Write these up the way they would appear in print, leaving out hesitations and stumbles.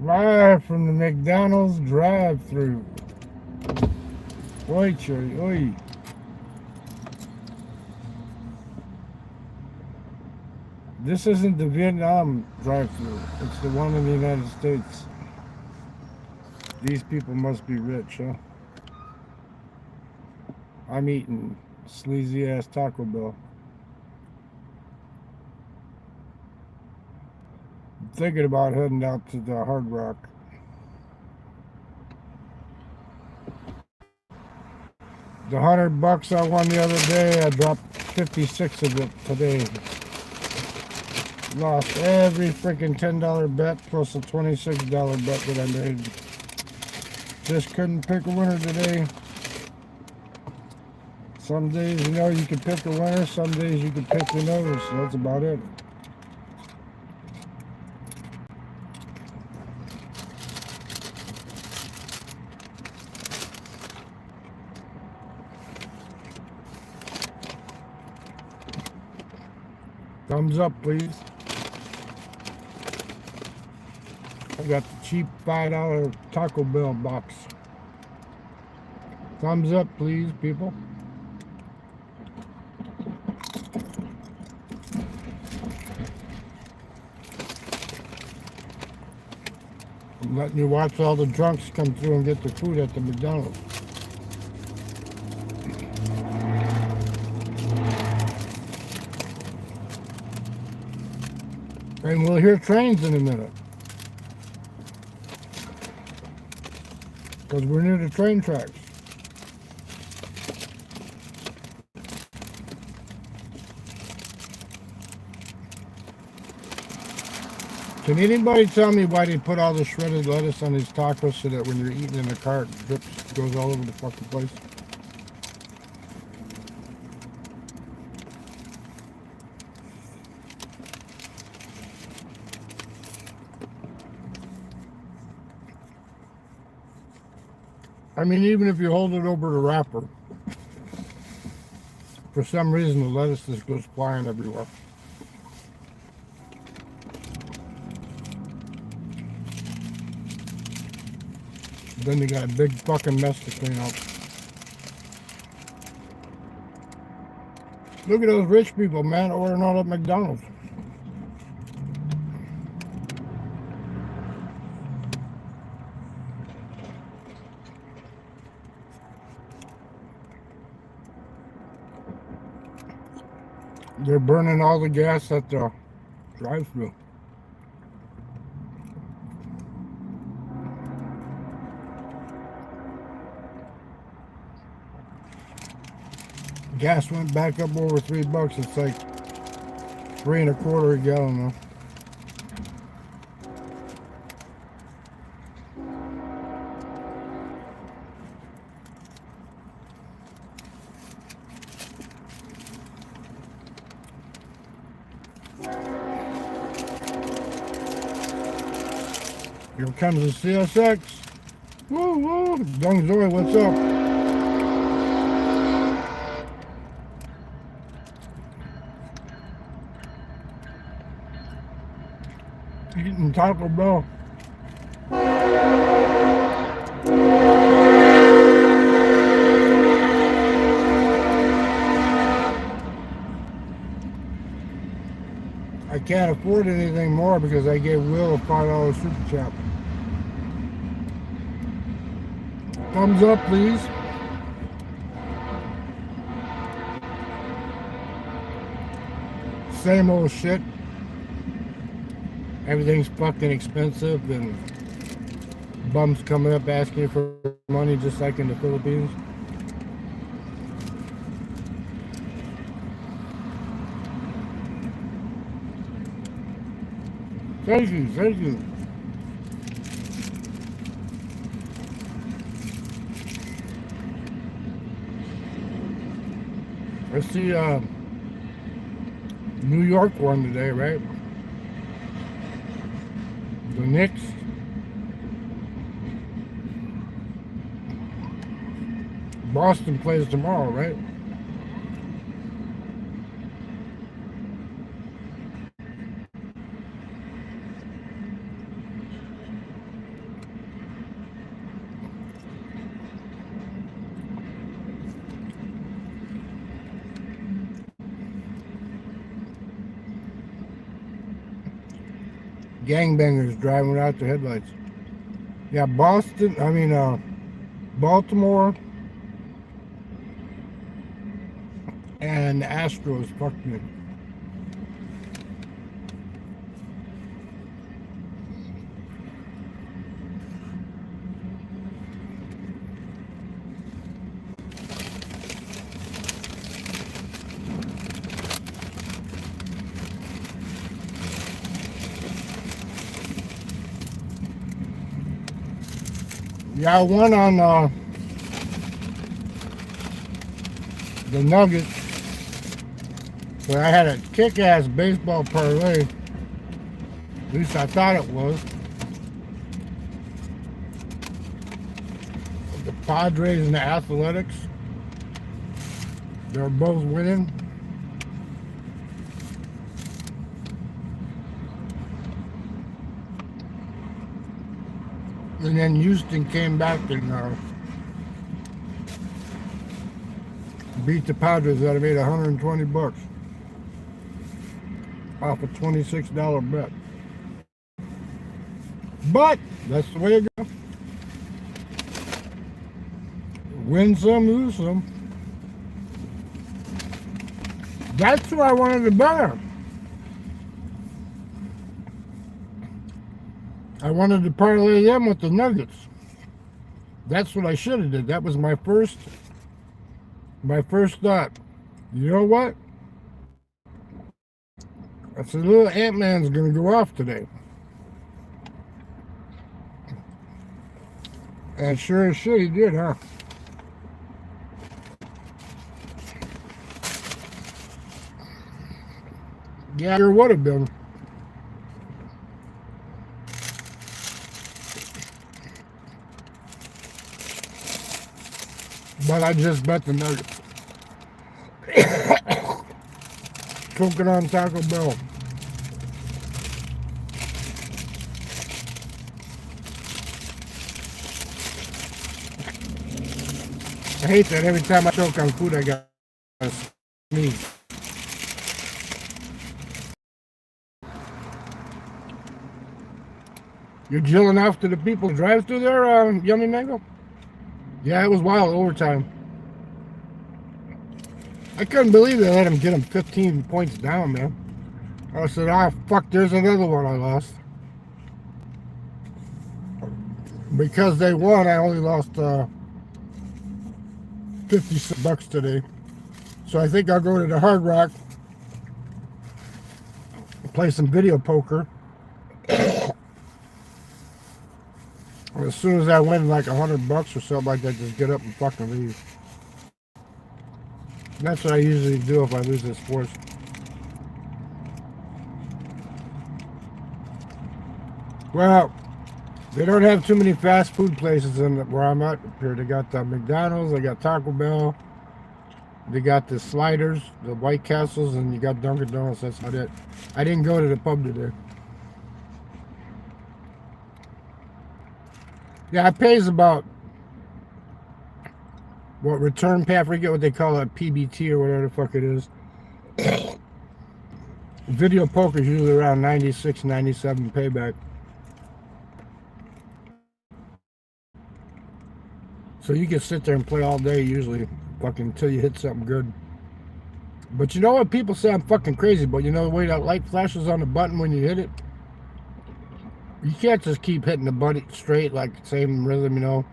Live from the McDonald's drive-thru. Oi, oi. This isn't the Vietnam drive-thru. It's the one in the United States. These people must be rich, huh? I'm eating sleazy-ass Taco Bell. I'm thinking about heading out to the Hard Rock. The $100 I won the other day, I dropped 56 of it today. Lost every freaking $10 bet plus a $26 bet that I made. Just couldn't pick a winner today. Some days, you know, you can pick a winner. Some days you can pick the nose. So that's about it. Thumbs up, please. I got the cheap $5 Taco Bell box. Thumbs up, please, people. I'm letting you watch all the drunks come through and get the food at the McDonald's. And we'll hear trains in a minute. Because we're near the train tracks. Can anybody tell me why they put all the shredded lettuce on these tacos so that when you're eating in the car, it drips, goes all over the fucking place? I mean, even if you hold it over the wrapper, for some reason the lettuce just goes flying everywhere. Then you got a big fucking mess to clean up. Look at those rich people, man, ordering all at McDonald's. They're burning all the gas at the drive-thru. Gas went back up over $3. It's like $3.25 a gallon now. Here comes the CSX. Woo woo! Young Zoe, what's up? Eating Taco Bell. I can't afford anything more because I gave Will a $5 super chat. Thumbs up, please. Same old shit. Everything's fucking expensive and bums coming up asking for money just like in the Philippines. Thank you, thank you. I see New York won today, right? The Knicks. Boston plays tomorrow, right? gangbangers driving without their headlights. Yeah, Baltimore and the Astros fucked me. Yeah, I won on the Nuggets, but I had a kick-ass baseball parlay. At least I thought it was. The Padres and the Athletics, they're both winning. And then Houston came back and beat the Padres that I made $120 off a $26 bet. But that's the way it goes. Win some, lose some. That's what I wanted to bet on. I wanted to parlay them with the Nuggets. That's what I should have did. That was my first thought. You know what? I said, little Ant-Man's going to go off today. And sure as shit, he did, huh? Yeah, sure would have been. But I just bet the Nuggets. Choking on Taco Bell. I hate that every time I choke on food, I got to sneeze. You're jilling off to the people who drive through there, Yummy Mango? Yeah, it was wild overtime. I couldn't believe they let him get him 15 points down, man. I said, fuck, there's another one I lost. Because they won, I only lost $56 today. So I think I'll go to the Hard Rock, play some video poker. As soon as I win like $100 or something like that, just get up and fucking leave. That's what I usually do if I lose at sports. Well, they don't have too many fast food places in where I'm at here. They got McDonald's, they got Taco Bell, they got the Sliders, the White Castles, and you got Dunkin' Donuts. That's about it. I didn't go to the pub today. Yeah, it pays about what return pay. I forget what they call it, PBT or whatever the fuck it is. Video poker is usually around 96, 97 payback. So you can sit there and play all day usually, fucking until you hit something good. But you know what? People say I'm fucking crazy, but you know the way that light flashes on the button when you hit it? You can't just keep hitting the button straight like same rhythm, you know.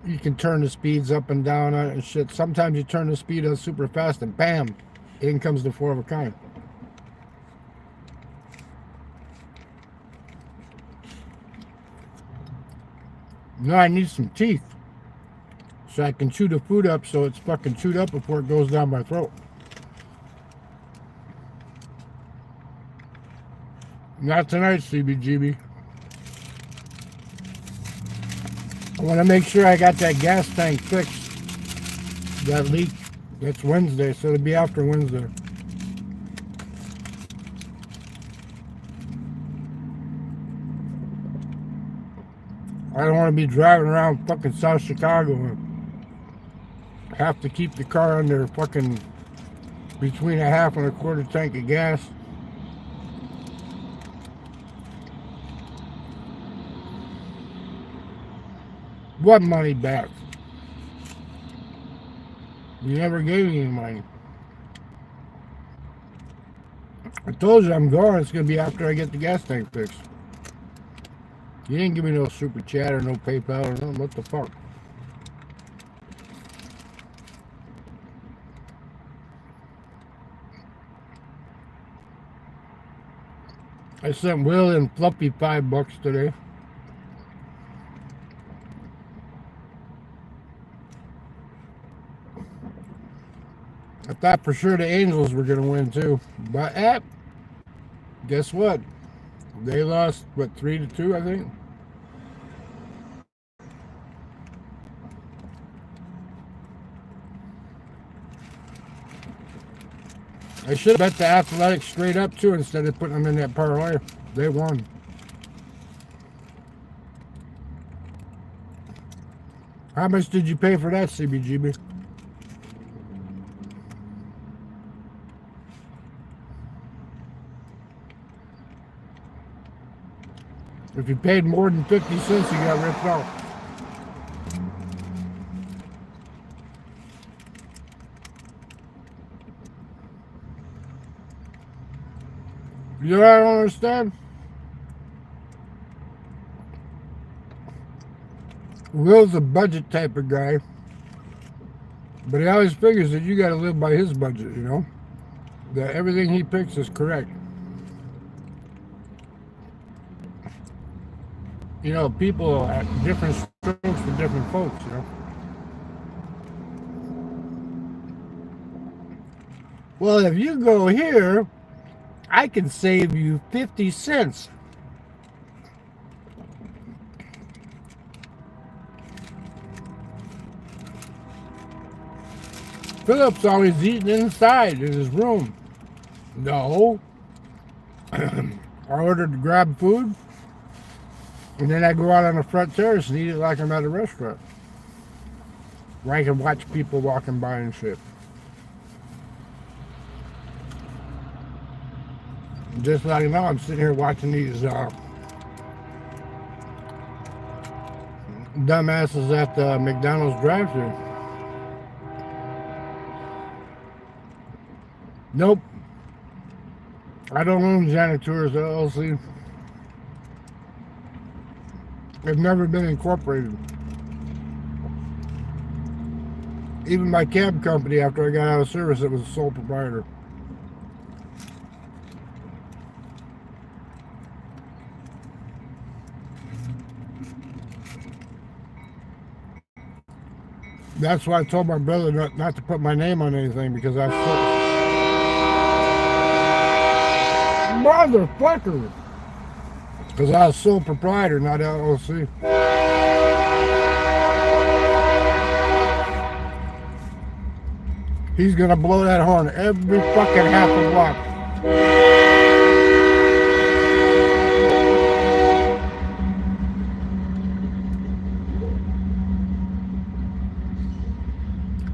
You can turn the speeds up and down on it and shit. Sometimes you turn the speed up super fast and bam, in comes the 4 of a kind. Now I need some teeth so I can chew the food up so it's fucking chewed up before it goes down my throat. Not tonight, CBGB. I want to make sure I got that gas tank fixed. That leak. That's Wednesday, so it'll be after Wednesday. I don't want to be driving around fucking South Chicago and have to keep the car under fucking between a half and a quarter tank of gas. What money back? You never gave me any money. I told you I'm going. It's going to be after I get the gas tank fixed. You didn't give me no super chat or no PayPal or nothing. What the fuck? I sent Will and Fluffy $5 today. I thought for sure the Angels were going to win too. But guess what? They lost, what, 3-2, I think? I should have bet the Athletics straight up too instead of putting them in that parlay. They won. How much did you pay for that, CBGB? If you paid more than 50 cents, you got ripped off. You know what I don't understand? Will's a budget type of guy, but he always figures that you got to live by his budget, you know? That everything he picks is correct. You know, people have different strokes for different folks, you know? Well, if you go here, I can save you 50 cents. Philip's always eating inside in his room. No. I ordered to grab food, and then I go out on the front terrace and eat it like I'm at a restaurant, where I can watch people walking by and shit. Just like now, I'm sitting here watching these dumbasses at the McDonald's drive-thru. Nope. I don't own Janitors LLC. They've never been incorporated. Even my cab company, after I got out of service, it was a sole proprietor. That's why I told my brother not to put my name on anything, because I motherfucker, because I was sole proprietor, not LLC. He's gonna blow that horn every fucking half a block.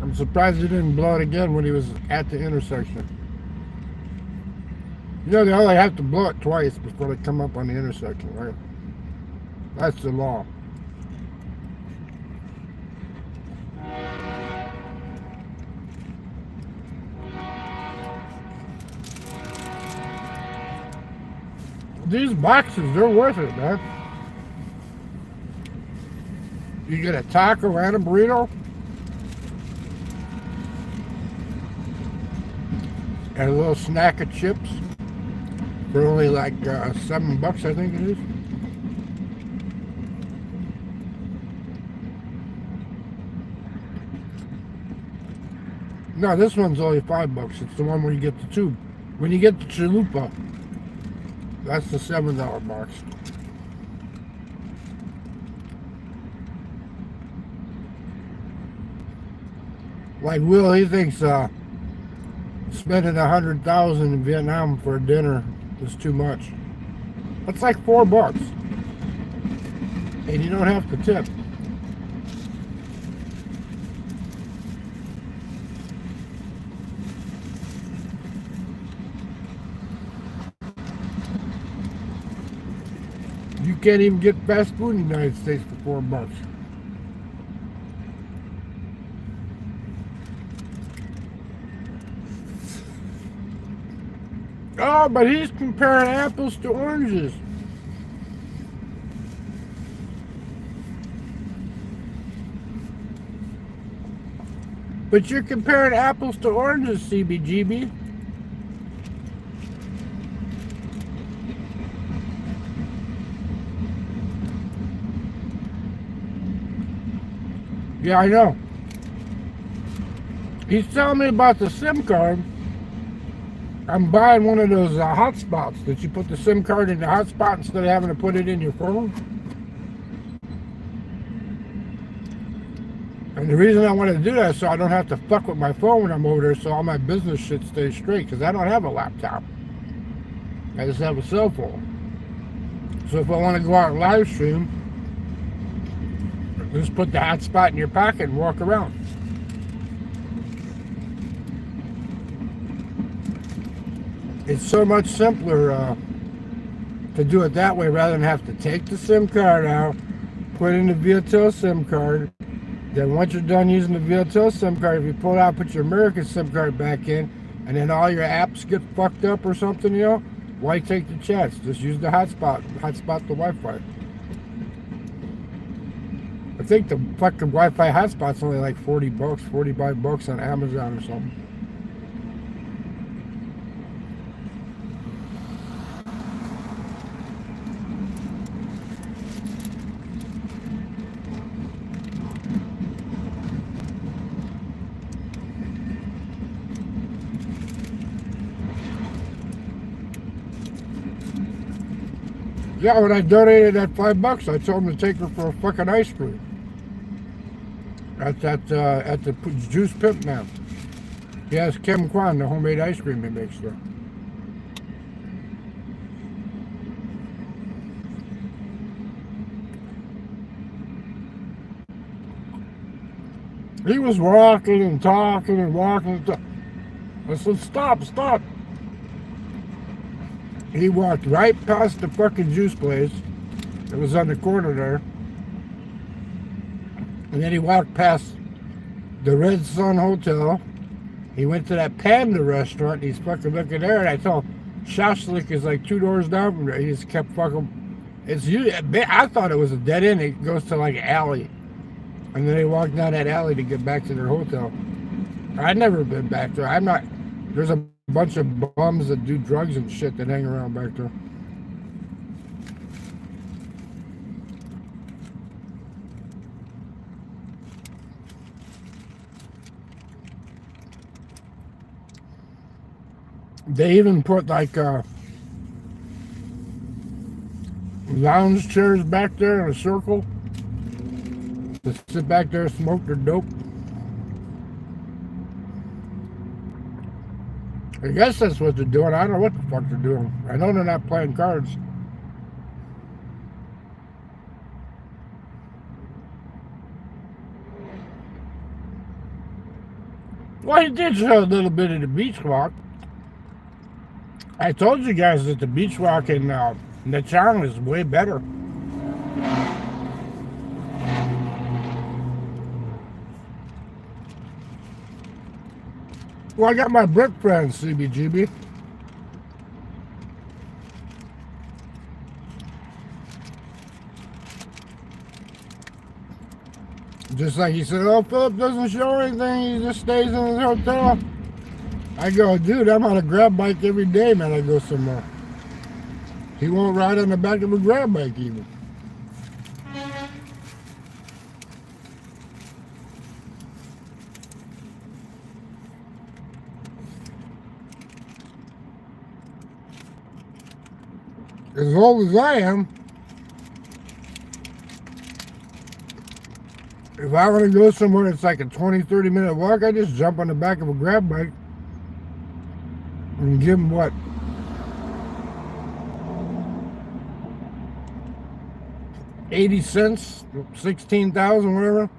I'm surprised he didn't blow it again when he was at the intersection. You know, they only have to blow it twice before they come up on the intersection, right? That's the law. These boxes, they're worth it, man. You get a taco and a burrito, and a little snack of chips for only like $7, I think it is. No, this one's only $5. It's the one where you get the tube. When you get the chalupa, that's the $7 box. Like Will, he thinks spending $100,000 in Vietnam for a dinner is too much. That's like $4, and you don't have to tip. You can't even get fast food in the United States for $4. No, but he's comparing apples to oranges. But you're comparing apples to oranges, CBGB. Yeah, I know. He's telling me about the SIM card. I'm buying one of those hotspots that you put the SIM card in the hotspot instead of having to put it in your phone. And the reason I want to do that is so I don't have to fuck with my phone when I'm over there, so all my business shit stays straight, because I don't have a laptop. I just have a cell phone. So if I want to go out and live stream, just put the hotspot in your pocket and walk around. It's so much simpler to do it that way rather than have to take the SIM card out, put in the Viatel SIM card. Then once you're done using the Viatel SIM card, if you pull it out, put your American SIM card back in, and then all your apps get fucked up or something, you know, why take the chance? Just use the hotspot the Wi-Fi. I think the fucking Wi-Fi hotspot's only like $40, $45 on Amazon or something. Yeah, when I donated that $5, I told him to take her for a fucking ice cream. At the Juice Pimp Man. He has Kim Kwan, the homemade ice cream he makes there. He was walking and talking and walking and talking. I said, stop. He walked right past the fucking juice place. It was on the corner there. And then he walked past the Red Sun Hotel. He went to that Panda restaurant. He's fucking looking there. And I told him, Shashlik is like 2 doors down from there. He just kept fucking... I thought it was a dead end. It goes to like an alley. And then they walked down that alley to get back to their hotel. I've never been back there. I'm not... There's a bunch of bums that do drugs and shit that hang around back there. They even put like lounge chairs back there in a circle to sit back there and smoke their dope. I guess that's what they're doing. I don't know what the fuck they're doing. I know they're not playing cards. Well, he did show a little bit of the beach walk. I told you guys that the beach walk in Nachang is way better. Well, I got my brick friends, CBGB. Just like he said, oh, Philip doesn't show anything, he just stays in his hotel. I go, dude, I'm on a grab bike every day, man, I go somewhere. He won't ride on the back of a grab bike even. As old as I am, if I want to go somewhere it's like a 20-30 minute walk, I just jump on the back of a grab bike and give them what? $0.80, 16,000, whatever.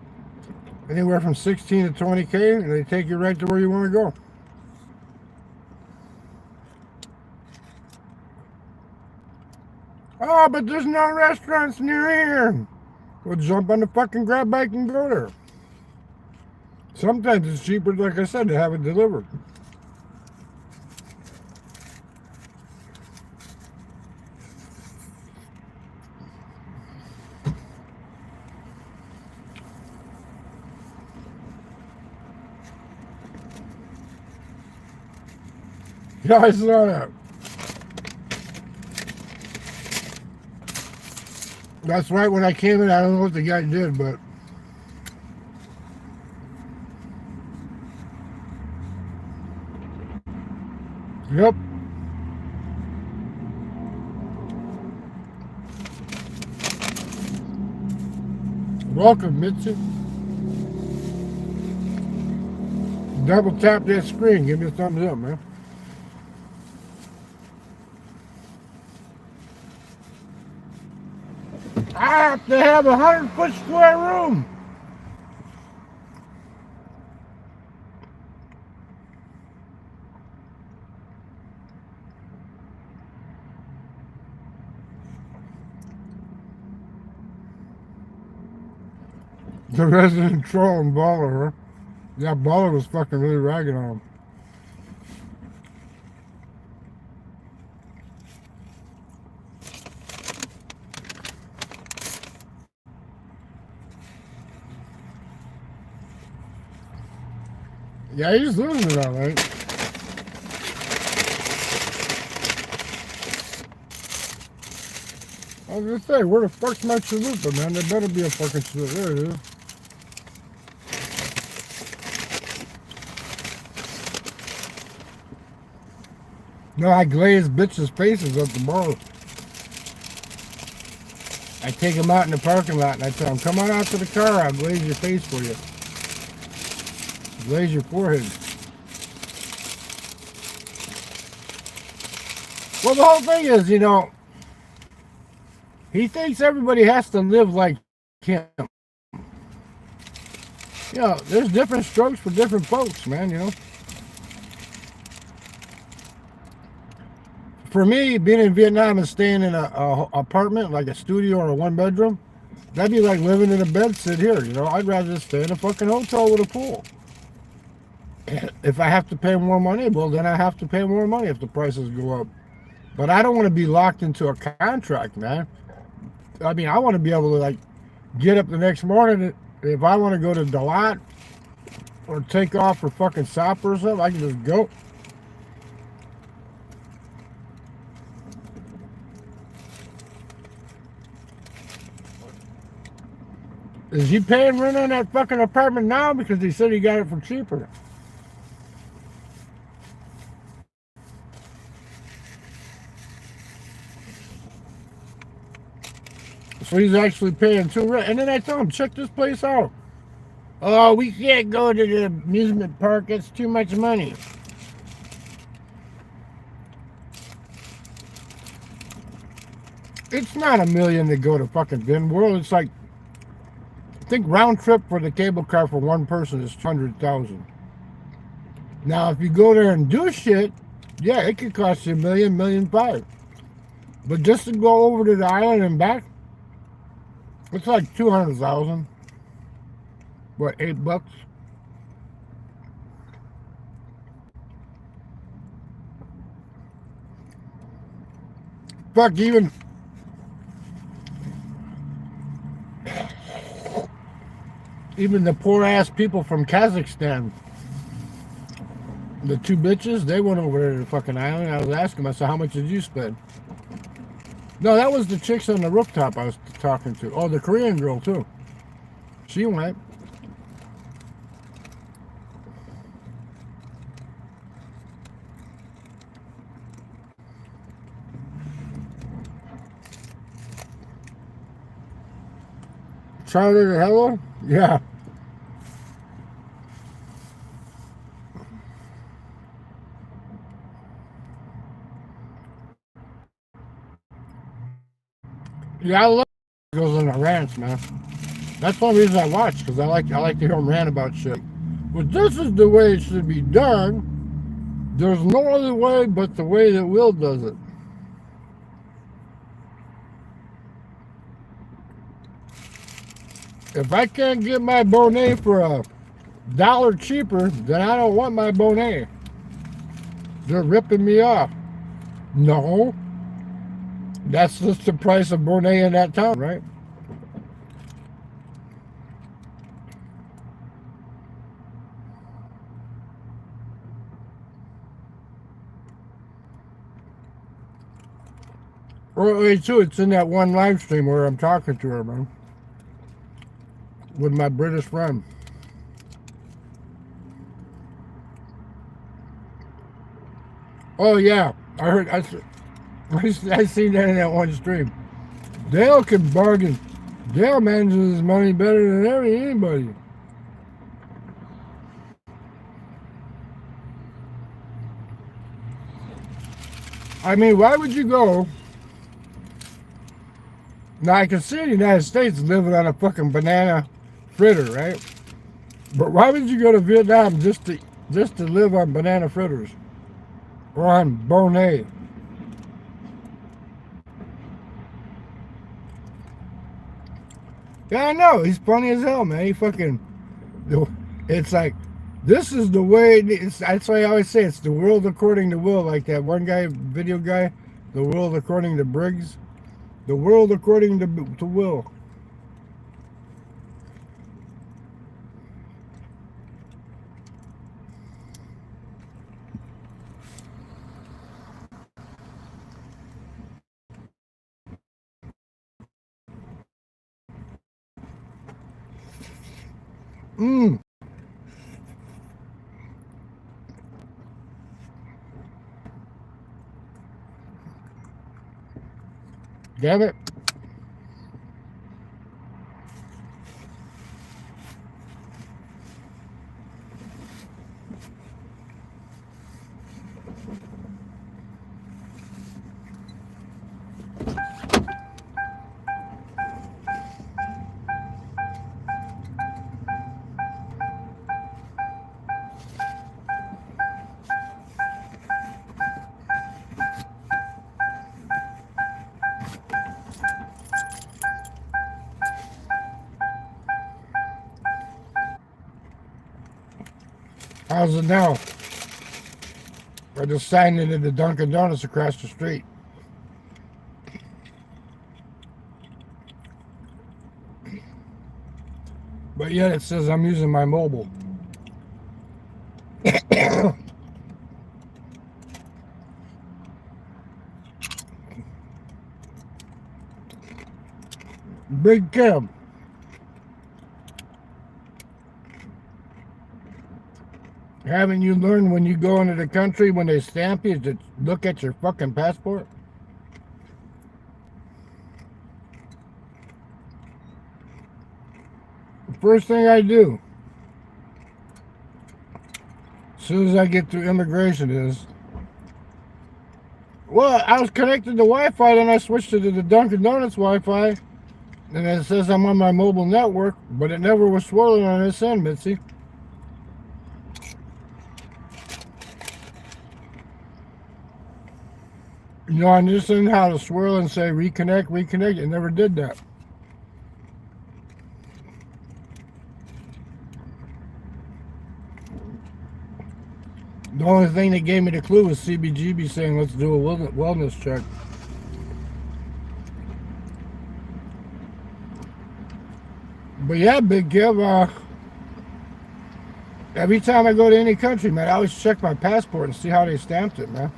Anywhere from 16 to 20K, and they take you right to where you want to go. Oh, but there's no restaurants near here. Well, jump on the fucking grab bike and go there. Sometimes it's cheaper, like I said, to have it delivered. Yeah, I saw that. That's right. When I came in, I don't know what the guy did, but yep. Welcome, Mitzi. Double tap that screen. Give me a thumbs up, man. I have to have 100-foot square room. The resident troll and baller, huh? Yeah, baller was fucking really ragging on him. Yeah, he's losing it all right. I was gonna say, where the fuck's my chalupa, man? There better be a fucking chalupa. There it is. No, I glaze bitches' faces at the bar. I take them out in the parking lot and I tell them, come on out to the car, I'll glaze your face for you. Glaze your forehead. Well, the whole thing is, you know, he thinks everybody has to live like him. You know, there's different strokes for different folks, man, you know. For me, being in Vietnam and staying in a apartment, like a studio or a one-bedroom, that'd be like living in a bed sit here, you know. I'd rather just stay in a fucking hotel with a pool. If I have to pay more money, well, then I have to pay more money if the prices go up. But I don't want to be locked into a contract, man. I mean, I want to be able to, like, get up the next morning. If I want to go to Dalat or take off for fucking Sapa or something, I can just go. Is he paying rent on that fucking apartment now because he said he got it for cheaper? So he's actually paying two rent. And then I tell him, check this place out. Oh, we can't go to the amusement park. It's too much money. It's not $1 million to go to fucking Vin World. It's like, I think round trip for the cable car for one person is $100,000. Now, if you go there and do shit, yeah, it could cost you $1 million, $1.5 million. But just to go over to the island and back, it's like $200,000. What, $8? Fuck, even the poor ass people from Kazakhstan, the two bitches, they went over there to the fucking island. I was asking them, I said, how much did you spend? No, that was the chicks on the rooftop I was talking to. Oh, the Korean girl too. She went. Charlie the hello? Yeah. Yeah, I love goes on the rants, man. That's the only reason I watch, because I like to hear him rant about shit. But this is the way it should be done. There's no other way but the way that Will does it. If I can't get my Bonet for $1 cheaper, then I don't want my Bonet. They're ripping me off. No. That's just the price of Bonet in that town, right? Well, wait, too, it's in that one live stream where I'm talking to her, man, with my British friend. Oh yeah, I heard. I seen that in that one stream. Dale can bargain. Dale manages his money better than anybody. I mean, why would you go? Now I can see the United States living on a fucking banana fritter, right? But why would you go to Vietnam just to live on banana fritters or on Bonet? Yeah, I know. He's funny as hell, man. He fucking. It's like, this is the way. That's why I always say it's the world according to Will. Like that one guy, video guy, the world according to Briggs, the world according to Will. Mmm. Damn it. How's it now? I just signed into the Dunkin' Donuts across the street. But yet it says I'm using my mobile. Big Kim. Haven't you learned when you go into the country, when they stamp you, to look at your fucking passport? The first thing I do, as soon as I get through immigration, is, well, I was connected to Wi-Fi, then I switched to the Dunkin' Donuts Wi-Fi, and it says I'm on my mobile network, but it never was swirling on this end, Mitzi. You know, I just learned how to swirl and say reconnect. It never did that. The only thing that gave me the clue was CBGB saying, let's do a wellness check. But yeah, Big Kev, every time I go to any country, man, I always check my passport and see how they stamped it, man.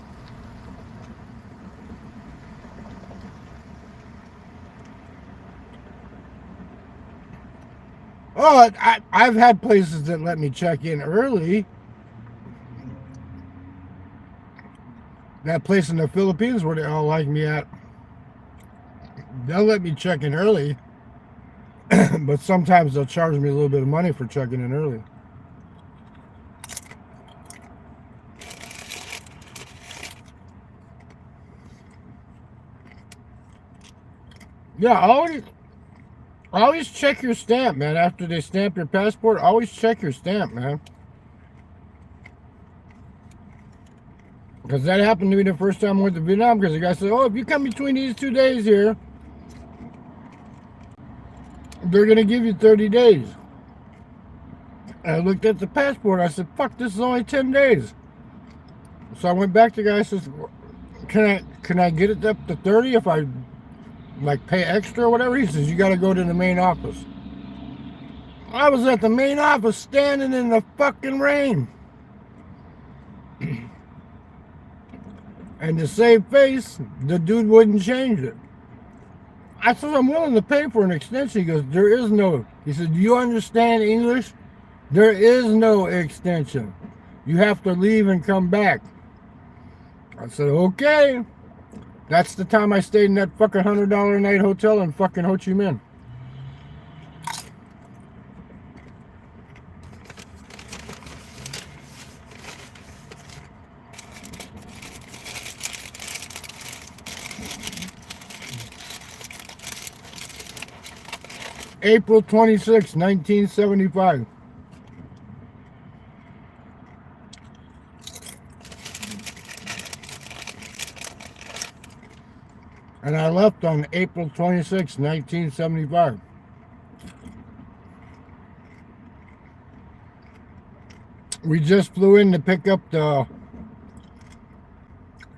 Oh, I've had places that let me check in early. That place in the Philippines where they all like me at, they'll let me check in early. But sometimes they'll charge me a little bit of money for checking in early. Yeah, always check your stamp, man. After they stamp your passport, always check your stamp, man. Because that happened to me the first time I went to Vietnam, because the guy said, oh, if you come between these 2 days here, they're going to give you 30 days. And I looked at the passport. I said, fuck, this is only 10 days. So I went back to the guy and says, can I get it up to 30 if I like pay extra or whatever? He says, you got to go to the main office. I was at the main office standing in the fucking rain. And to save face, the dude wouldn't change it. I said, I'm willing to pay for an extension. He goes, there is no. He said, do you understand English? There is no extension. You have to leave and come back. I said, okay. That's the time I stayed in that fucking $100 a night hotel in fucking Ho Chi Minh. April 26, 1975. And I left on April 26, 1975. We just flew in to pick up the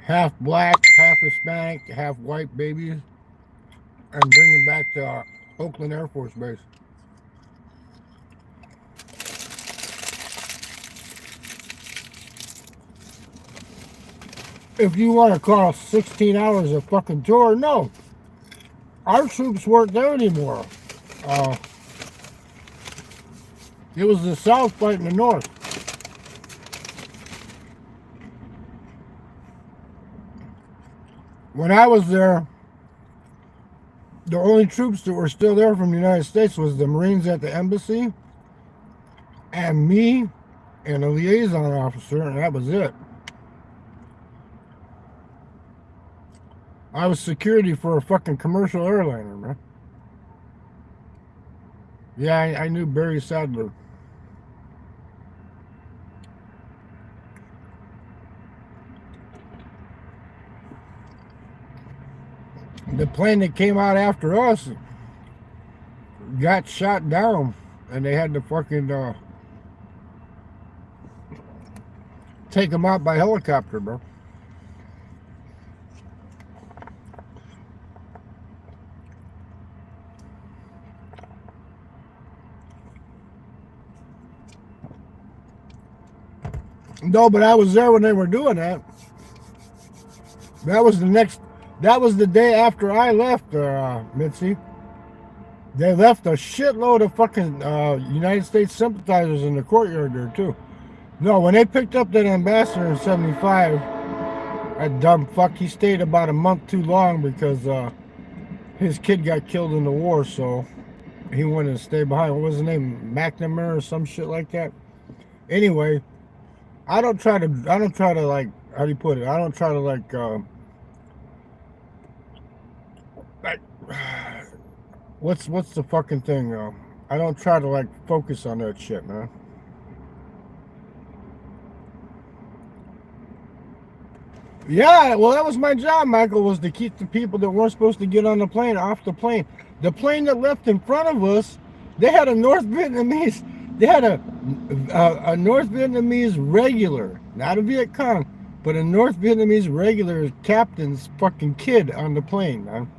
half black, half Hispanic, half white babies and bring them back to Oakland Air Force Base. If you want to call 16 hours a fucking tour, no. Our troops weren't there anymore. It was the South fighting the North. When I was there, the only troops that were still there from the United States was the Marines at the embassy and me and a liaison officer, and that was it. I was security for a fucking commercial airliner, man. Yeah, I knew Barry Sadler. The plane that came out after us got shot down, and they had to fucking take them out by helicopter, bro. No, but I was there when they were doing that. That was the day after I left, Mitzi. They left a shitload of fucking United States sympathizers in the courtyard there, too. No, when they picked up that ambassador in 75, that dumb fuck, he stayed about a month too long because his kid got killed in the war, so he wanted to stay behind. What was his name? McNamara or some shit like that? Anyway, I don't try to like, how do you put it? I don't try to like what's the fucking thing? I don't try to like focus on that shit, man. Yeah, well, that was my job, Michael, was to keep the people that weren't supposed to get on the plane off the plane. The plane that left in front of us, they had a North Vietnamese. They had a North Vietnamese regular, not a Viet Cong, but a North Vietnamese regular captain's fucking kid on the plane, man.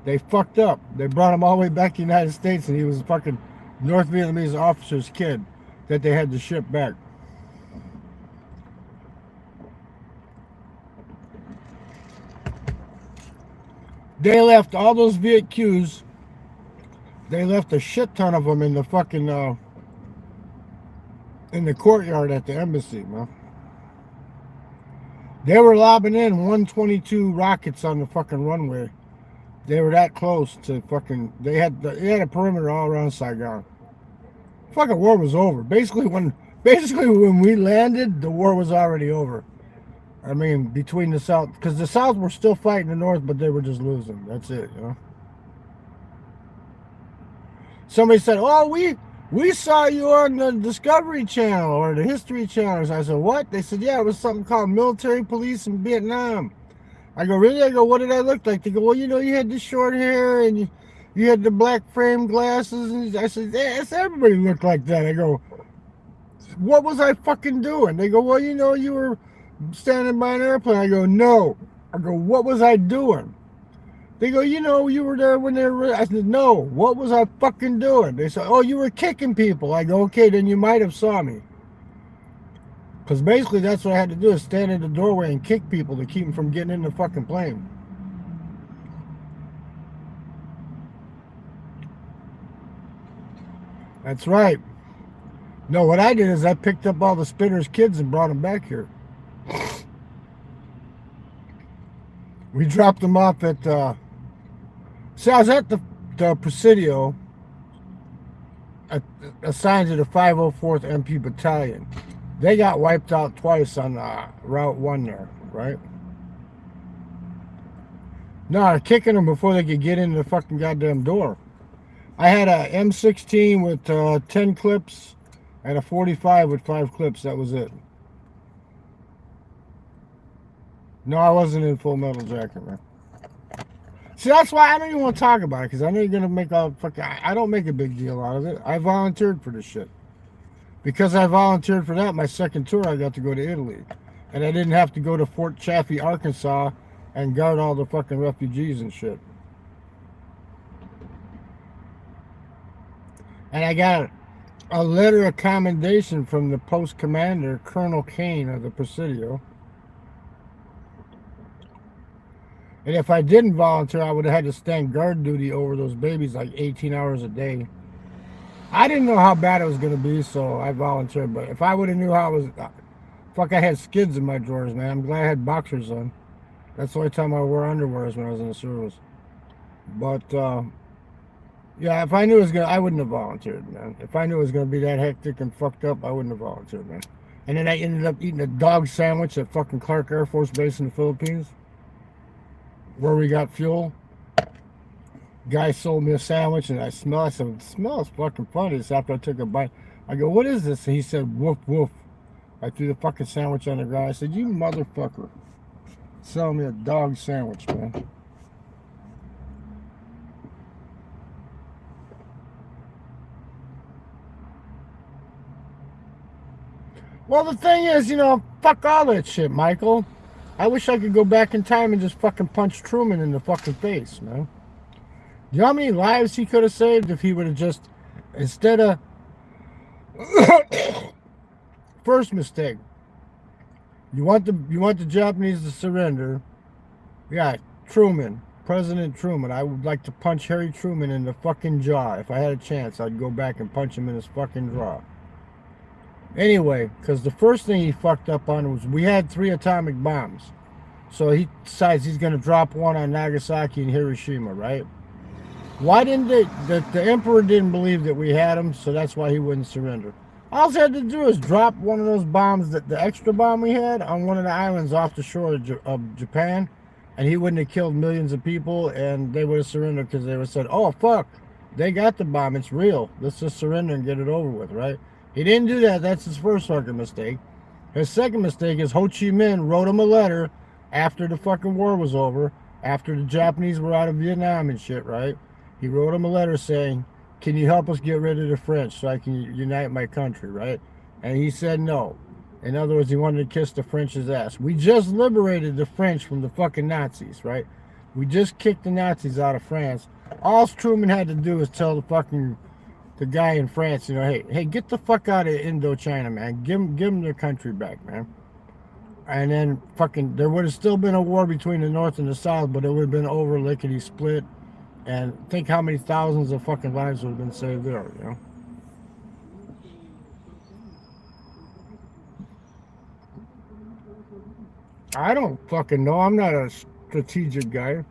They fucked up. They brought him all the way back to the United States, and he was a fucking North Vietnamese officer's kid that they had to ship back. They left all those Viet Qs. They left a shit ton of them in the fucking in the courtyard at the embassy, man. They were lobbing in 122 rockets on the fucking runway. They were that close to fucking. They had a perimeter all around Saigon. Fucking war was over. Basically when we landed, the war was already over. I mean, between the South, because the South were still fighting the North, but they were just losing. That's it, you know. Somebody said, "Oh, we saw you on the Discovery Channel or the History Channel." I said, "What?" They said, "Yeah, it was something called Military Police in Vietnam." I go, "Really?" I go, "What did I look like?" They go, "Well, you know, you had the short hair and you had the black frame glasses." And I said, "Yes, everybody looked like that." I go, "What was I fucking doing?" They go, "Well, you know, you were standing by an airplane." I go, "No." I go, "What was I doing?" They go, "You know, you were there when they were." I said, "No, what was I fucking doing?" They said, "Oh, you were kicking people." I go, "Okay, then you might have saw me." Because basically that's what I had to do, is stand in the doorway and kick people to keep them from getting in the fucking plane. That's right. No, what I did is I picked up all the spinners' kids and brought them back here. We dropped them off at, see, I was at the Presidio, assigned to the 504th MP Battalion. They got wiped out twice on Route 1 there, right? No, they're kicking them before they could get into the fucking goddamn door. I had a M16 with 10 clips and a 45 with 5 clips. That was it. No, I wasn't in Full Metal Jacket, man. See, that's why I don't even want to talk about it, because I know you're going to make all fucking... I don't make a big deal out of it. I volunteered for this shit. Because I volunteered for that, my second tour, I got to go to Italy. And I didn't have to go to Fort Chaffee, Arkansas, and guard all the fucking refugees and shit. And I got a letter of commendation from the post commander, Colonel Kane of the Presidio. And if I didn't volunteer, I would have had to stand guard duty over those babies like 18 hours a day. I didn't know how bad it was going to be, so I volunteered. But if I would have knew how it was... Fuck, I had skids in my drawers, man. I'm glad I had boxers on. That's the only time I wore underwear when I was in the service. But, yeah, if I knew it was going to... I wouldn't have volunteered, man. If I knew it was going to be that hectic and fucked up, I wouldn't have volunteered, man. And then I ended up eating a dog sandwich at fucking Clark Air Force Base in the Philippines, where we got fuel. Guy sold me a sandwich and I said, it smells fucking funny. So after I took a bite, I go, what is this? And he said, woof, woof. I threw the fucking sandwich on the ground. I said, you motherfucker. Sell me a dog sandwich, man. Well, the thing is, you know, fuck all that shit, Michael. I wish I could go back in time and just fucking punch Truman in the fucking face, man. Do you know how many lives he could have saved if he would have just, instead of... First mistake. You want the Japanese to surrender. Yeah, Truman. President Truman. I would like to punch Harry Truman in the fucking jaw. If I had a chance, I'd go back and punch him in his fucking jaw. Anyway, because the first thing he fucked up on was we had 3 atomic bombs. So he decides he's going to drop one on Nagasaki and Hiroshima, right? Why didn't they... The emperor didn't believe that we had them, so that's why he wouldn't surrender. All he had to do is drop one of those bombs, the extra bomb we had, on one of the islands off the shore of Japan, and he wouldn't have killed millions of people, and they would have surrendered because they would have said, oh, fuck, they got the bomb, it's real. Let's just surrender and get it over with, right? He didn't do that. That's his first fucking mistake. His second mistake is Ho Chi Minh wrote him a letter after the fucking war was over, after the Japanese were out of Vietnam and shit, right? He wrote him a letter saying, can you help us get rid of the French so I can unite my country, right? And he said no. In other words, he wanted to kiss the French's ass. We just liberated the French from the fucking Nazis, right? We just kicked the Nazis out of France. All Truman had to do was tell the guy in France, you know, hey, get the fuck out of Indochina, man. Give them their country back, man. And then fucking, there would have still been a war between the North and the South, but it would have been over lickety split. And think how many thousands of fucking lives would have been saved there, you know? I don't fucking know. I'm not a strategic guy.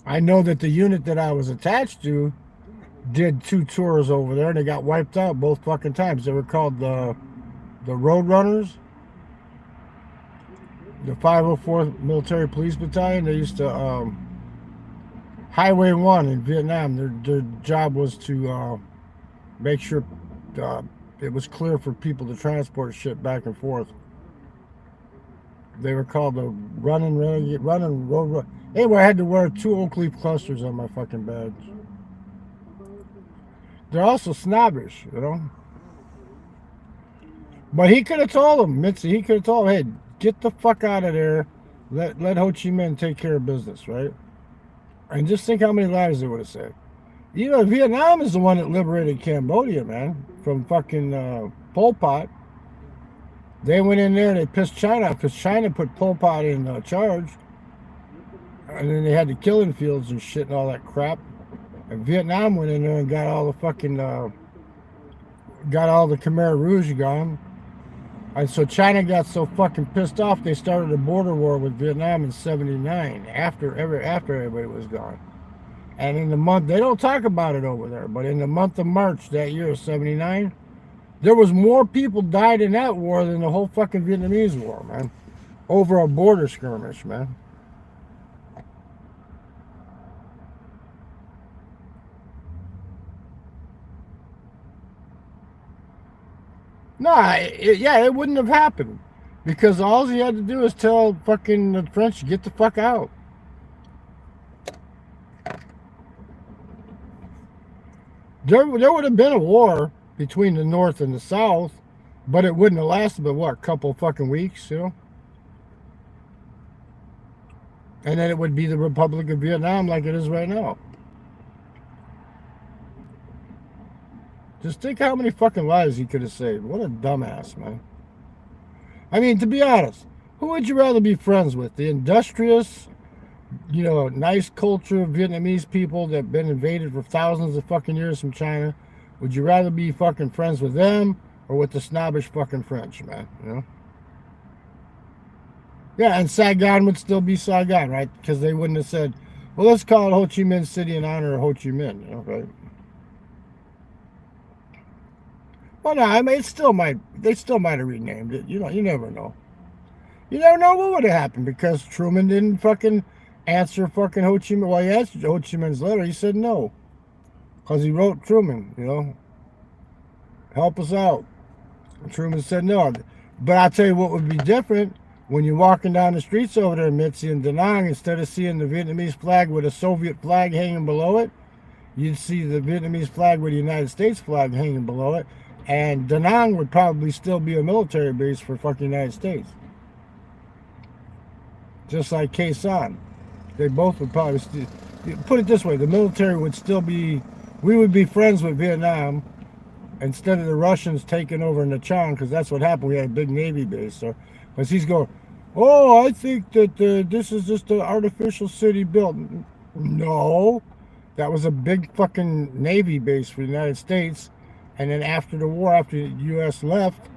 I know that the unit that I was attached to did 2 tours over there, and they got wiped out both fucking times. They were called the Road Runners. The 504th Military Police Battalion. They used to Highway 1 in Vietnam. Their job was to make sure it was clear for people to transport shit back and forth. They were called the Running Road. Anyway, I had to wear 2 oak leaf clusters on my fucking badge. They're also snobbish, you know. But he could have told them, Mitzi. He could have told them, hey, get the fuck out of there. Let Ho Chi Minh take care of business, right? And just think how many lives they would have saved. You know, Vietnam is the one that liberated Cambodia, man, from fucking Pol Pot. They went in there and they pissed China off because China put Pol Pot in charge. And then they had the killing fields and shit and all that crap. And Vietnam went in there and got all the fucking, got all the Khmer Rouge gone. And so China got so fucking pissed off, they started a border war with Vietnam in '79 after everybody was gone. And in the month, they don't talk about it over there, but in the month of March that year, '79, there was more people died in that war than the whole fucking Vietnamese war, man. Over a border skirmish, man. No, it wouldn't have happened. Because all he had to do is tell fucking the French, get the fuck out. There would have been a war between the North and the South, but it wouldn't have lasted but what, a couple fucking weeks, you know? And then it would be the Republic of Vietnam like it is right now. Just think how many fucking lives he could have saved. What a dumbass, man. I mean, to be honest, who would you rather be friends with? The industrious, you know, nice culture Vietnamese people that have been invaded for thousands of fucking years from China? Would you rather be fucking friends with them or with the snobbish fucking French, man? You know? Yeah, and Saigon would still be Saigon, right? Because they wouldn't have said, well, let's call it Ho Chi Minh City in honor of Ho Chi Minh, you know, right? Well, no, I mean, they still might have renamed it. You know, you never know. You never know what would have happened because Truman didn't fucking answer fucking Ho Chi Minh. Well, he answered Ho Chi Minh's letter. He said no. Because he wrote Truman, you know, help us out. And Truman said no. But I'll tell you what would be different when you're walking down the streets over there in Mitzi and Da Nang, instead of seeing the Vietnamese flag with a Soviet flag hanging below it, you'd see the Vietnamese flag with the United States flag hanging below it. And Da Nang would probably still be a military base for fucking United States. Just like Khe Sanh. They both would probably still, put it this way, the military would still be, we would be friends with Vietnam instead of the Russians taking over Nha Trang, because that's what happened. We had a big Navy base. So, because he's going, oh, I think that this is just an artificial city built. No, that was a big fucking Navy base for the United States. And then after the war, after the U.S. left,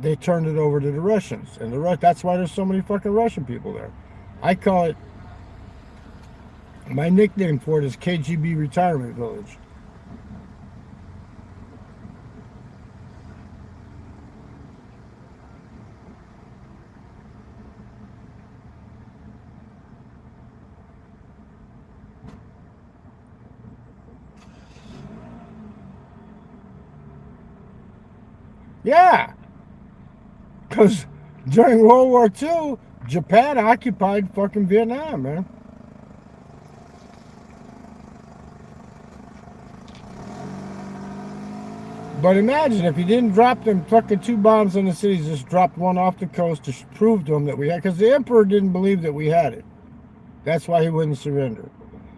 they turned it over to the Russians. And that's why there's so many fucking Russian people there. I call it, my nickname for it is KGB Retirement Village. Yeah, because during World War II, Japan occupied fucking Vietnam, man. But imagine if he didn't drop them fucking 2 bombs on the cities, just dropped one off the coast to prove to them that we had, because the emperor didn't believe that we had it. That's why he wouldn't surrender.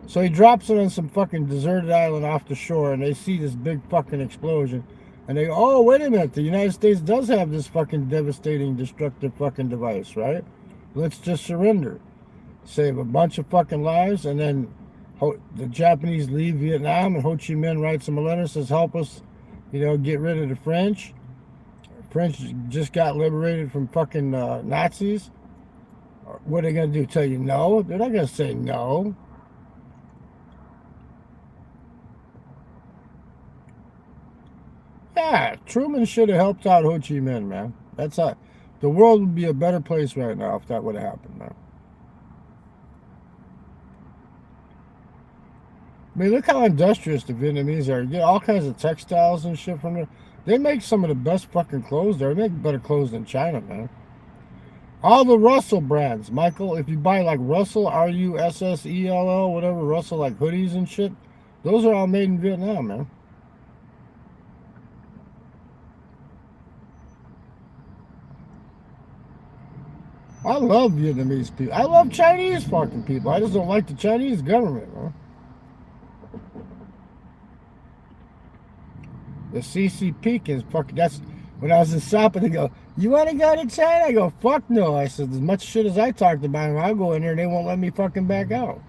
So he drops it on some fucking deserted island off the shore, and they see this big fucking explosion. And they go, oh, wait a minute, the United States does have this fucking devastating, destructive fucking device, right? Let's just surrender. Save a bunch of fucking lives, and then the Japanese leave Vietnam, and Ho Chi Minh writes them a letter, says, help us, you know, get rid of the French. French just got liberated from fucking Nazis. What are they going to do, tell you no? They're not going to say no. Yeah, Truman should have helped out Ho Chi Minh, man. That's how the world would be a better place right now if that would have happened, man. I mean, look how industrious the Vietnamese are. You get all kinds of textiles and shit from there. They make some of the best fucking clothes there. They make better clothes than China, man. All the Russell brands, Michael, if you buy like Russell, Russell, whatever, Russell, like hoodies and shit, those are all made in Vietnam, man. I love Vietnamese people. I love Chinese fucking people. I just don't like the Chinese government, man. The CCP can fucking. That's when I was in Sapa. They go, "You want to go to China?" I go, "Fuck no." I said, "As much shit as I talked about them, I'll go in there. They won't let me fucking back out."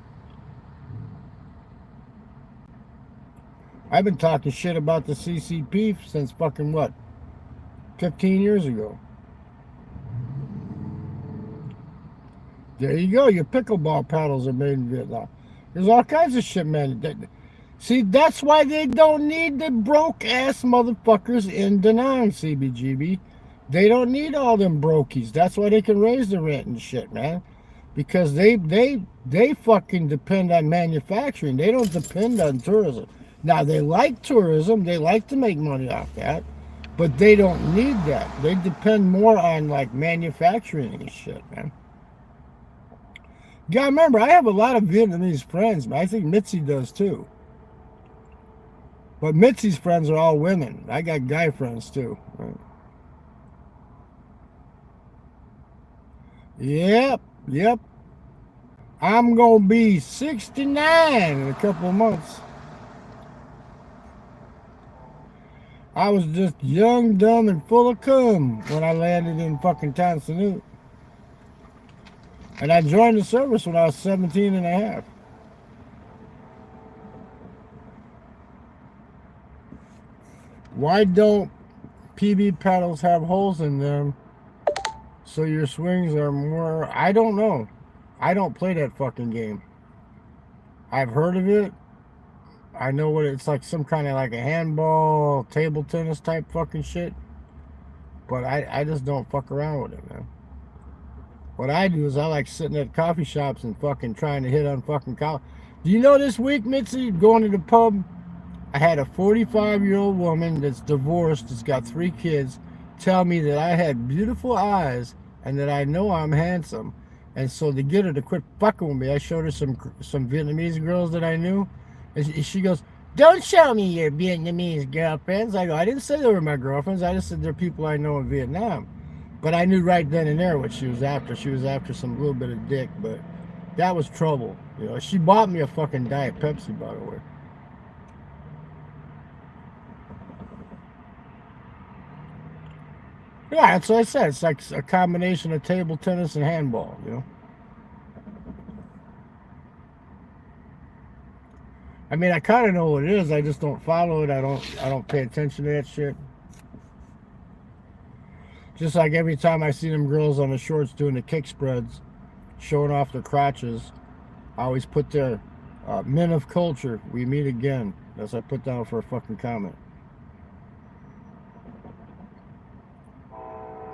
I've been talking shit about the CCP since fucking what, 15 years ago. There you go. Your pickleball paddles are made in Vietnam. There's all kinds of shit, man. See, that's why they don't need the broke ass motherfuckers in Da Nang, CBGB. They don't need all them brokies. That's why they can raise the rent and shit, man. Because they fucking depend on manufacturing. They don't depend on tourism. Now they like tourism. They like to make money off that, but they don't need that. They depend more on like manufacturing and shit, man. You gotta remember, I have a lot of Vietnamese friends, man. I think Mitzi does too. But Mitzi's friends are all women. I got guy friends too. Yep, yep. I'm gonna be 69 in a couple of months. I was just young, dumb, and full of cum when I landed in fucking Tan Son Nhut. And I joined the service when I was 17 and a half. Why don't PB paddles have holes in them so your swings are more... I don't know. I don't play that fucking game. I've heard of it. I know what it's like, some kind of like a handball, table tennis type fucking shit. But I just don't fuck around with it, man. What I do is I like sitting at coffee shops and fucking trying to hit on fucking college. Do you know this week, Mitzi, going to the pub, I had a 45-year-old woman that's divorced, that's got 3 kids, tell me that I had beautiful eyes and that I know I'm handsome. And so to get her to quit fucking with me, I showed her some Vietnamese girls that I knew. And she goes, "Don't show me your Vietnamese girlfriends." I go, "I didn't say they were my girlfriends. I just said they're people I know in Vietnam." But I knew right then and there what she was after. She was after some little bit of dick, but that was trouble. You know, she bought me a fucking Diet Pepsi, by the way. Yeah, that's what I said. It's like a combination of table tennis and handball, you know. I mean, I kind of know what it is. I just don't follow it. I don't pay attention to that shit. Just like every time I see them girls on the shorts doing the kick spreads, showing off their crotches, I always put there, "Men of culture, we meet again." That's what I put down for a fucking comment.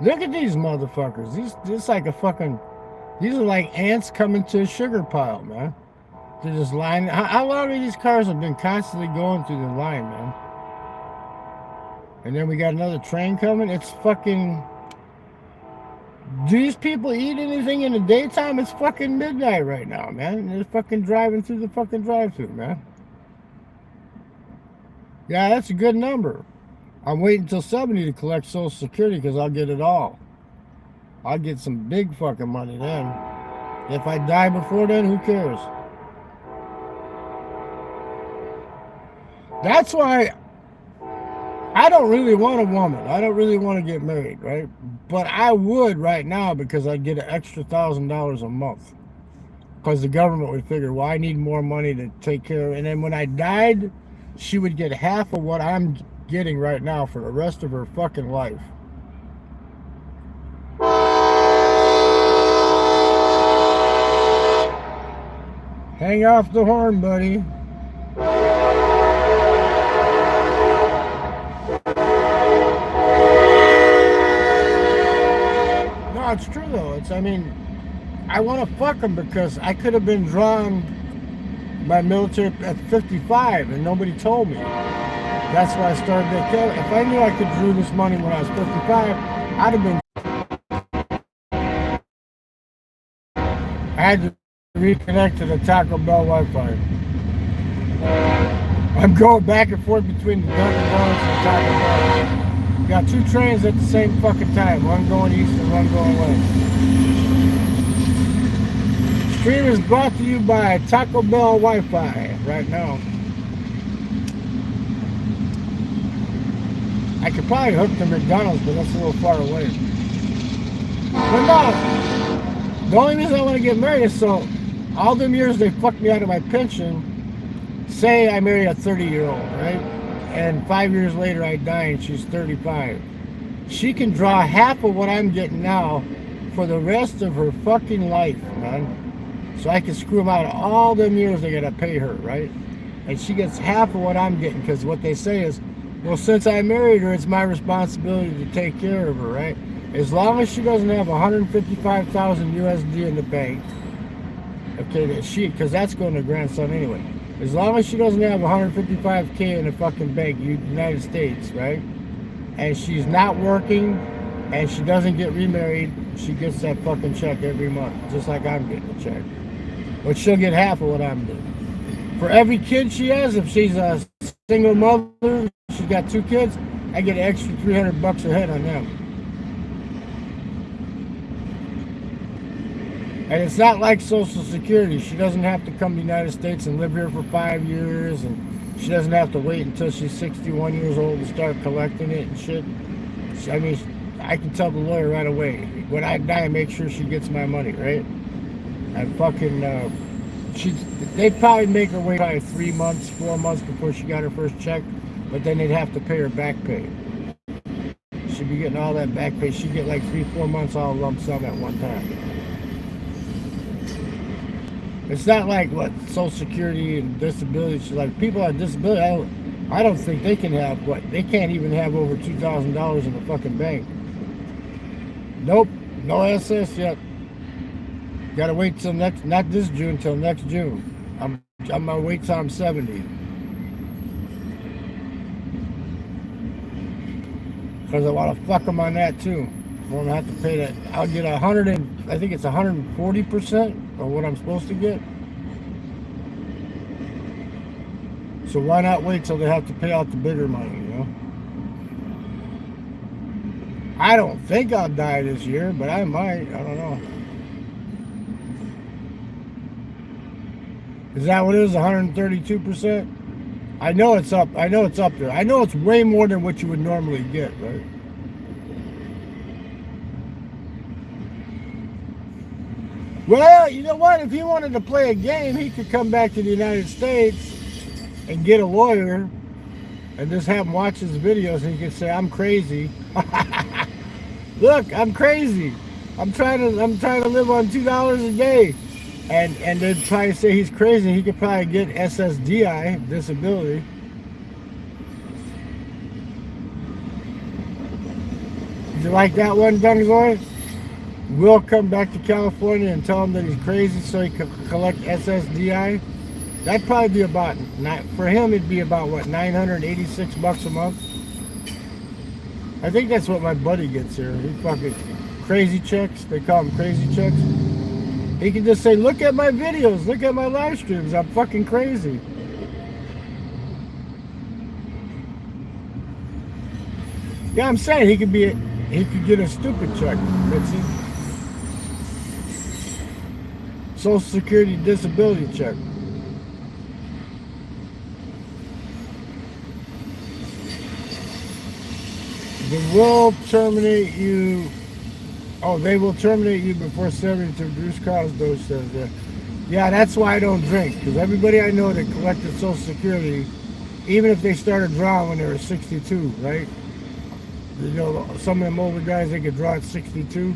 Look at these motherfuckers. These like a fucking... These are like ants coming to a sugar pile, man. They're just lining. How long have these cars have been constantly going through the line, man? And then we got another train coming. It's fucking... Do these people eat anything in the daytime? It's fucking midnight right now, man. They're fucking driving through the fucking drive-thru, man. Yeah, that's a good number. I'm waiting until 70 to collect Social Security because I'll get it all. I'll get some big fucking money then. If I die before then, who cares? That's why I don't really want a woman. I don't really want to get married, right? But I would right now because I'd get an extra $1,000 a month. Because the government would figure, well, I need more money to take care of. And then when I died, she would get half of what I'm getting right now for the rest of her fucking life. Hang off the horn, buddy. No, it's true though. I mean, I want to fuck them because I could have been drawn by military at 55 and nobody told me. That's why I started that camp. If I knew I could drew this money when I was 55, I'd have been... I had to reconnect to the Taco Bell Wi-Fi. I'm going back and forth between the Dunkin' Donuts and the Taco Bell. Got 2 trains at the same fucking time. One going east and one going west. Stream is brought to you by Taco Bell Wi-Fi right now. I could probably hook to McDonald's, but that's a little far away. But no, the only reason I want to get married is so all them years they fucked me out of my pension. Say I marry a 30-year-old, right? And 5 years later I die and she's 35. She can draw half of what I'm getting now for the rest of her fucking life, man. So I can screw them out of all them years they gotta pay her, right? And she gets half of what I'm getting, because what they say is, well, since I married her, it's my responsibility to take care of her, right? As long as she doesn't have 155,000 USD in the bank, okay, because that's going to grandson anyway. As long as she doesn't have 155K in the fucking bank, United States, right? And she's not working, and she doesn't get remarried, she gets that fucking check every month, just like I'm getting a check. But she'll get half of what I'm doing. For every kid she has, if she's a single mother, she's got 2 kids, I get an extra $300 a head on them. And it's not like Social Security. She doesn't have to come to the United States and live here for 5 years, and she doesn't have to wait until she's 61 years old to start collecting it and shit. I mean, I can tell the lawyer right away, when I die, make sure she gets my money, right? And fucking, they'd probably make her wait probably 3 months, 4 months before she got her first check, but then they'd have to pay her back pay. She'd be getting all that back pay. She'd get like 3-4 months all lump sum at one time. It's not like what Social Security and disability. Like people on disability, I don't think they can have what they can't even have over $2,000 in the fucking bank. Nope, no SS yet. Got to wait till not this June, till next June. I'm gonna wait till I'm 70. Because I want to fuck them on that too. I won't have to pay that. I'll get I think it's 140% of what I'm supposed to get. So why not wait till they have to pay out the bigger money, you know? I don't think I'll die this year, but I might. I don't know. Is that what it is? 132%? I know it's up. I know it's up there. I know it's way more than what you would normally get, right? Well, you know what? If he wanted to play a game, he could come back to the United States and get a lawyer and just have him watch his videos, and he could say, I'm crazy. Look, I'm crazy. I'm trying to live on $2 a day. And they'd probably say he's crazy. He could probably get SSDI, disability. Did you like that one, Dungoy? We'll come back to California and tell him that he's crazy so he can collect SSDI. That'd probably be about, for him it'd be about what, $986 a month? I think that's what my buddy gets here. He fucking crazy checks. They call them crazy checks. He can just say, look at my videos, look at my live streams, I'm fucking crazy. Yeah, I'm saying he could get a stupid check, Mitzi. Social Security disability check. They will terminate you. Oh, they will terminate you before 70 to reduce cost, those says that. Yeah, that's why I don't drink. Because everybody I know that collected Social Security, even if they started drawing when they were 62, right? You know, some of them older guys, they could draw at 62.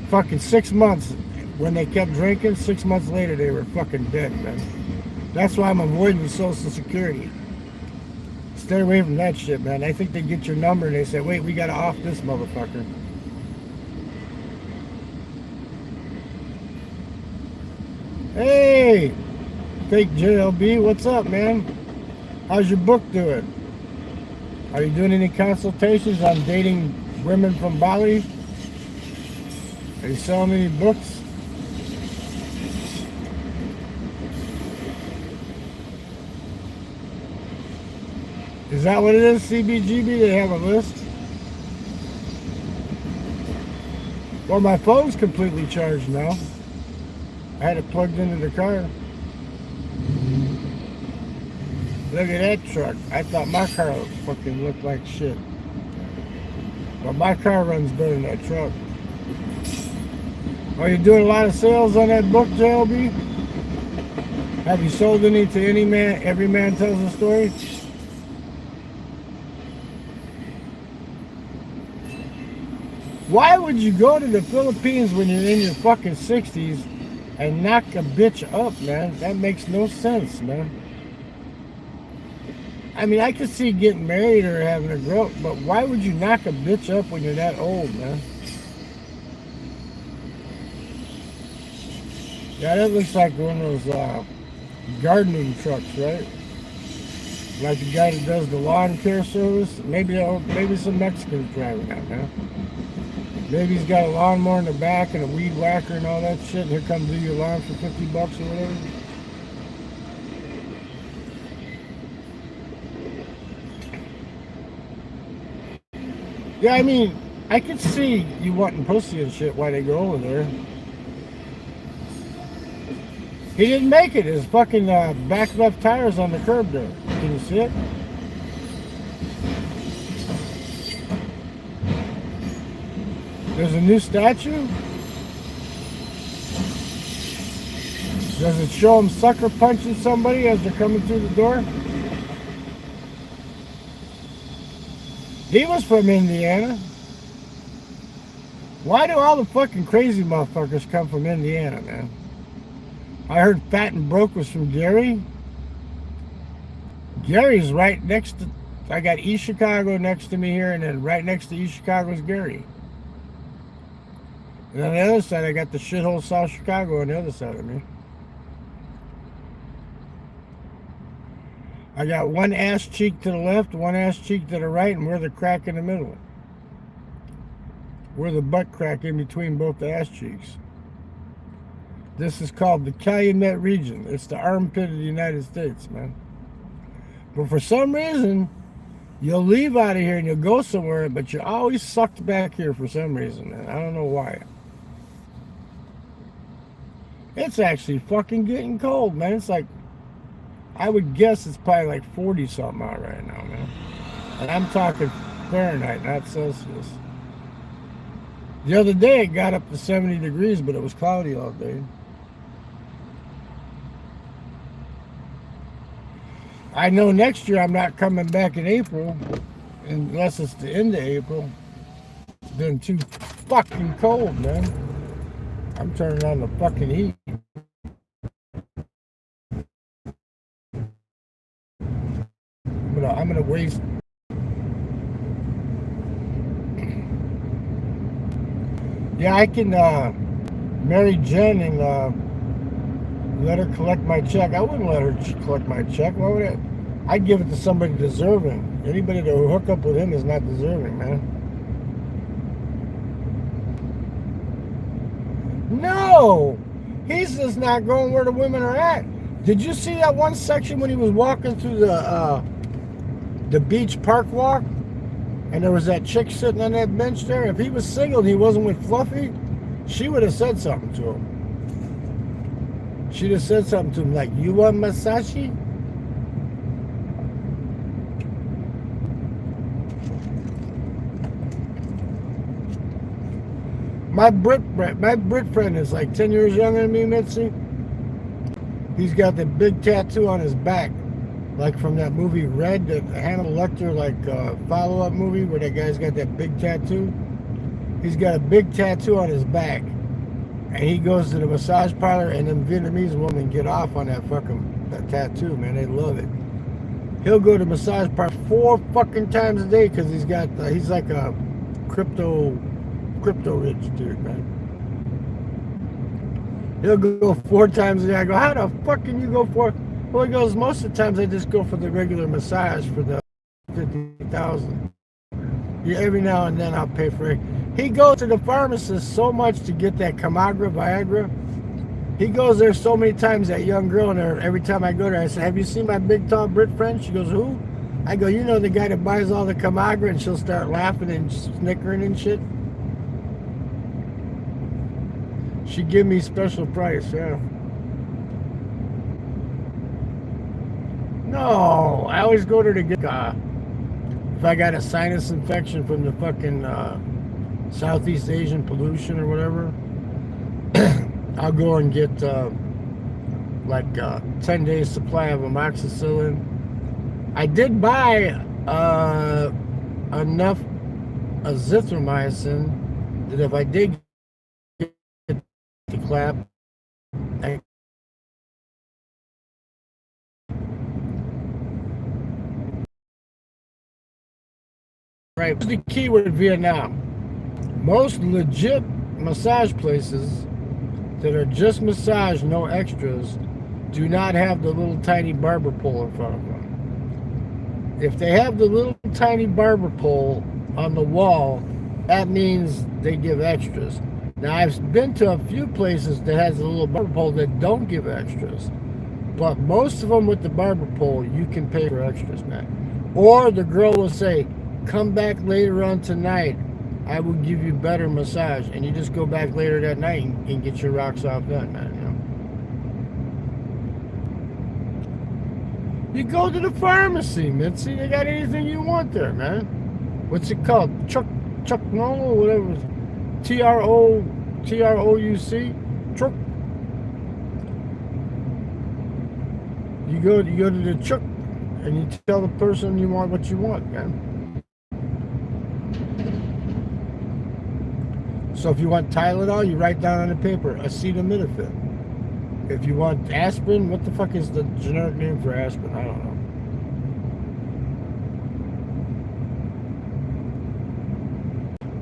Fucking 6 months, when they kept drinking, 6 months later they were fucking dead, man. That's why I'm avoiding Social Security. Stay away from that shit, man. I think they get your number and they say, wait, we gotta off this motherfucker. Hey, fake JLB, what's up, man? How's your book doing? Are you doing any consultations on dating women from Bali? Are you selling any books? Is that what it is, CBGB? They have a list? Well, my phone's completely charged now. I had it plugged into the car. Look at that truck. I thought my car fucking looked like shit. But my car runs better than that truck. Are you doing a lot of sales on that book, JLB? Have you sold any to any man? Every Man Tells a Story? Why would you go to the Philippines when you're in your fucking 60s and knock a bitch up, man? That makes no sense, man. I mean, I could see getting married or having a girl, but why would you knock a bitch up when you're that old, man? Yeah, that looks like one of those gardening trucks, right? Like the guy that does the lawn care service. Maybe some Mexicans driving that, man. Maybe he's got a lawnmower in the back and a weed whacker and all that shit, and here comes do your lawn for $50 or whatever. Yeah, I mean, I could see you wanting pussy and shit why they go over there. He didn't make it. His fucking back left tire's on the curb there. Can you see it? There's a new statue? Does it show him sucker punching somebody as they're coming through the door? He was from Indiana. Why do all the fucking crazy motherfuckers come from Indiana, man? I heard Fat and Broke was from Gary. Gary's right next to... I got East Chicago next to me here, and then right next to East Chicago is Gary. And on the other side, I got the shithole South Chicago on the other side of me. I got one ass cheek to the left, one ass cheek to the right, and we're the crack in the middle. We're the butt crack in between both the ass cheeks. This is called the Calumet region. It's the armpit of the United States, man. But for some reason, you'll leave out of here and you'll go somewhere, but you're always sucked back here for some reason, man. I don't know why. It's actually fucking getting cold, man. It's like, I would guess it's probably like 40 something out right now, man. And I'm talking Fahrenheit, not Celsius. The other day it got up to 70 degrees, but it was cloudy all day. I know next year I'm not coming back in April, unless it's the end of April. It's been too fucking cold, man. I'm turning on the fucking heat. I'm gonna waste. Yeah, I can marry Jen and let her collect my check. I wouldn't let her collect my check. Why would I? I'd give it to somebody deserving. Anybody that will hook up with him is not deserving, man. No! He's just not going where the women are at. Did you see that one section when he was walking through the beach park walk? And there was that chick sitting on that bench there. If he was single and he wasn't with Fluffy, she would have said something to him. She'd have said something to him like, "You want Masashi?" My Brit friend is like 10 years younger than me, Mitzi. He's got the big tattoo on his back, like from that movie Red, that Hannibal Lecter follow-up movie where that guy's got that big tattoo. He's got a big tattoo on his back, and he goes to the massage parlor, and them Vietnamese women get off on that tattoo, man. They love it. He'll go to massage parlor 4 fucking times a day because he's like a crypto rich dude, man. He'll go 4 times a day. I go, how the fuck can you go 4? Well, he goes, most of the times I just go for the regular massage for the $50,000. Yeah, every now and then I'll pay for it. He goes to the pharmacist so much to get that Camagra, Viagra. He goes there so many times, that young girl in there, every time I go there, I say, "Have you seen my big, tall Brit friend?" She goes, "Who?" I go, "You know the guy that buys all the Camagra," and she'll start laughing and snickering and shit. She give me special price, yeah. No, I always go there to get if I got a sinus infection from the fucking Southeast Asian pollution or whatever. I'll go and get like 10 days supply of amoxicillin. I did buy enough azithromycin that if I did get the clap, I right. Here's the key with Vietnam. Most legit massage places that are just massage, no extras, do not have the little tiny barber pole in front of them. If they have the little tiny barber pole on the wall, that means they give extras. Now, I've been to a few places that has a little barber pole that don't give extras, but most of them with the barber pole, you can pay for extras, man. Or the girl will say, come back later on tonight, I will give you better massage, and you just go back later that night and get your rocks off done, man. You go to the pharmacy, Mitzi. They got anything you want there, man. What's it called? Chuck Nolo, whatever. TROUC. Truck. You go to the truck, and you tell the person you want what you want, man. So if you want Tylenol, you write down on the paper acetaminophen. If you want aspirin, what the fuck is the generic name for aspirin? I don't know.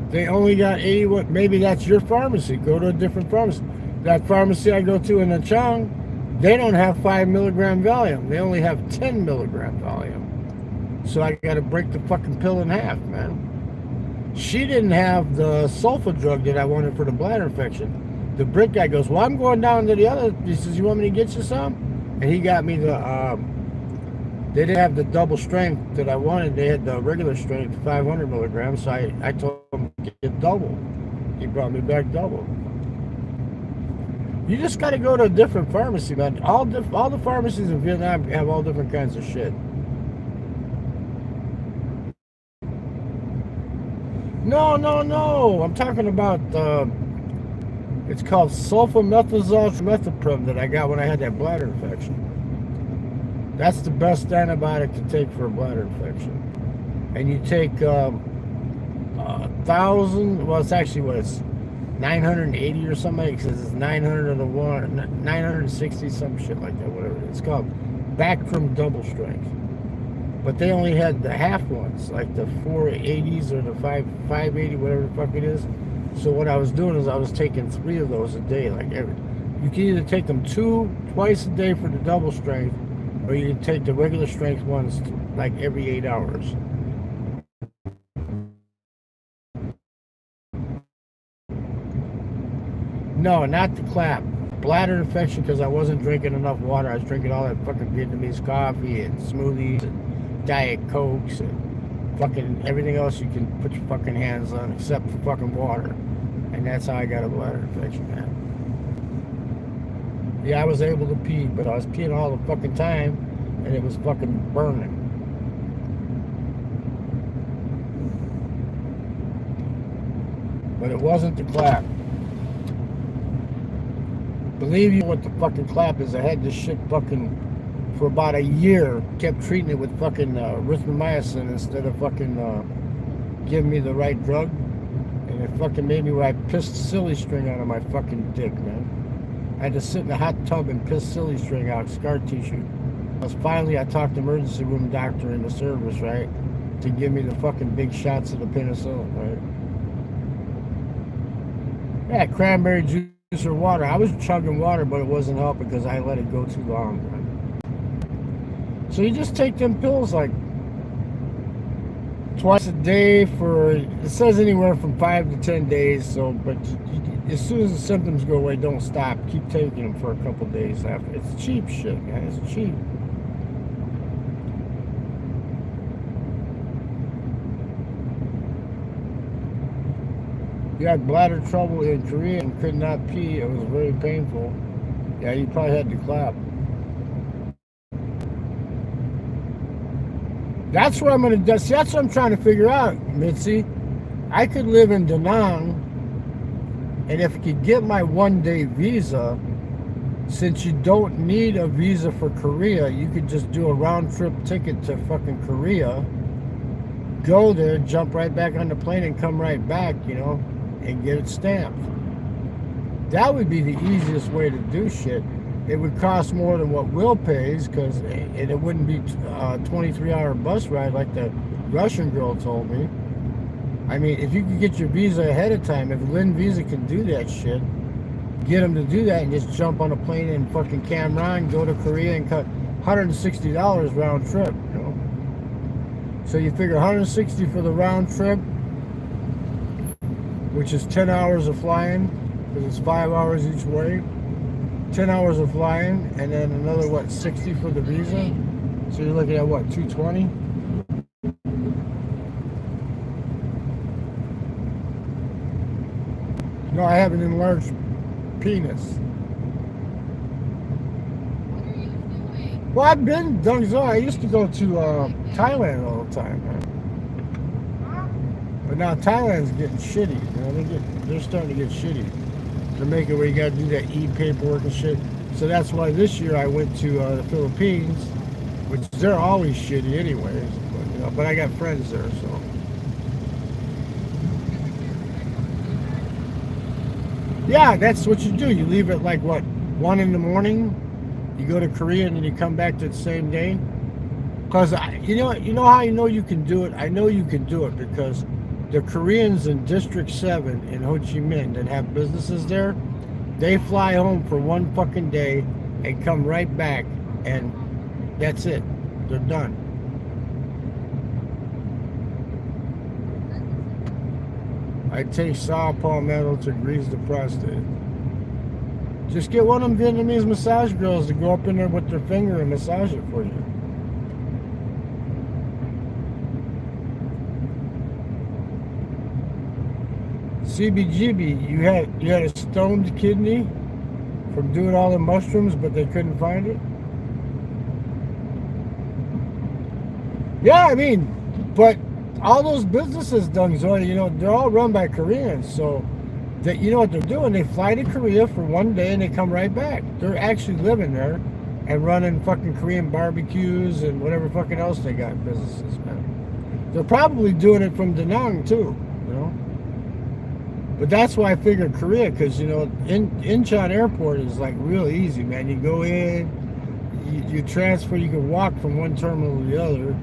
They only got 81. Maybe that's your pharmacy. Go to a different pharmacy. That pharmacy I go to in Nanchang, they don't have 5 milligram Valium. They only have 10 milligram Valium. So I got to break the fucking pill in half, man. She didn't have the sulfa drug that I wanted for the bladder infection. The brick guy goes, well, I'm going down to the other. He says, you want me to get you some? And he got me the, they didn't have the double strength that I wanted. They had the regular strength, 500 milligrams. So I told him to get double. He brought me back double. You just got to go to a different pharmacy, man. All the pharmacies in Vietnam have all different kinds of shit. No. I'm talking about, it's called sulfamethoxymethoprem that I got when I had that bladder infection. That's the best antibiotic to take for a bladder infection. And you take 1,000, well, it's actually what it's 980 or something, because it's 900 of the one, 960, some shit like that, whatever it is. It's called Bactrim double strength. But they only had the half ones, like the 480s or the 580, whatever the fuck it is. So what I was doing is I was taking 3 of those a day. Like you can either take them twice a day for the double strength, or you can take the regular strength ones like every 8 hours. No, not the clap. Bladder infection because I wasn't drinking enough water. I was drinking all that fucking Vietnamese coffee and smoothies and Diet Cokes and fucking everything else you can put your fucking hands on except for fucking water. And that's how I got a bladder infection, man. Yeah, I was able to pee, but I was peeing all the fucking time and it was fucking burning. But it wasn't the clap. Believe you what the fucking clap is. I had this shit fucking for about a year. Kept treating it with fucking erythromycin instead of fucking giving me the right drug. And it fucking made me where I pissed silly string out of my fucking dick, man. I had to sit in a hot tub and piss silly string out, scar tissue. Finally, I talked to the emergency room doctor in the service, right, to give me the fucking big shots of the penicillin, right? Yeah, cranberry juice or water. I was chugging water, but it wasn't helping because I let it go too long, man. So you just take them pills like twice a day for, it says anywhere from 5 to 10 days. So, but as soon as the symptoms go away, don't stop. Keep taking them for a couple days after. It's cheap shit, man. It's cheap. You had bladder trouble in Korea and could not pee. It was very painful. Yeah, you probably had to clap. That's what I'm gonna do. See, that's what I'm trying to figure out, Mitzi. I could live in Da Nang, and if I could get my one-day visa, since you don't need a visa for Korea, you could just do a round-trip ticket to fucking Korea, go there, jump right back on the plane, and come right back, you know, and get it stamped. That would be the easiest way to do shit. It would cost more than what Will pays, because it wouldn't be a 23-hour bus ride like the Russian girl told me. I mean, if you could get your visa ahead of time, if Lynn Visa can do that shit, get them to do that and just jump on a plane in fucking Cam Ranh, go to Korea and cut $160 round trip, you know? So you figure $160 for the round trip, which is 10 hours of flying, because it's 5 hours each way. 10 hours of flying, and then another, what, 60 for the visa? So you're looking at, what, 220? No, I have an enlarged penis. Well, I've been Dungzo. I used to go to Thailand all the time, man. But now Thailand's getting shitty. You know, they're starting to get shitty. They're making where you got to do that e-paperwork and shit. So that's why this year I went to the Philippines, which they're always shitty anyways. But, you know, but I got friends there, so. Yeah, that's what you do. You leave at like, what, 1 in the morning? You go to Korea and then you come back to the same day? Because, you know how you know you can do it? I know you can do it because the Koreans in District 7 in Ho Chi Minh that have businesses there, they fly home for 1 fucking day and come right back, and that's it. They're done. I take saw palmetto to grease the prostate. Just get one of them Vietnamese massage girls to go up in there with their finger and massage it for you. CBGB, you had a stoned kidney from doing all the mushrooms, but they couldn't find it? Yeah, I mean, but all those businesses, Dungzo, you know, they're all run by Koreans, so that, you know what they're doing? They fly to Korea for 1 day and they come right back. They're actually living there and running fucking Korean barbecues and whatever fucking else they got businesses, man. They're probably doing it from Da Nang too, you know. But that's why I figured Korea, because, you know, Incheon Airport is like real easy, man. You go in, you transfer, you can walk from one terminal to the other,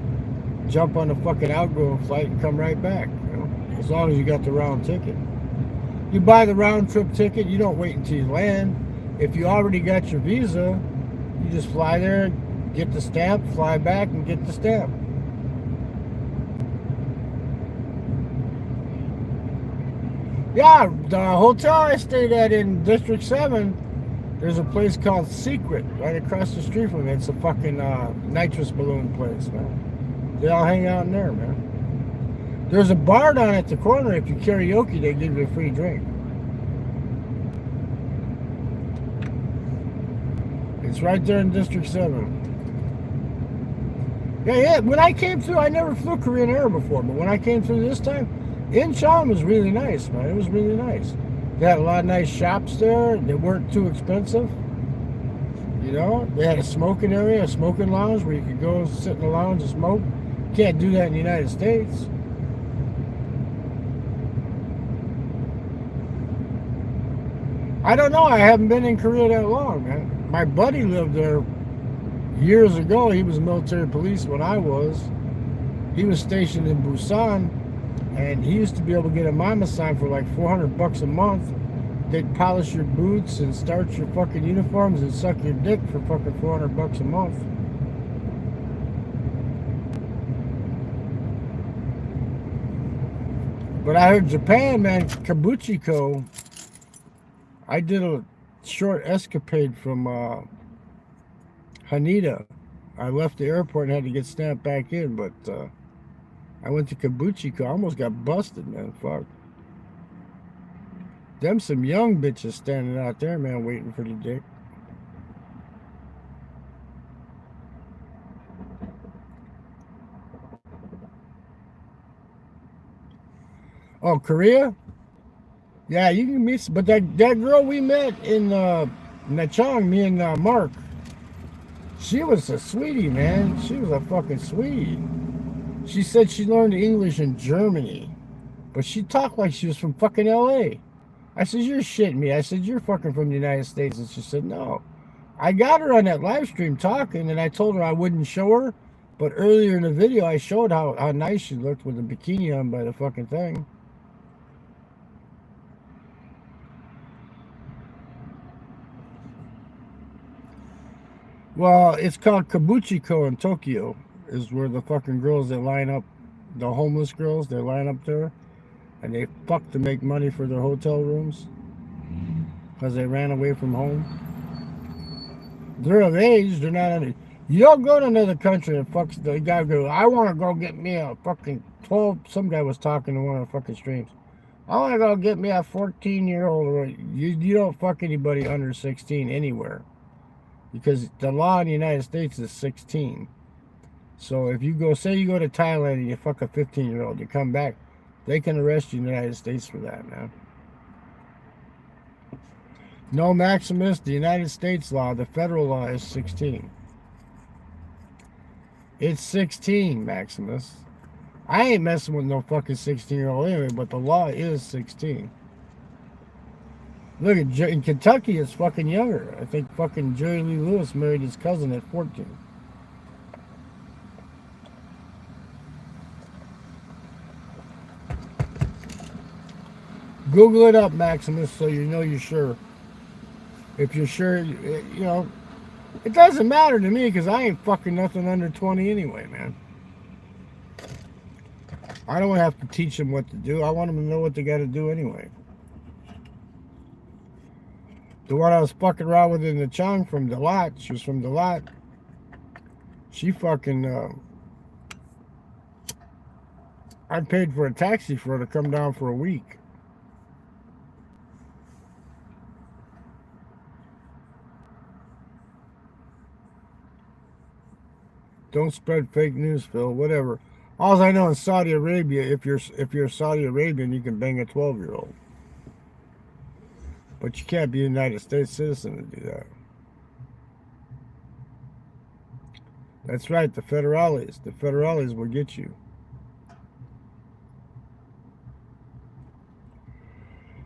jump on the fucking outgoing flight and come right back, you know, as long as you got the round ticket. You buy the round trip ticket, you don't wait until you land. If you already got your visa, you just fly there, get the stamp, fly back and get the stamp. Yeah, the hotel I stayed at in District 7, there's a place called Secret right across the street from it. It's a fucking nitrous balloon place, man. They all hang out in there, man. There's a bar down at the corner. If you karaoke, they give you a free drink. It's right there in District 7. Yeah. When I came through, I never flew Korean Air before, but when I came through this time, Incheon was really nice, man. It was really nice. They had a lot of nice shops there. They weren't too expensive. You know, they had a smoking area, a smoking lounge where you could go sit in the lounge and smoke. You can't do that in the United States. I don't know. I haven't been in Korea that long, man. My buddy lived there years ago. He was military police when I was. He was stationed in Busan, and he used to be able to get a mama sign for like $400 a month. They'd polish your boots and starch your fucking uniforms and suck your dick for fucking $400 a month. But I heard Japan, man, Kabuchiko. I did a short escapade from Haneda. I left the airport and had to get snapped back in, but I went to Kabuchiko. I almost got busted, man. Fuck. Them some young bitches standing out there, man, waiting for the dick. Oh, Korea? Yeah, you can meet. But that girl we met in Nachang, me and Mark, she was a sweetie, man. She was a fucking sweetie. She said she learned English in Germany, but she talked like she was from fucking L.A. I said, you're shitting me. I said, you're fucking from the United States. And she said, no. I got her on that live stream talking, and I told her I wouldn't show her. But earlier in the video, I showed how nice she looked with a bikini on by the fucking thing. Well, it's called Kabuchiko in Tokyo, is where the fucking girls that line up, the homeless girls, they line up there, and they fuck to make money for their hotel rooms because they ran away from home. They're of age, they're not under. You don't go to another country and fuck. The guy go, I want to go get me a fucking 12. Some guy was talking to one of the fucking streams. I want to go get me a 14-year-old. You don't fuck anybody under 16 anywhere. Because the law in the United States is 16. So if you go, say you go to Thailand and you fuck a 15-year-old, you come back, they can arrest you in the United States for that, man. No, Maximus, the United States law, the federal law is 16. It's 16, Maximus. I ain't messing with no fucking 16-year-old anyway, but the law is 16. Look, in Kentucky, it's fucking younger. I think fucking Jerry Lee Lewis married his cousin at 14. Google it up, Maximus, so you know you're sure. If you're sure, you know, it doesn't matter to me because I ain't fucking nothing under 20 anyway, man. I don't have to teach them what to do. I want them to know what they got to do anyway. The one I was fucking around with in the Chong from the lot, she was from the lot. She fucking, I paid for a taxi for her to come down for a week. Don't spread fake news, Phil. Whatever. All I know in Saudi Arabia, if you're Saudi Arabian, you can bang a 12-year-old. But you can't be a United States citizen to do that. That's right, the federales. The federales will get you.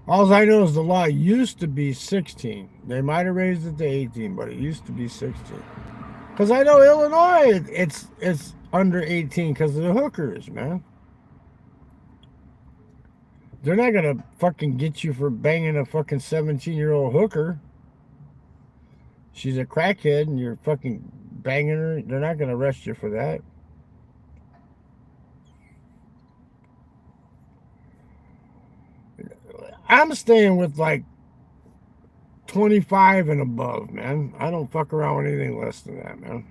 All I know is the law used to be 16. They might have raised it to 18, but it used to be 16. Because I know Illinois, it's under 18 because of the hookers, man. They're not going to fucking get you for banging a fucking 17-year-old hooker. She's a crackhead and you're fucking banging her. They're not going to arrest you for that. I'm staying with like 25 and above, man. I don't fuck around with anything less than that, man.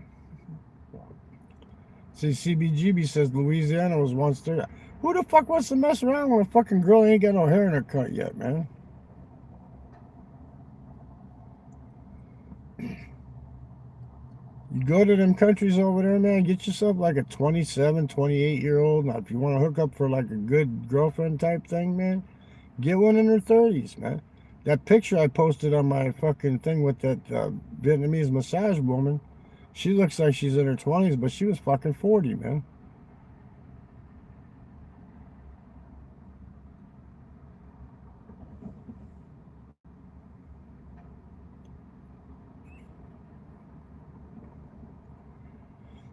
See, CBGB says Louisiana was once there. Who the fuck wants to mess around with a fucking girl who ain't got no hair in her cut yet, man? You go to them countries over there, man, get yourself like a 27, 28-year-old. Now, if you want to hook up for like a good girlfriend type thing, man, get one in her 30s, man. That picture I posted on my fucking thing with that Vietnamese massage woman, she looks like she's in her 20s, but she was fucking 40, man.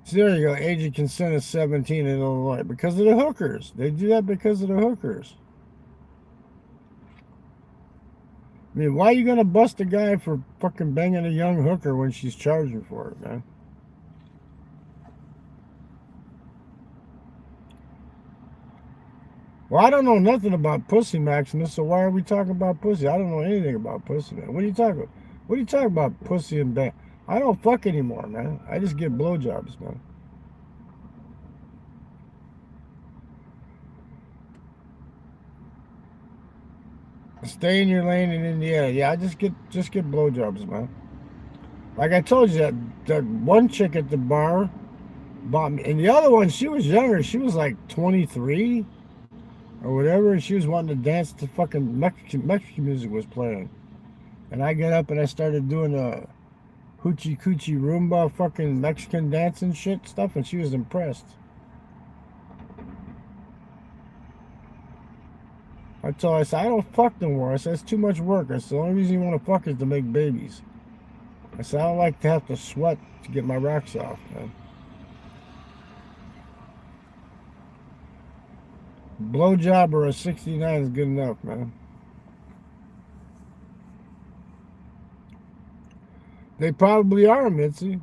So there you go. Age of consent is 17 in Illinois because of the hookers. They do that because of the hookers. I mean, why are you going to bust a guy for fucking banging a young hooker when she's charging for it, man? Well, I don't know nothing about pussy, Maximus, so why are we talking about pussy? I don't know anything about pussy, man. What are you talking about? What are you talking about, pussy and bang? I don't fuck anymore, man. I just get blowjobs, man. Stay in your lane in Indiana. Yeah, I just get blowjobs, man. Like I told you, that one chick at the bar bought me, and the other one, she was younger. She was like 23. or whatever, and she was wanting to dance to fucking Mexican music was playing. And I got up and I started doing a hoochie coochie Roomba fucking Mexican dancing shit stuff, and she was impressed. I told her, I said, I don't fuck no more. I said, it's too much work. I said, the only reason you want to fuck is to make babies. I said, I don't like to have to sweat to get my rocks off, man. Blowjob or a 69 is good enough, man. They probably are, Mitzi.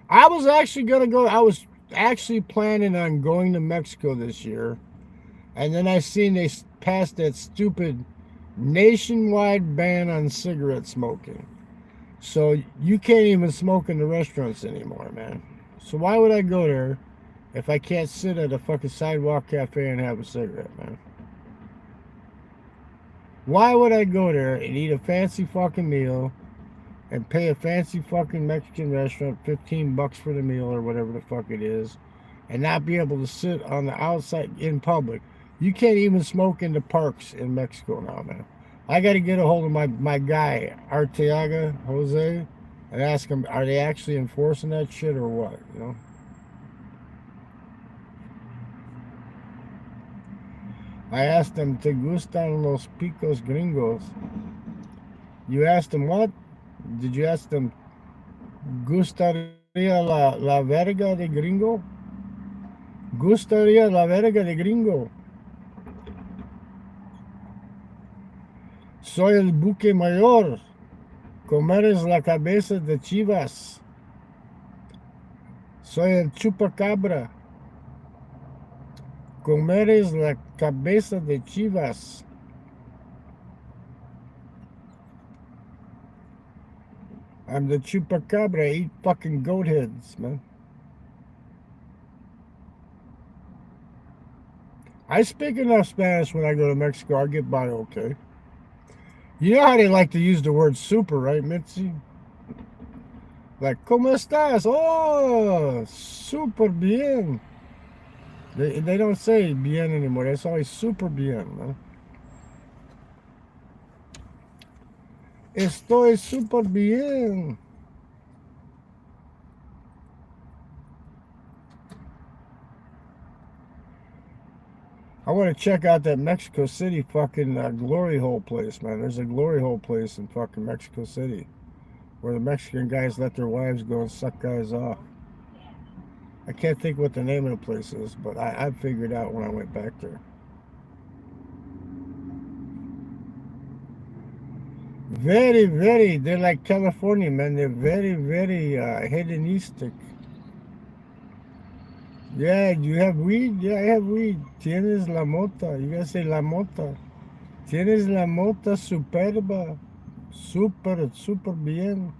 I was actually going to go, I was actually planning on going to Mexico this year. And then I seen they passed that stupid nationwide ban on cigarette smoking. So you can't even smoke in the restaurants anymore, man. So why would I go there if I can't sit at a fucking sidewalk cafe and have a cigarette, man? Why would I go there and eat a fancy fucking meal and pay a fancy fucking Mexican restaurant $15 for the meal or whatever the fuck it is, and not be able to sit on the outside in public? You can't even smoke in the parks in Mexico now, man. I got to get a hold of my guy, Arteaga, Jose, and ask him, are they actually enforcing that shit or what, you know? I asked him, ¿Te gustan los picos gringos? You asked him what? Did you ask them, ¿Gustaría la verga de gringo? ¿Gustaría la verga de gringo? Soy el buque mayor. Comeres la cabeza de chivas. Soy el chupacabra. Comeres la cabeza de chivas. I'm the chupacabra. I eat fucking goat heads, man. I speak enough Spanish when I go to Mexico. I'll get by okay. You know how they like to use the word super, right, Mitzi? Like, ¿Cómo estás? Oh, super bien. They don't say bien anymore. It's always super bien, man. Estoy super bien. I want to check out that Mexico City fucking glory hole place, man. There's a glory hole place in fucking Mexico City where the Mexican guys let their wives go and suck guys off. I can't think what the name of the place is, but I figured out when I went back there. Very, very, they're like California, man. They're very, very hedonistic. Yeah, you have weed? Yeah, I have weed. Tienes la mota. You gotta say la mota. Tienes la mota superba. Super, super bien.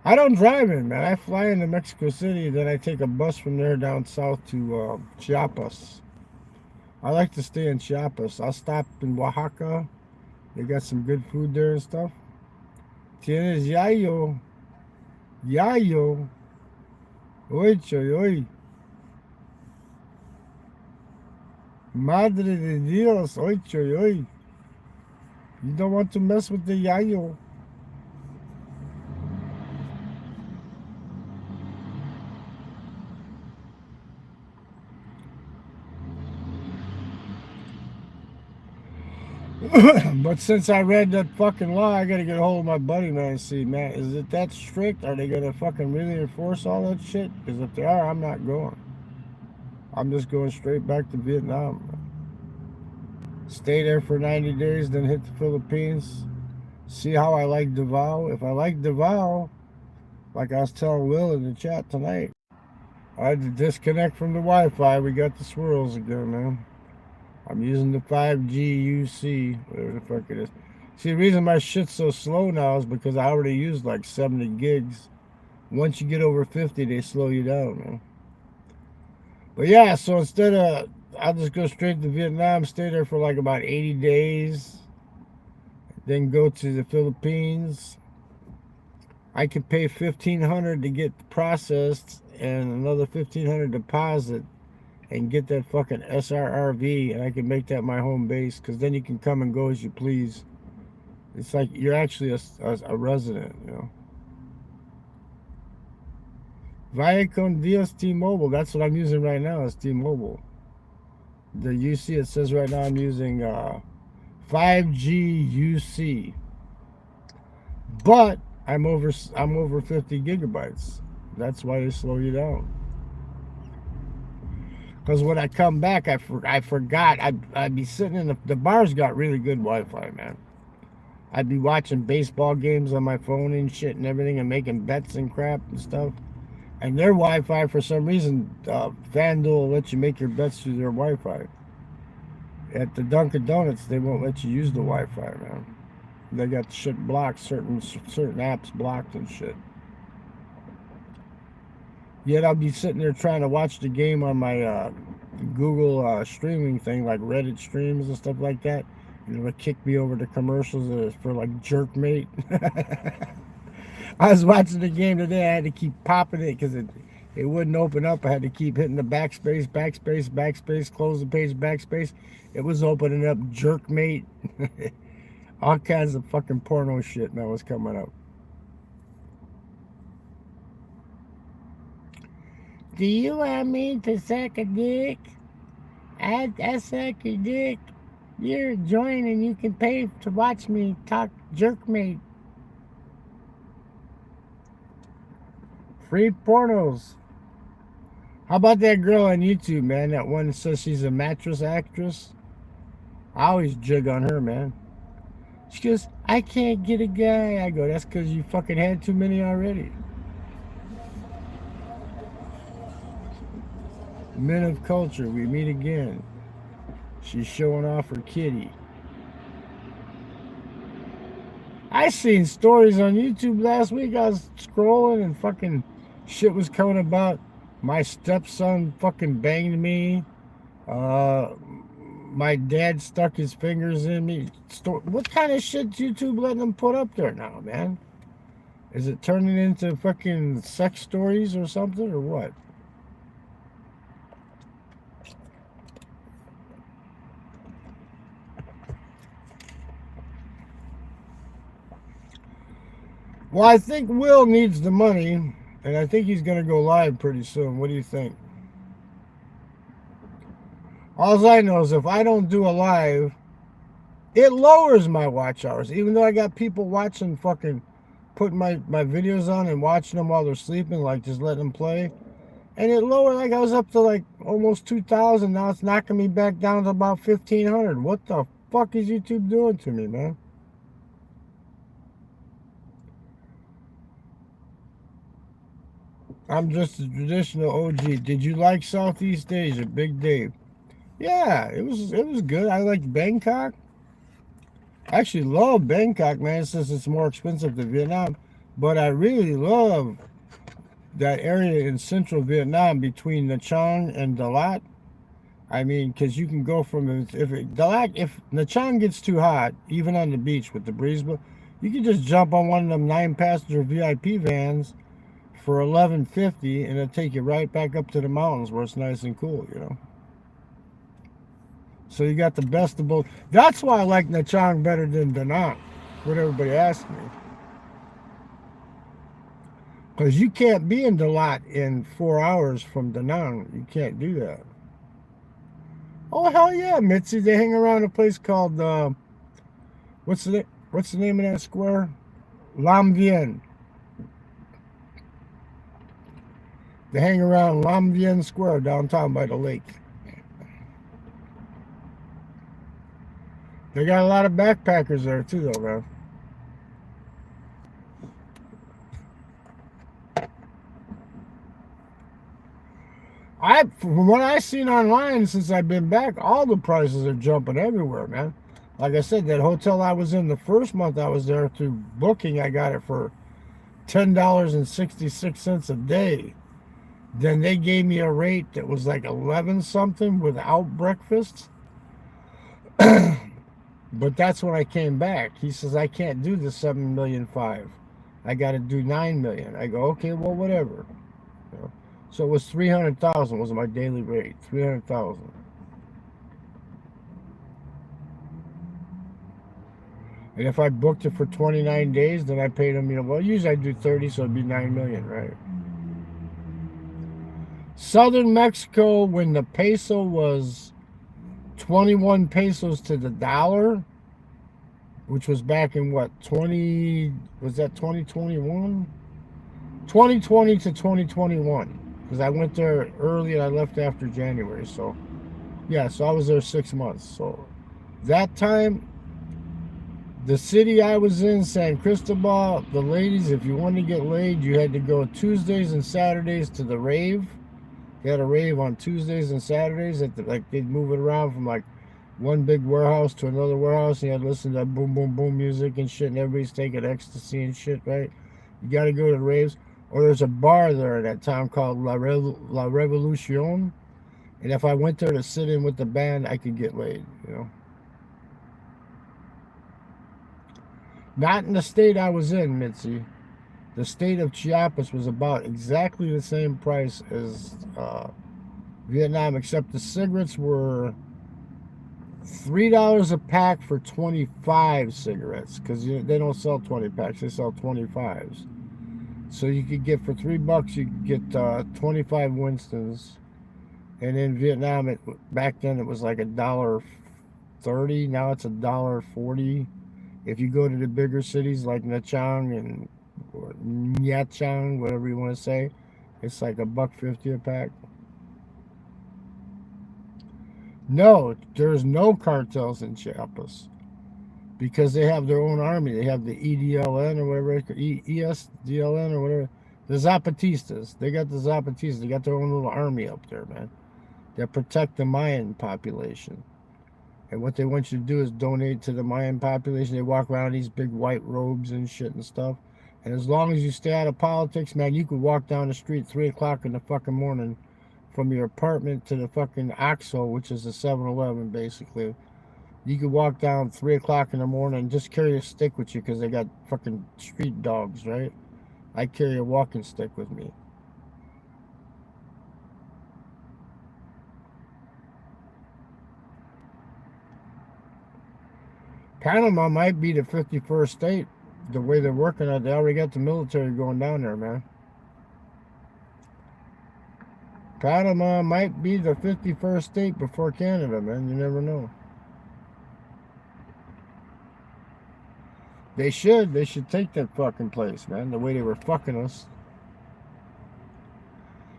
I don't drive in, man. I fly into Mexico City, then I take a bus from there down south to Chiapas. I like to stay in Chiapas. I'll stop in Oaxaca. They got some good food there and stuff. Tienes yayo. Yayo. Oy, choy, oy. Madre de Dios. Oy, choy, oy. You don't want to mess with the yayo. But since I read that fucking law, I gotta get a hold of my buddy, man, and see, man, is it that strict? Are they gonna fucking really enforce all that shit? Because if they are, I'm not going. I'm just going straight back to Vietnam. Stay there for 90 days, then hit the Philippines. See how I like Davao. If I like Davao, like I was telling Will in the chat tonight, I had to disconnect from the Wi-Fi. We got the swirls again, man. I'm using the 5G UC, whatever the fuck it is. See, the reason my shit's so slow now is because I already used like 70 gigs. Once you get over 50, they slow you down, man. But yeah, so instead of, I'll just go straight to Vietnam, stay there for like about 80 days, then go to the Philippines, I could pay $1,500 to get processed and another $1,500 deposit and get that fucking SRRV, and I can make that my home base, because then you can come and go as you please. It's like you're actually a resident, you know. Vaya con Dios T-Mobile. That's what I'm using right now, is T-Mobile. The UC, it says right now I'm using 5G UC. But I'm over 50 gigabytes. That's why they slow you down. Because when I come back, I forgot. I'd be sitting in the bars got really good Wi-Fi, man. I'd be watching baseball games on my phone and shit and everything, and making bets and crap and stuff. And their Wi-Fi, for some reason, FanDuel will let you make your bets through their Wi-Fi. At the Dunkin' Donuts, they won't let you use the Wi-Fi, man. They got shit blocked, certain apps blocked and shit. Yet I'll be sitting there trying to watch the game on my Google streaming thing, like Reddit streams and stuff like that. And it'll kick me over to commercials for like Jerkmate. I was watching the game today. I had to keep popping it because it wouldn't open up. I had to keep hitting the backspace, close the page, backspace. It was opening up Jerkmate. All kinds of fucking porno shit that was coming up. Do you want me to suck a dick? I suck your dick. You're joining. You can pay to watch me talk Jerkmate. Free pornos. How about that girl on YouTube, man? That one that says she's a mattress actress. I always jig on her, man. She goes, I can't get a guy. I go, that's because you fucking had too many already. Men of culture, we meet again. She's showing off her kitty. I seen stories on YouTube last week. I was scrolling and fucking shit was coming about my stepson fucking banged me. My dad stuck his fingers in me. What kind of shit's YouTube letting them put up there now, man? Is it turning into fucking sex stories or something, or what? Well, I think Will needs the money, and I think he's going to go live pretty soon. What do you think? All I know is if I don't do a live, it lowers my watch hours. Even though I got people watching, fucking putting my videos on and watching them while they're sleeping, like just letting them play. And it lowered, like I was up to like almost 2,000. Now it's knocking me back down to about 1,500. What the fuck is YouTube doing to me, man? I'm just a traditional OG. Did you like Southeast Asia, Big Dave? Yeah, it was good. I liked Bangkok. I actually love Bangkok, man, since it's more expensive than Vietnam. But I really love that area in central Vietnam between Nha Trang and Dalat. I mean, because you can go from if Nha Trang gets too hot, even on the beach with the breeze, you can just jump on one of them 9-passenger VIP vans for $11.50, and it'll take you right back up to the mountains where it's nice and cool, you know. So you got the best of both. That's why I like Nha Trang better than Da Nang, what everybody asks me. Because you can't be in Dalat in 4 hours from Da Nang. You can't do that. Oh, hell yeah, Mitzi. They hang around a place called, what's the name of that square? Lam Vien. They hang around Lam Vien Square downtown by the lake. They got a lot of backpackers there too, though, man. From what I've seen online since I've been back, all the prices are jumping everywhere, man. Like I said, that hotel I was in the first month I was there through booking, I got it for $10.66 a day. Then they gave me a rate that was like 11 something without breakfast. But that's when I came back. He says, I can't do the $7.5 million. I got to do 9 million. I go, okay, well, whatever. You know? So it was 300,000 was my daily rate. 300,000. And if I booked it for 29 days, then I paid them, well, usually I do 30, so it'd be 9 million, right? Southern Mexico, when the peso was 21 pesos to the dollar, which was back in what, was that 2021? 2020 to 2021. Because I went there early and I left after January. So, yeah, so I was there 6 months. So, that time, the city I was in, San Cristobal, the ladies, if you wanted to get laid, you had to go Tuesdays and Saturdays to the rave. They had a rave on Tuesdays and Saturdays. Like they'd move it around from like one big warehouse to another warehouse, and you had to listen to that boom, boom, boom music and shit, and everybody's taking ecstasy and shit, right? You got to go to the raves. Or there's a bar there in that town called La Revolucion, and if I went there to sit in with the band, I could get laid, Not in the state I was in, Mitzi. The state of Chiapas was about exactly the same price as Vietnam, except the cigarettes were $3 a pack for 25 cigarettes, because they don't sell 20 packs, they sell 25s. So you could get, for $3, you could get 25 Winstons. And in Vietnam, back then it was like $1.30. Now it's $1.40. If you go to the bigger cities like Nha Trang and Nha Trang, whatever you want to say, it's like $1.50 a pack. No, there's no cartels in Chiapas because they have their own army. They have the EDLN or whatever, ESDLN or whatever. The Zapatistas. They got the Zapatistas. They got their own little army up there, man. They protect the Mayan population. And what they want you to do is donate to the Mayan population. They walk around in these big white robes and shit and stuff. And as long as you stay out of politics, man, you could walk down the street 3 o'clock in the fucking morning from your apartment to the fucking Oxo, which is a 7-Eleven, basically. You could walk down 3 o'clock in the morning and just carry a stick with you because they got fucking street dogs, right? I carry a walking stick with me. Panama might be the 51st state. The way they're working on it, they already got the military going down there, man. Panama might be the 51st state before Canada, man. You never know. They should take that fucking place, man. The way they were fucking us.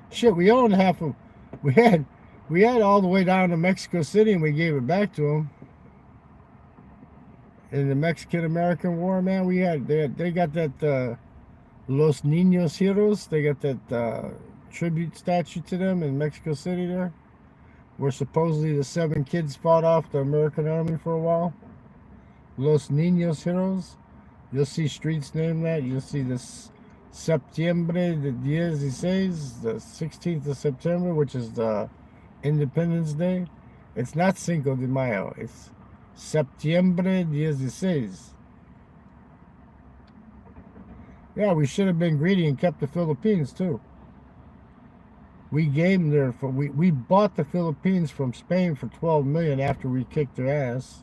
Shit, we owned half of. We had all the way down to Mexico City, and we gave it back to them. In the Mexican-American War, man, they got that Los Niños Heroes. They got that tribute statue to them in Mexico City there, where supposedly the 7 kids fought off the American army for a while. Los Niños Heroes. You'll see streets named that. You'll see this Septiembre de 16, the 16th of September, which is the Independence Day. It's not Cinco de Mayo. It's Septiembre 16. Yeah, we should have been greedy and kept the Philippines too. We gave them we bought the Philippines from Spain for 12 million after we kicked their ass.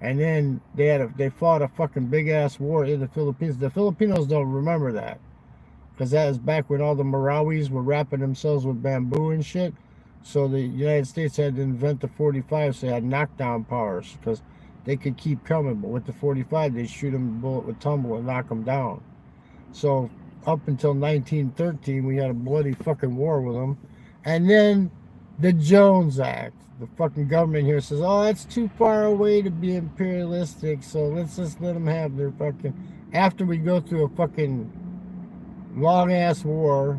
And then they fought a fucking big ass war in the Philippines. The Filipinos don't remember that, because that is back when all the Marawis were wrapping themselves with bamboo and shit. So the United States had to invent the 45, so they had knockdown powers, because they could keep coming. But with the 45, they shoot them bullet with tumble and knock them down. So up until 1913, we had a bloody fucking war with them. And then the Jones Act. The fucking government here says, oh, that's too far away to be imperialistic, so let's just let them have their fucking... After we go through a fucking long-ass war.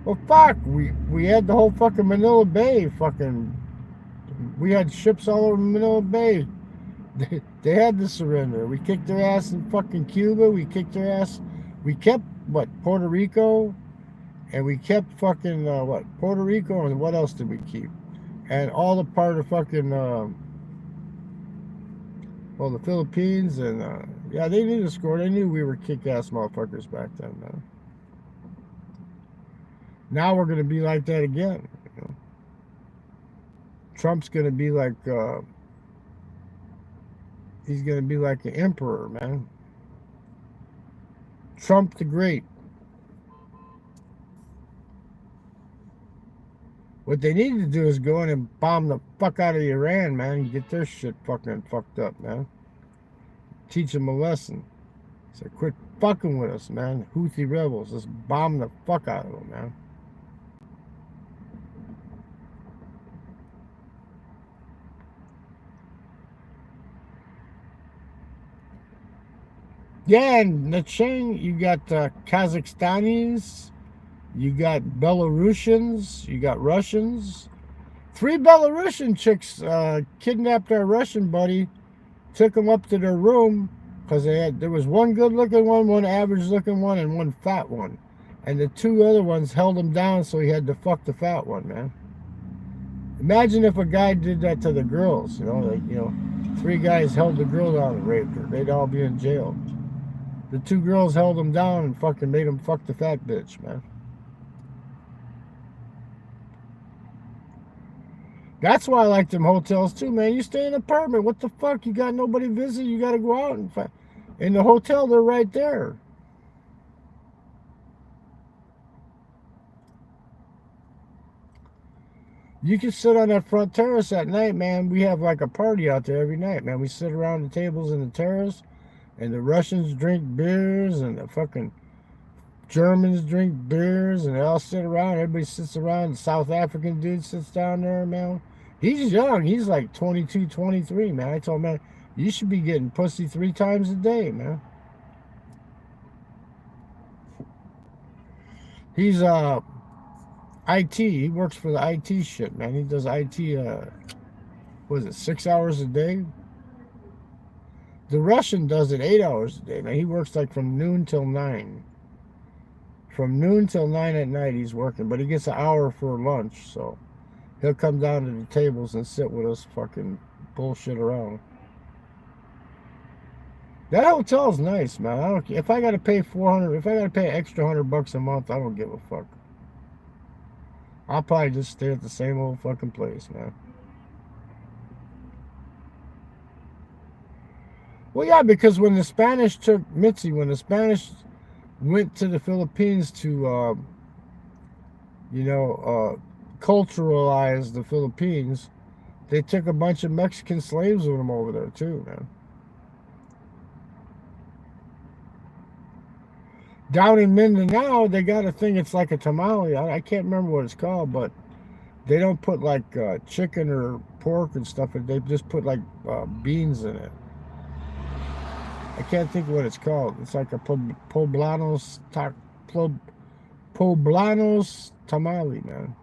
Well, fuck, we had the whole fucking Manila Bay fucking... We had ships all over Manila Bay. They had to surrender. We kicked their ass in fucking Cuba. We kicked their ass... We kept, Puerto Rico... And we kept fucking, Puerto Rico, and what else did we keep? And all the part of fucking, Well, the Philippines, and yeah, they knew the score. They knew we were kick-ass motherfuckers back then, man. Now we're gonna be like that again. You know? Trump's gonna be like he's gonna be like an emperor, man. Trump the Great. What they need to do is go in and bomb the fuck out of Iran, man, and get their shit fucking fucked up, man. Teach them a lesson. So quit fucking with us, man. Houthi rebels. Let's bomb the fuck out of them, man. Yeah, and the chain, you got Kazakhstanis, you got Belarusians, you got Russians. 3 Belarusian chicks kidnapped our Russian buddy, took him up to their room because there was one good-looking one average-looking one, and one fat one. And the 2 other ones held him down, so he had to fuck the fat one, man. Imagine if a guy did that to the girls, 3 guys held the girl down and raped her. They'd all be in jail. The 2 girls held him down and fucking made him fuck the fat bitch, man. That's why I like them hotels too, man. You stay in an apartment. What the fuck? You got nobody visit. You got to go out and find. In the hotel, they're right there. You can sit on that front terrace at night, man. We have like a party out there every night, man. We sit around the tables in the terrace, and the Russians drink beers, and the fucking Germans drink beers, and they all sit around. Everybody sits around. The South African dude sits down there, man. He's young. He's like 22, 23, man. I told him, man, you should be getting pussy 3 times a day, man. He's IT. He works for the IT shit, man. He does IT. What is it? 6 hours a day. The Russian does it 8 hours a day, man. He works like from noon till 9. From noon till 9 at night he's working, but he gets an hour for lunch, so he'll come down to the tables and sit with us fucking bullshit around. That hotel's nice, man. I don't. If I gotta pay 400, if I gotta pay extra $100 a month, I don't give a fuck. I'll probably just stay at the same old fucking place, man. Well, yeah, because when the Spanish took Mitzi, when the Spanish went to the Philippines to, culturalize the Philippines, they took a bunch of Mexican slaves with them over there too, man. Down in Mindanao, they got a thing. It's like a tamale. I can't remember what it's called, but they don't put like chicken or pork and stuff. They just put like beans in it. I can't think of what it's called. It's like a poblanos tamale, man.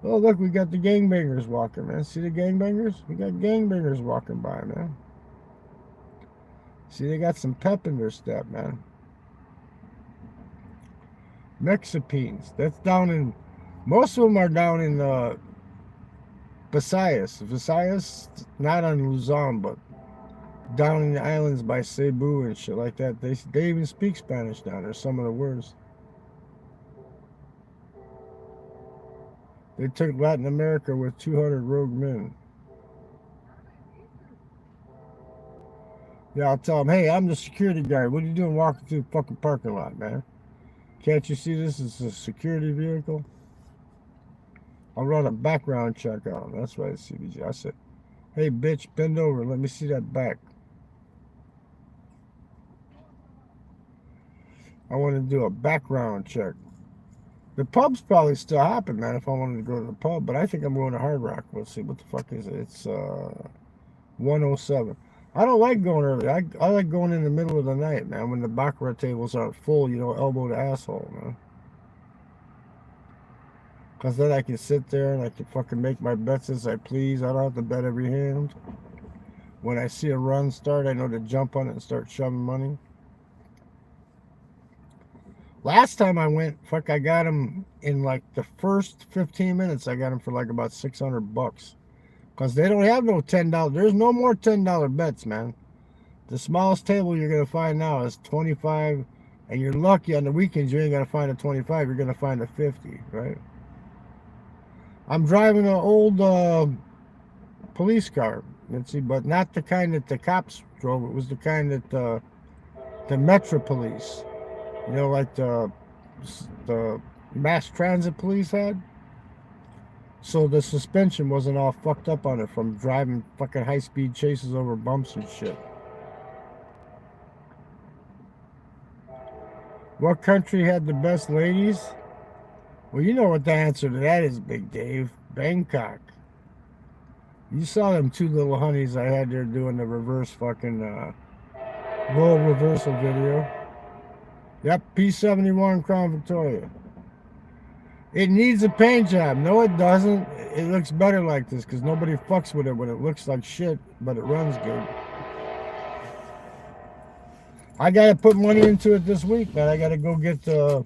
Oh, look, we got the gangbangers walking, man. See the gangbangers? We got gangbangers walking by, man. See, they got some pep in their step, man. Mexipines. That's down in... Most of them are down in Visayas. Visayas, not on Luzon, but down in the islands by Cebu and shit like that. They even speak Spanish down there, some of the words. They took Latin America with 200 rogue men. Yeah, I'll tell them, hey, I'm the security guy. What are you doing walking through the fucking parking lot, man? Can't you see this is a security vehicle? I'll run a background check on them. That's why I see these. I said, hey, bitch, bend over. Let me see that back. I want to do a background check. The pub's probably still happen, man, if I wanted to go to the pub. But I think I'm going to Hard Rock. Let's see. What the fuck is it? It's 107. I don't like going early. I like going in the middle of the night, man, when the baccarat tables aren't full, elbow to asshole, man. Because then I can sit there and I can fucking make my bets as I please. I don't have to bet every hand. When I see a run start, I know to jump on it and start shoving money. Last time I went, I got him in like the first 15 minutes. I got him for like about $600. Because they don't have no $10. There's no more $10 bets, man. The smallest table you're going to find now is 25, and you're lucky on the weekends you ain't going to find a 25, you're going to find a 50, right? I'm driving an old police car, let's see, but not the kind that the cops drove. It was the kind that the Metro Police, you know, like the mass transit police had. So the suspension wasn't all fucked up on it from driving fucking high-speed chases over bumps and shit. What country had the best ladies? Well, you know what the answer to that is, Big Dave. Bangkok. You saw them two little honeys I had there doing the reverse fucking role reversal video. Yep, P71 Crown Victoria. It needs a paint job. No, it doesn't. It looks better like this because nobody fucks with it when it looks like shit, but it runs good. I gotta put money into it this week, man. I gotta go get the...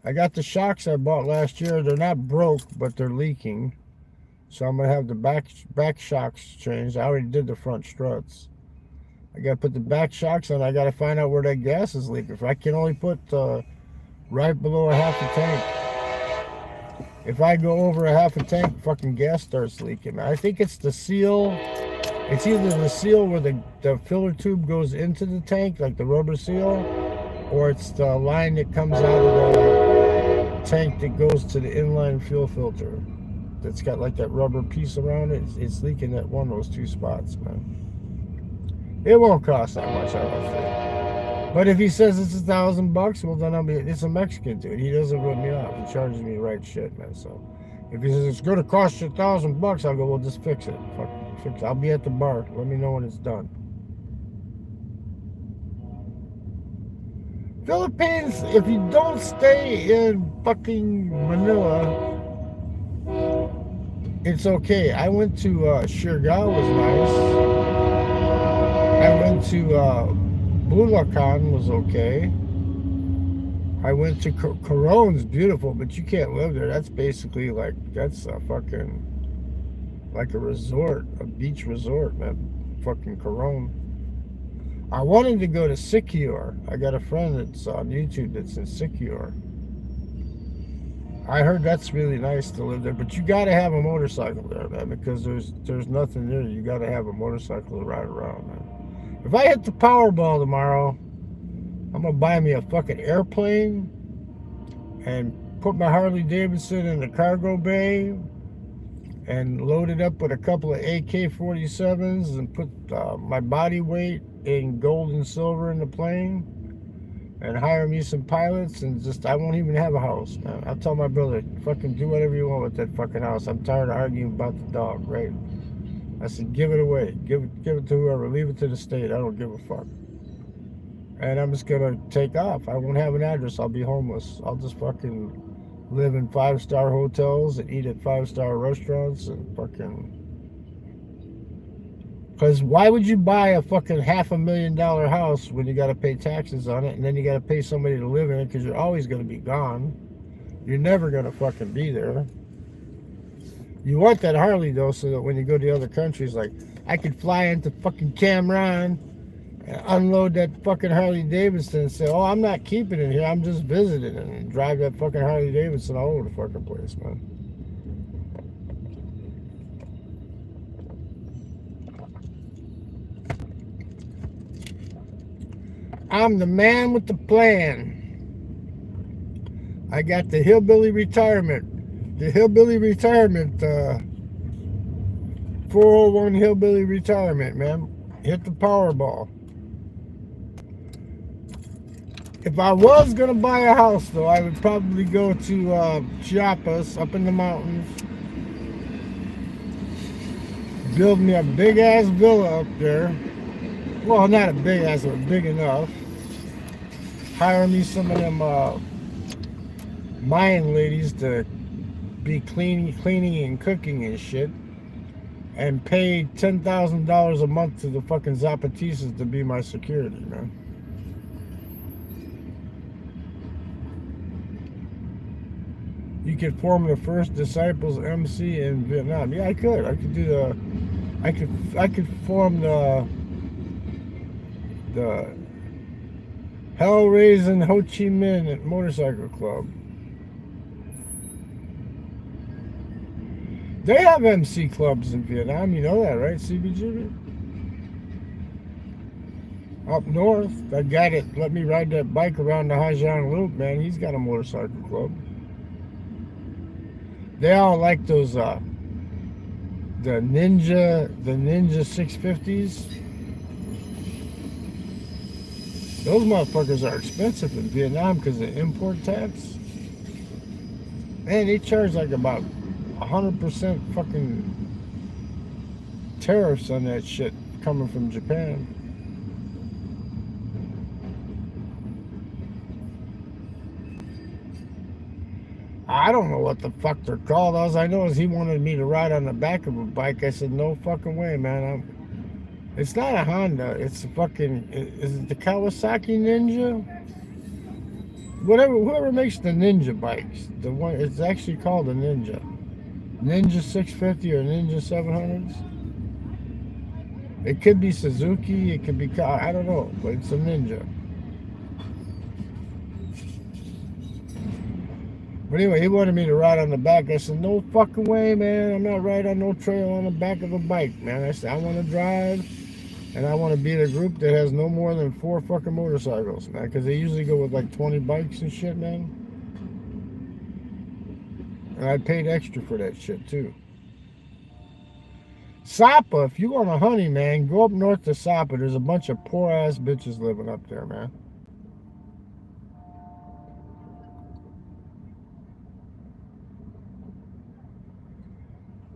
I got the shocks I bought last year. They're not broke, but they're leaking. So I'm gonna have the back shocks changed. I already did the front struts. I gotta put the back shocks on. I gotta find out where that gas is leaking. If I can only put right below a half a tank. If I go over a half a tank, fucking gas starts leaking. I think it's the seal. It's either the seal where the filler tube goes into the tank, like the rubber seal, or it's the line that comes out of the tank that goes to the inline fuel filter. That's got like that rubber piece around it. It's leaking at one of those two spots, man. It won't cost that much, I don't think. But if he says it's $1,000, well then it's a Mexican dude. He doesn't rip me off. He charges me the right shit, man. So if he says it's gonna cost you $1,000, I'll go, well, just fix it. Fucking fix it. I'll be at the bar. Let me know when it's done. Philippines, if you don't stay in fucking Manila, it's okay. I went to Siargao, was nice. I went to Bulacan, was okay. I went to Coron's beautiful, but you can't live there. That's basically like, that's a fucking, like a resort, a beach resort, man. Fucking Coron. I wanted to go to Siquijor. I got a friend that's on YouTube that's in Siquijor. I heard that's really nice to live there, but you got to have a motorcycle there, man, because there's nothing there. You got to have a motorcycle to ride around, man. If I hit the Powerball tomorrow, I'm gonna buy me a fucking airplane and put my Harley Davidson in the cargo bay and load it up with a couple of AK-47s and put my body weight in gold and silver in the plane and hire me some pilots and just, I won't even have a house, man. I'll tell my brother, fucking do whatever you want with that fucking house. I'm tired of arguing about the dog, right? I said, give it away. Give it to whoever. Leave it to the state. I don't give a fuck. And I'm just gonna take off. I won't have an address. I'll be homeless. I'll just fucking live in 5-star hotels and eat at 5-star restaurants and fucking... Because why would you buy a fucking $500,000 house when you got to pay taxes on it and then you got to pay somebody to live in it because you're always going to be gone. You're never going to fucking be there. You want that Harley though, so that when you go to other countries, like I could fly into fucking Cameron and unload that fucking Harley Davidson and say, oh, I'm not keeping it here, I'm just visiting it, and drive that fucking Harley Davidson all over the fucking place, man. I'm the man with the plan. I got the hillbilly retirement. The hillbilly retirement, 401 hillbilly retirement, man. Hit the Powerball. If I was gonna buy a house, though, I would probably go to Chiapas, up in the mountains. Build me a big ass villa up there. Well, not a big ass, but big enough. Hire me some of them Mayan ladies to be cleaning and cooking and shit, and pay $10,000 a month to the fucking Zapatistas to be my security, man. you could form the first disciples MC in Vietnam. Yeah, I could. I could do the. I could form the Hell-Raising Ho Chi Minh Motorcycle Club. They have MC clubs in Vietnam. You know that, right, CBGB? Up north, that guy that let me ride that bike around the Hai Giang Loop, man, he's got a motorcycle club. They all like those, the Ninja 650s. Those motherfuckers are expensive in Vietnam because of import tax. Man, they charge like about 100% fucking tariffs on that shit coming from Japan. I don't know what the fuck they're called. All I know is he wanted me to ride on the back of a bike. I said, no fucking way, man. It's not a Honda. It's a fucking... Is it the Kawasaki Ninja? Whoever makes the Ninja bikes. The one, it's actually called a Ninja. Ninja 650 or Ninja 700s. It could be Suzuki. It could be... I don't know. But it's a Ninja. But anyway, he wanted me to ride on the back. I said, no fucking way, man. I'm not riding on no trail on the back of a bike, man. I said, I want to drive, and I want to be in a group that has no more than 4 fucking motorcycles, man. Because they usually go with like 20 bikes and shit, man. And I paid extra for that shit, too. Sapa, if you want a honey, man, go up north to Sapa. There's a bunch of poor-ass bitches living up there, man.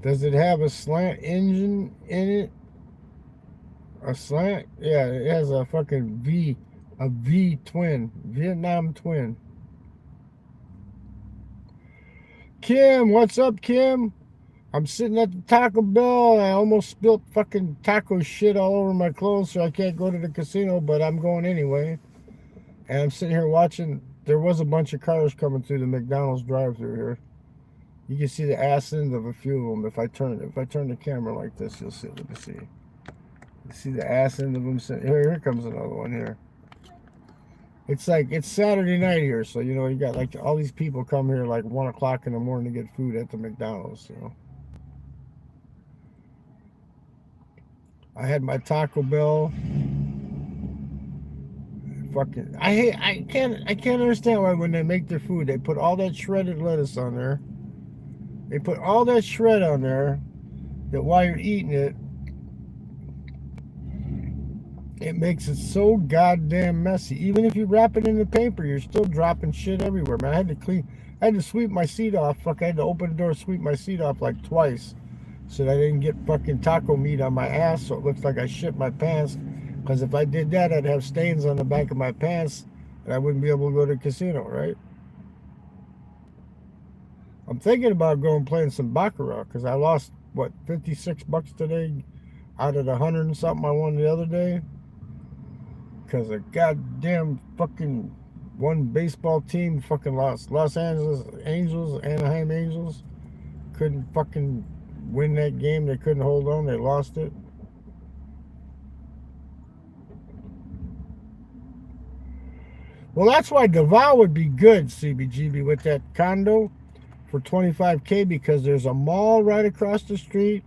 Does it have a slant engine in it? A slant? Yeah, it has a fucking V twin, Vietnam twin. Kim, what's up, Kim? I'm sitting at the Taco Bell. I almost spilt fucking taco shit all over my clothes, so I can't go to the casino, but I'm going anyway. And I'm sitting here watching. There was a bunch of cars coming through the McDonald's drive-thru here. You can see the ass end of a few of them. If I turn the camera like this, you'll see. Let me see. You see the ass end of them. Here comes another one here. It's like it's Saturday night here, so you know you got like all these people come here like 1 o'clock in the morning to get food at the McDonald's. You know. I had my Taco Bell. Fucking, I can't understand why when they make their food they put all that shredded lettuce on there. They put all that shred on there that while you're eating it, it makes it so goddamn messy. Even if you wrap it in the paper, you're still dropping shit everywhere, man. I had to sweep my seat off. Fuck, I had to open the door, sweep my seat off like twice so that I didn't get fucking taco meat on my ass so it looks like I shit my pants. Because if I did that, I'd have stains on the back of my pants and I wouldn't be able to go to the casino, right? I'm thinking about going playing some Baccarat because I lost, what, 56 bucks today out of the 100 and something I won the other day. Because a goddamn fucking one baseball team fucking lost. Los Angeles Angels, Anaheim Angels, couldn't fucking win that game. They couldn't hold on. They lost it. Well, that's why Davao would be good, CBGB, with that condo for $25K because there's a mall right across the street.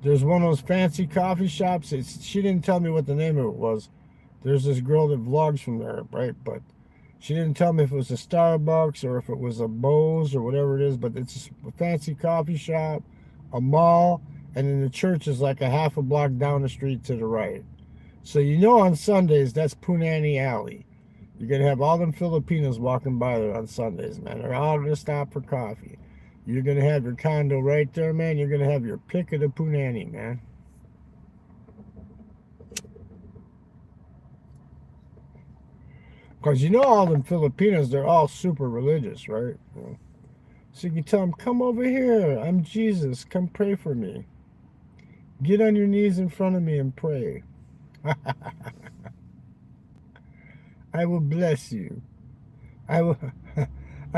There's one of those fancy coffee shops. She didn't tell me what the name of it was. There's this girl that vlogs from there, right? But she didn't tell me if it was a Starbucks or if it was a Bose or whatever it is. But it's a fancy coffee shop, a mall, and then the church is like a half a block down the street to the right. So you know on Sundays, that's Punani Alley. You're going to have all them Filipinos walking by there on Sundays, man. They're all going to stop for coffee. You're going to have your condo right there, man. You're going to have your pick of the Punani, man. Because you know all them Filipinos, they're all super religious, right? So you can tell them, come over here. I'm Jesus. Come pray for me. Get on your knees in front of me and pray. I will bless you. I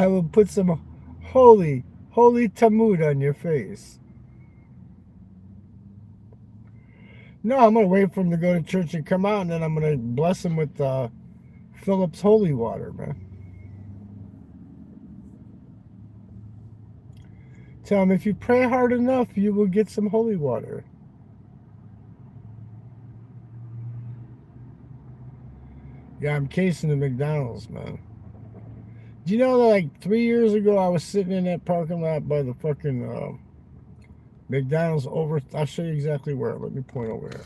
will put some Holy Talmud on your face. No, I'm going to wait for him to go to church and come out, and then I'm going to bless him with Philip's holy water, man. Tell him if you pray hard enough, you will get some holy water. Yeah, I'm casing the McDonald's, man. Do you know that like 3 years ago I was sitting in that parking lot by the fucking McDonald's over? I'll show you exactly where. Let me point over there.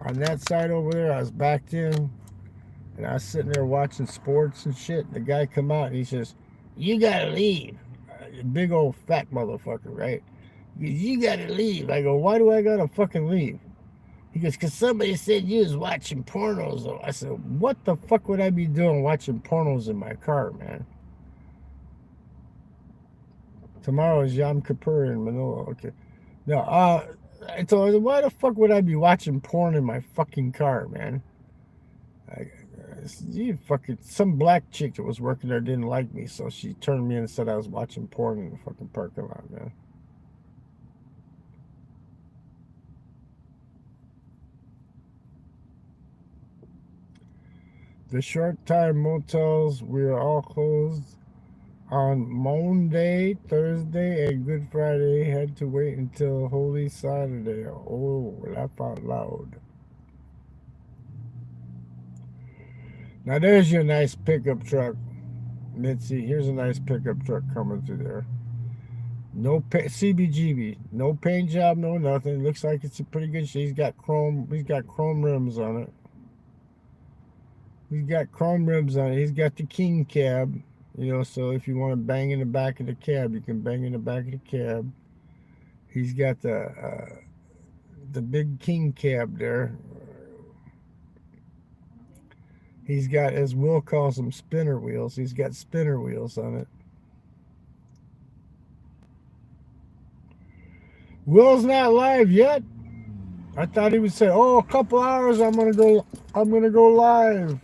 On that side over there, I was backed in, and I was sitting there watching sports and shit. The guy come out and he says, "You gotta leave." Big old fat motherfucker, right? You gotta leave. I go, "Why do I gotta fucking leave?" He goes, "Because somebody said you was watching pornos." I said, "What the fuck would I be doing watching pornos in my car, man?" Tomorrow is Yom Kippur in Manila. Okay. No, I told him, "Why the fuck would I be watching porn in my fucking car, man?" You fucking, some black chick that was working there didn't like me, so she turned me in and said I was watching porn in the fucking parking lot, man. The short time motels, we're all closed on Monday, Thursday, and Good Friday. Had to wait until Holy Saturday. Oh, laugh out loud. Now there's your nice pickup truck, Mitzi. Here's a nice pickup truck coming through there. No CBGB, no paint job, no nothing. Looks like it's a pretty good shape. He's got chrome rims on it. He's got chrome rims on it. He's got the king cab, so if you want to bang in the back of the cab, you can bang in the back of the cab. He's got the big king cab there. He's got, as Will calls them, spinner wheels. He's got spinner wheels on it. Will's not live yet. I thought he would say, "Oh, a couple hours, I'm gonna go live."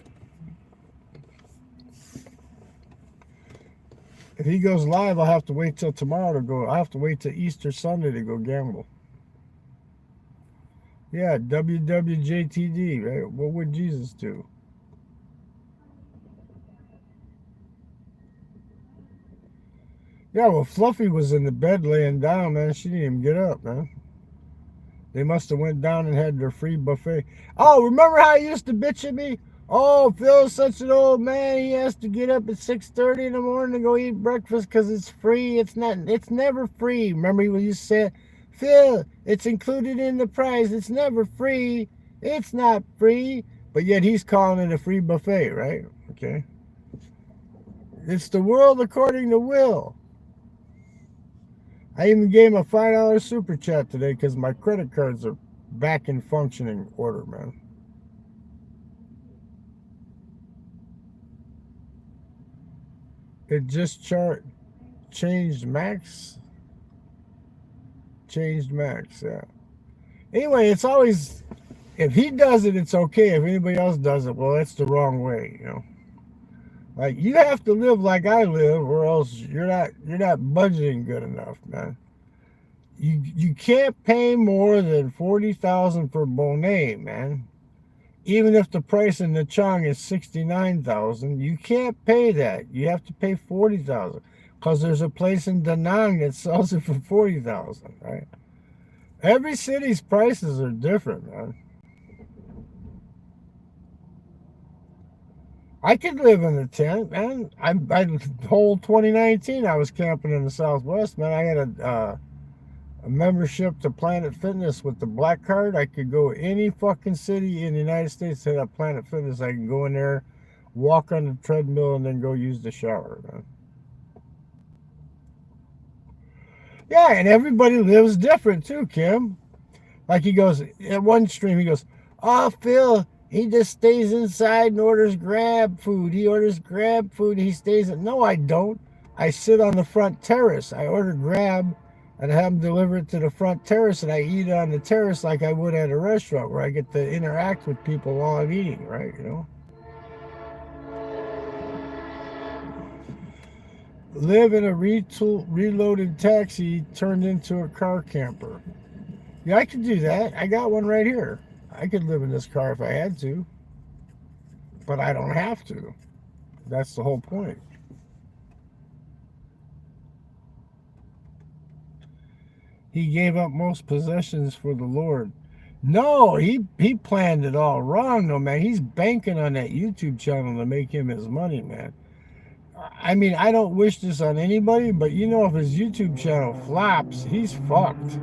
If he goes live, I'll have to wait till tomorrow to go. I have to wait till Easter Sunday to go gamble. Yeah, WWJTD, right? What would Jesus do? Yeah, well, Fluffy was in the bed laying down, man. She didn't even get up, man. They must have went down and had their free buffet. Oh, remember how he used to bitch at me? "Oh, Phil's such an old man. He has to get up at 6:30 in the morning to go eat breakfast because it's free." It's not. It's never free. Remember when you said, "Phil, it's included in the price. It's never free. It's not free." But yet he's calling it a free buffet, right? Okay. It's the world according to Will. I even gave him a $5 super chat today because my credit cards are back in functioning order, man. It just changed max. Changed max, yeah. Anyway, it's always, if he does it, it's okay. If anybody else does it, well, that's the wrong way, Like, you have to live like I live, or else you're not budgeting good enough, man. You can't pay more than $40,000 for Bonet, man. Even if the price in the Chong is $69,000, you can't pay that. You have to pay $40,000 because there's a place in Da Nang that sells it for $40,000, right? Every city's prices are different, man. I could live in a tent, man. I whole 2019, I was camping in the Southwest, man. I had a membership to Planet Fitness with the black card. I could go any fucking city in the United States that have Planet Fitness. I can go in there, walk on the treadmill, and then go use the shower, man. Yeah, and everybody lives different too, Kim. Like he goes, at one stream, he goes, "Oh, Phil, he just stays inside and orders Grab food. He orders Grab food. He stays at..." No, I don't. I sit on the front terrace. I order Grab and have them deliver it to the front terrace, and I eat it on the terrace like I would at a restaurant where I get to interact with people while I'm eating, right? Live in a reloaded taxi turned into a car camper. Yeah, I could do that. I got one right here. I could live in this car if I had to, but I don't have to. That's the whole point. He gave up most possessions for the Lord. No, he planned it all wrong, though, man. He's banking on that YouTube channel to make him his money, man. I mean, I don't wish this on anybody, but you know, if his YouTube channel flops, he's fucked.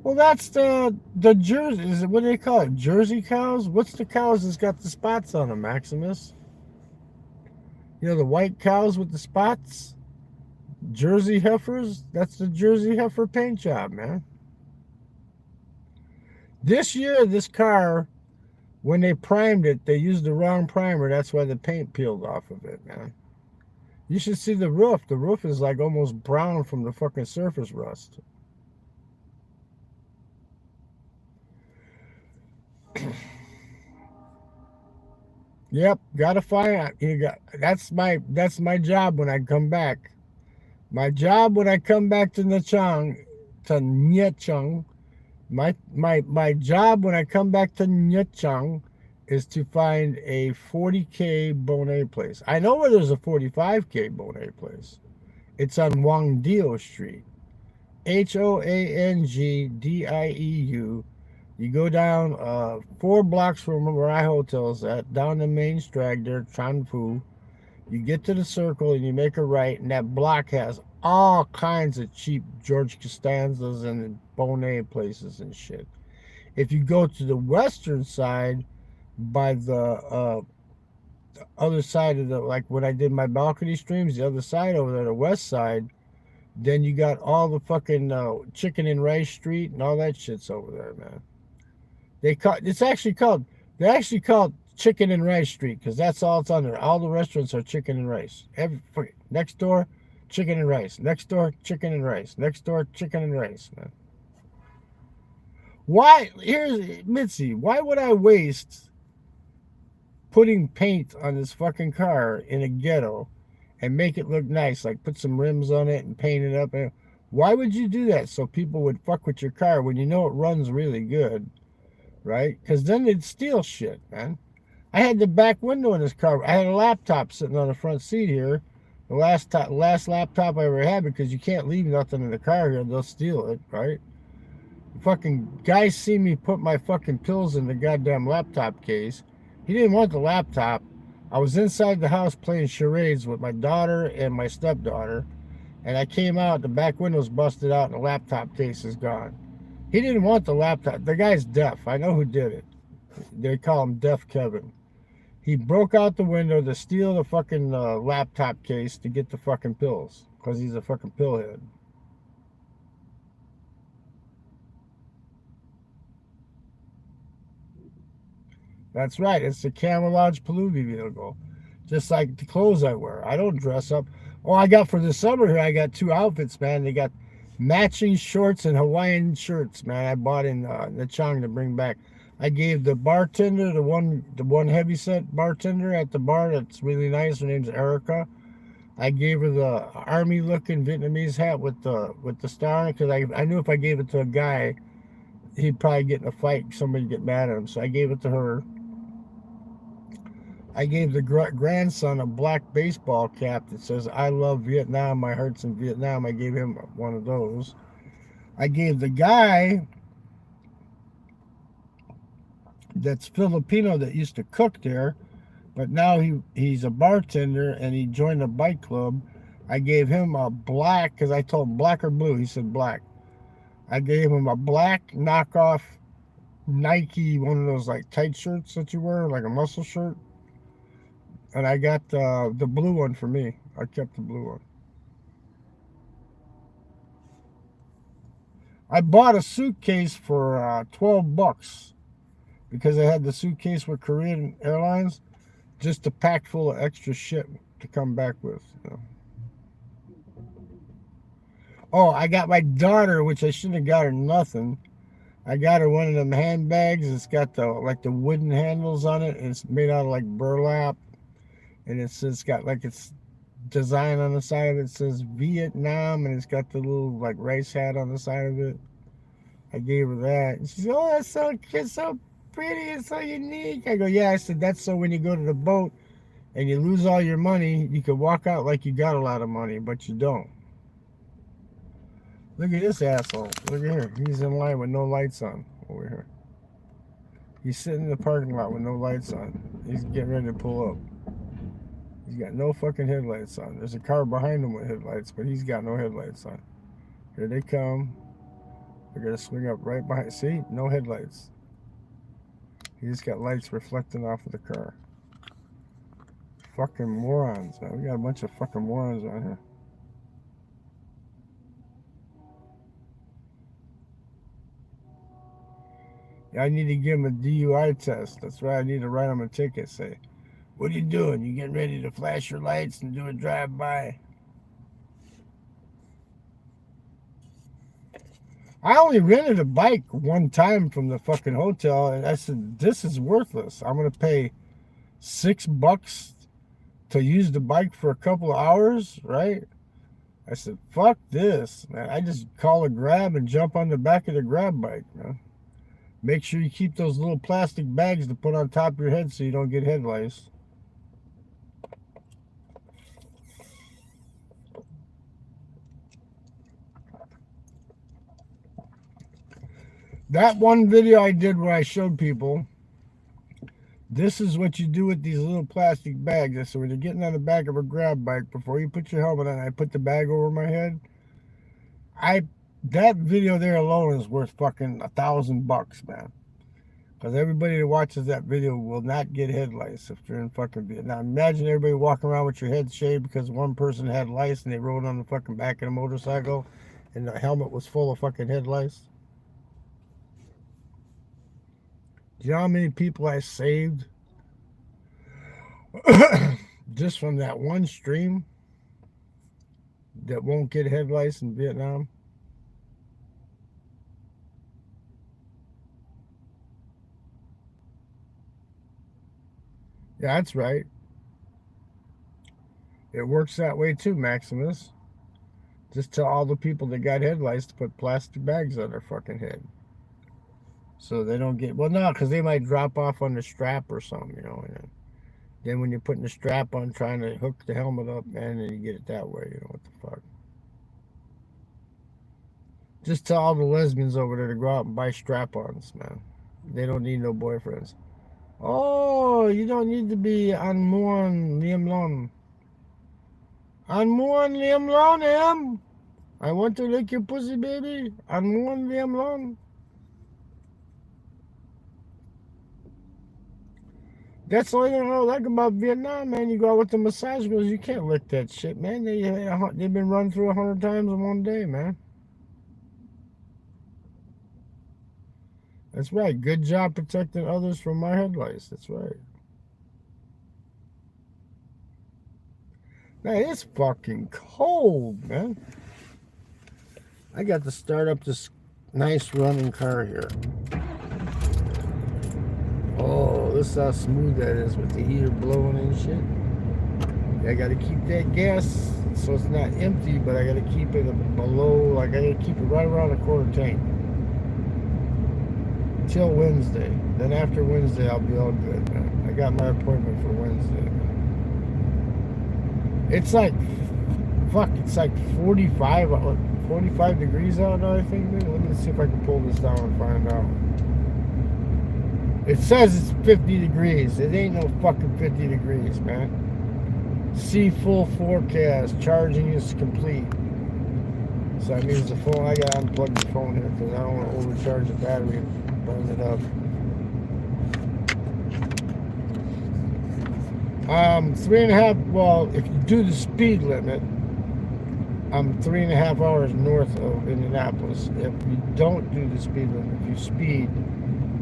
Well, that's the Jersey. Is it what do they call it? Jersey cows? What's the cows that's got the spots on them, Maximus? You know, the white cows with the spots? Jersey heifers? That's the Jersey heifer paint job, man. This year, this car, when they primed it, they used the wrong primer. That's why the paint peeled off of it, man. You should see the roof. The roof is like almost brown from the fucking surface rust. Yep, gotta find out. That's my job when I come back. My job when I come back to Nyechang, my job when I come back to Nyechang is to find a 40K Bonet place. I know where there's a 45K Bonet place. It's on Wangdiu Street. Hongdieu. You go down 4 blocks from where my hotel is at, down the main drag there, Chanfu. You get to the circle and you make a right, and that block has all kinds of cheap George Costanzas and Bonet places and shit. If you go to the western side, by the other side of the, like when I did my balcony streams, the other side over there, the west side, then you got all the fucking chicken and rice street and all that shit's over there, man. They actually called Chicken and Rice Street because that's all it's under. All the restaurants are chicken and rice. Next door, chicken and rice. Next door, chicken and rice. Next door, chicken and rice. Man. Why? Here's Mitzi. Why would I waste putting paint on this fucking car in a ghetto and make it look nice? Like put some rims on it and paint it up. Why would you do that? So people would fuck with your car when you know it runs really good. Right? Because then they'd steal shit, man. I had the back window in this car. I had a laptop sitting on the front seat here. The last laptop I ever had, because you can't leave nothing in the car here. They'll steal it, right? The fucking guys see me put my fucking pills in the goddamn laptop case. He didn't want the laptop. I was inside the house playing charades with my daughter and my stepdaughter. And I came out, the back window's busted out, and the laptop case is gone. He didn't want the laptop. The guy's deaf. I know who did it. They call him Deaf Kevin. He broke out the window to steal the fucking laptop case to get the fucking pills. Because he's a fucking pillhead. That's right. It's the Camouflage Paluvi vehicle. Just like the clothes I wear. I don't dress up. Oh, I got for the summer here, I got 2 outfits, man. They got matching shorts and Hawaiian shirts, man. I bought in Nachang to bring back. I gave the bartender, the one heavyset bartender at the bar that's really nice. Her name's Erica. I gave her the army-looking Vietnamese hat with the star on it because I knew if I gave it to a guy, he'd probably get in a fight. Somebody get mad at him. So I gave it to her. I gave the grandson a black baseball cap that says, "I love Vietnam, my heart's in Vietnam." I gave him one of those. I gave the guy that's Filipino that used to cook there, but now he's a bartender and he joined a bike club. I gave him a black, because I told him black or blue. He said black. I gave him a black knockoff Nike, one of those like tight shirts that you wear, like a muscle shirt. And I got the blue one for me. I kept the blue one. I bought a suitcase for $12 because I had the suitcase with Korean Airlines, just a pack full of extra shit to come back with. You know. Oh, I got my daughter, which I shouldn't have got her nothing. I got her one of them handbags. It's got the wooden handles on it, and it's made out of like burlap. and it's got like its design on the side of it says Vietnam, and it's got the little like rice hat on the side of it. I gave her that. And she said, "Oh, it's so pretty, it's so unique." I go, "Yeah." I said, "That's so when you go to the boat and you lose all your money, you can walk out like you got a lot of money, but you don't." Look at this asshole. Look at here. He's in line with no lights on over here. He's sitting in the parking lot with no lights on. He's getting ready to pull up. He's got no fucking headlights on. There's a car behind him with headlights, but he's got no headlights on. Here they come. They're going to swing up right behind. See? No headlights. He just got lights reflecting off of the car. Fucking morons, man. We got a bunch of fucking morons on here. I need to give him a DUI test. That's right. I need to write him a ticket. Say, "What are you doing? You getting ready to flash your lights and do a drive-by?" I only rented a bike one time from the fucking hotel, and I said, "This is worthless. I'm going to pay $6 to use the bike for a couple of hours, right?" I said, "Fuck this, man." I just call a Grab and jump on the back of the Grab bike, man. Make sure you keep those little plastic bags to put on top of your head so you don't get head lice. That one video I did where I showed people, this is what you do with these little plastic bags. So when you're getting on the back of a Grab bike, before you put your helmet on, I put the bag over my head. That video there alone is worth fucking $1,000, man. Because everybody that watches that video will not get head lice if they're in fucking Vietnam. Imagine everybody walking around with your head shaved because one person had lice and they rode on the fucking back of the motorcycle and the helmet was full of fucking head lice. Do you know how many people I saved just from that one stream that won't get head lice in Vietnam? Yeah, that's right. It works that way too, Maximus. Just tell all the people that got head lice to put plastic bags on their fucking head. So they don't get, well, no, because they might drop off on the strap or something, you know. And then when you're putting the strap on, trying to hook the helmet up, man, and you get it that way, you know, what the fuck. Just tell all the lesbians over there to go out and buy strap-ons, man. They don't need no boyfriends. Oh, you don't need to be unmoon liam lon. Unmoon liam lon, em. I want to lick your pussy, baby. Unmoon liam lon. That's all you know like about Vietnam, man. You go out with the massage girls, you can't lick that shit, man. They've been run through 100 times in one day, man. That's right. Good job protecting others from my head lice. That's right. Man, it's fucking cold, man. I got to start up this nice running car here. Oh, this is how smooth that is with the heater blowing and shit. I gotta keep that gas so it's not empty, but I gotta keep it below, like I gotta keep it right around a quarter tank. Till Wednesday. Then after Wednesday, I'll be all good, man. I got my appointment for Wednesday, man. It's like, fuck, it's like 45 degrees out now, I think, man. Let me see if I can pull this down and find out. It says it's 50 degrees. It ain't no fucking 50 degrees, man. See full forecast. Charging is complete. So that means the phone, I gotta unplug the phone here because I don't want to overcharge the battery and burn it up. 3.5, well, if you do the speed limit, I'm 3.5 hours north of Indianapolis. If you don't do the speed limit, if you speed,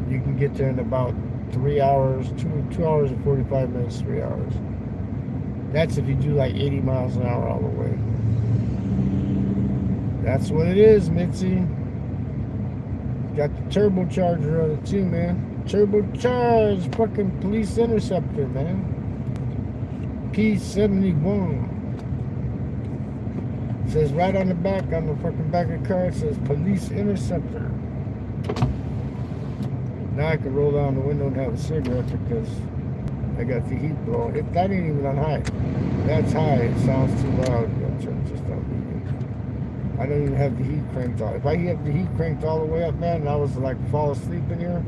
you can get there in about 3 hours, 2 hours and 45 minutes, 3 hours. That's if you do like 80 miles an hour all the way. That's what it is, Mitzi. Got the turbocharger on it too, man. Turbocharged fucking police interceptor, man. P71. It says right on the back, on the fucking back of the car, it says police interceptor. Now I can roll down the window and have a cigarette because I got the heat blowing. That ain't even on high. That's high. It sounds too loud. I'll turn it just on medium. I don't even have the heat cranked all. If I have the heat cranked all the way up, man, and I was like fall asleep in here,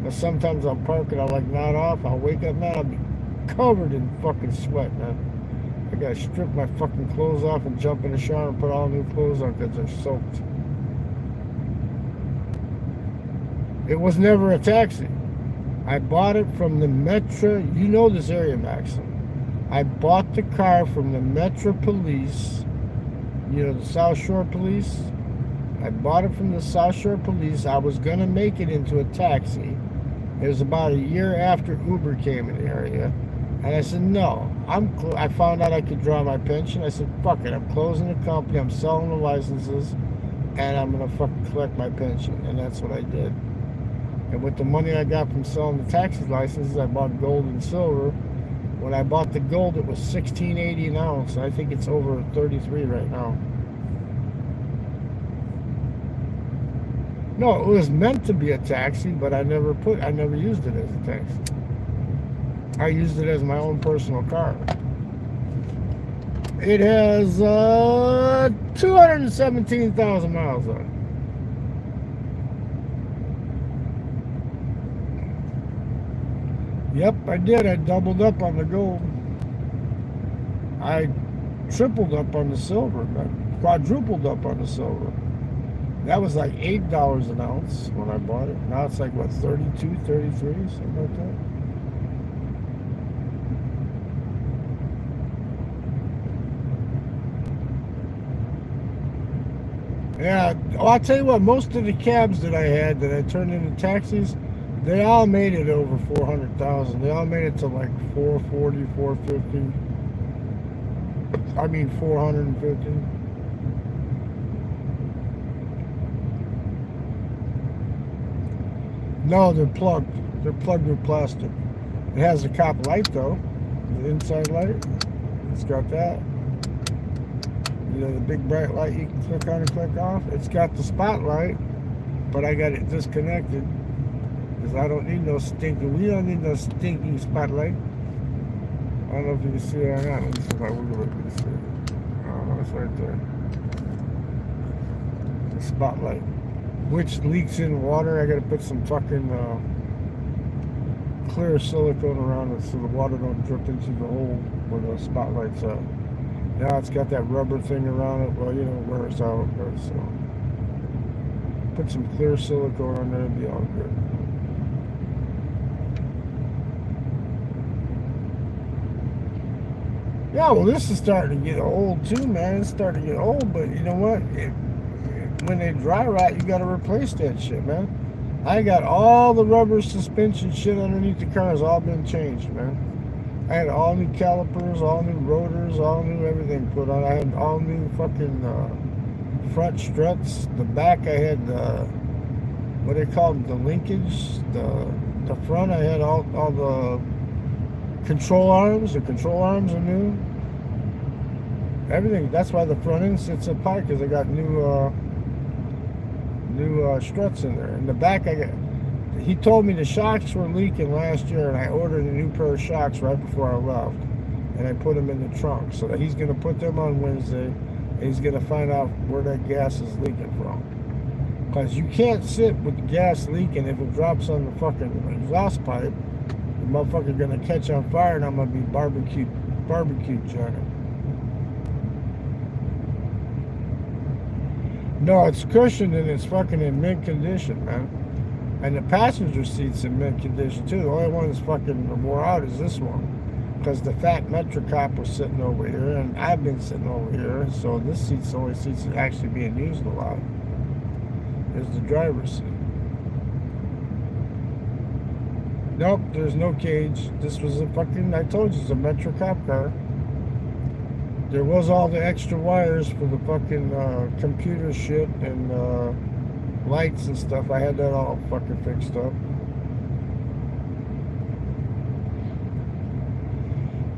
but sometimes I'll park and I'll like nod off. I'll wake up, man, I'll be covered in fucking sweat, man. I gotta strip my fucking clothes off and jump in the shower and put all new clothes on because they're soaked. It was never a taxi. I bought it from the Metro. You know this area, Maxim. I bought the car from the Metro Police. You know, the South Shore Police. I bought it from the South Shore Police. I was going to make it into a taxi. It was about a year after Uber came in the area. And I said, no. I found out I could draw my pension. I said, fuck it. I'm closing the company. I'm selling the licenses. And I'm going to fucking collect my pension. And that's what I did. And with the money I got from selling the taxi licenses, I bought gold and silver. When I bought the gold, it was $16.80 an ounce. I think it's over $33 right now. No, it was meant to be a taxi, but I never used it as a taxi. I used it as my own personal car. It has 217,000 miles on it. Yep, I did. I doubled up on the gold. I tripled up on the silver, man. Quadrupled up on the silver. That was like $8 an ounce when I bought it. Now it's like, what, 32, 33, something like that. Yeah, well, I'll tell you what, most of the cabs that I had that I turned into taxis, they all made it over 400,000. They all made it to like 440, 450. I mean 450. No, they're plugged. They're plugged with plastic. It has a cop light though. The inside light. It's got that. You know, the big bright light you can click on and click off. It's got the spotlight, but I got it disconnected. Because I don't need no stinking. We don't need no stinking spotlight. I don't know if you can see it or not. Let me see if I wiggle it. Let me see. Oh, it's right there. The spotlight. Which leaks in water. I gotta put some fucking clear silicone around it so the water don't drip into the hole where the spotlight's at. Now it's got that rubber thing around it. Well, you know, where it's how it goes. So put some clear silicone on there, it'll be all good. Yeah, well, this is starting to get old too, man. It's starting to get old, but you know what? When they dry rot, you got to replace that shit, man. I got all the rubber suspension shit underneath the car has all been changed, man. I had all new calipers, all new rotors, all new everything put on. I had all new fucking front struts. The back, I had what they call the linkage. The front, I had all the control arms. The control arms are new. Everything. That's why the front end sits up high, because I got new struts in there. In the back, he told me the shocks were leaking last year, and I ordered a new pair of shocks right before I left, and I put them in the trunk. So that he's going to put them on Wednesday, and he's going to find out where that gas is leaking from. Because you can't sit with the gas leaking. If it drops on the fucking exhaust pipe, the motherfucker's going to catch on fire, and I'm going to be barbecue Johnny. No, it's cushioned and it's fucking in mint condition, man. And the passenger seat's in mint condition too. The only one that's fucking wore out is this one. Because the fat Metro cop was sitting over here and I've been sitting over here. So this seat's the only seat's actually being used a lot. Is the driver's seat. Nope, there's no cage. This was a fucking, I told you, it's a Metro cop car. There was all the extra wires for the fucking computer shit and lights and stuff. I had that all fucking fixed up.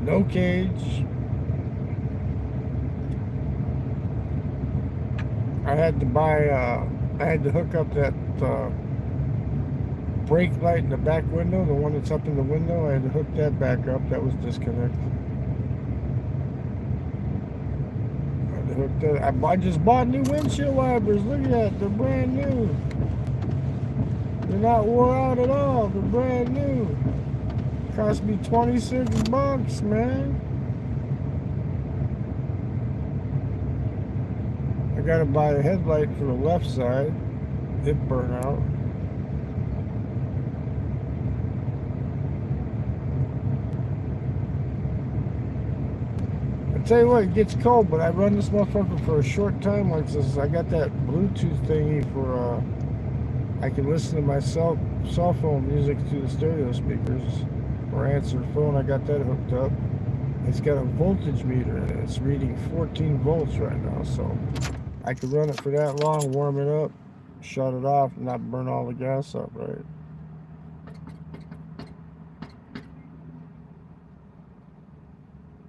No cage. I had to buy, I had to hook up that brake light in the back window, the one that's up in the window. I had to hook that back up. That was disconnected. I had to hook that. I just bought new windshield wipers. Look at that. They're brand new. They're not wore out at all. They're brand new. Cost me $26, man. I gotta buy a headlight for the left side. It burned out. I tell you what, it gets cold, but I run this motherfucker for a short time like this. I got that Bluetooth thingy for, I can listen to my cell phone music through the stereo speakers or answer the phone. I got that hooked up. It's got a voltage meter in it. It's reading 14 volts right now, so I could run it for that long, warm it up, shut it off, and not burn all the gas up, right?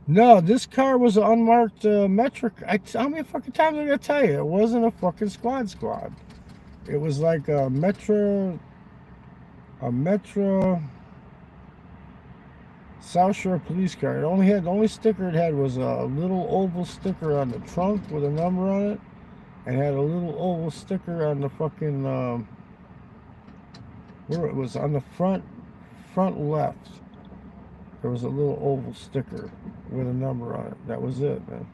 No, this car was an unmarked metric. How many fucking times did I tell you? It wasn't a fucking squad. It was like a Metro South Shore police car. The only sticker it had was a little oval sticker on the trunk with a number on it, and had a little oval sticker on the fucking where it was on the front left. There was a little oval sticker with a number on it. That was it, man.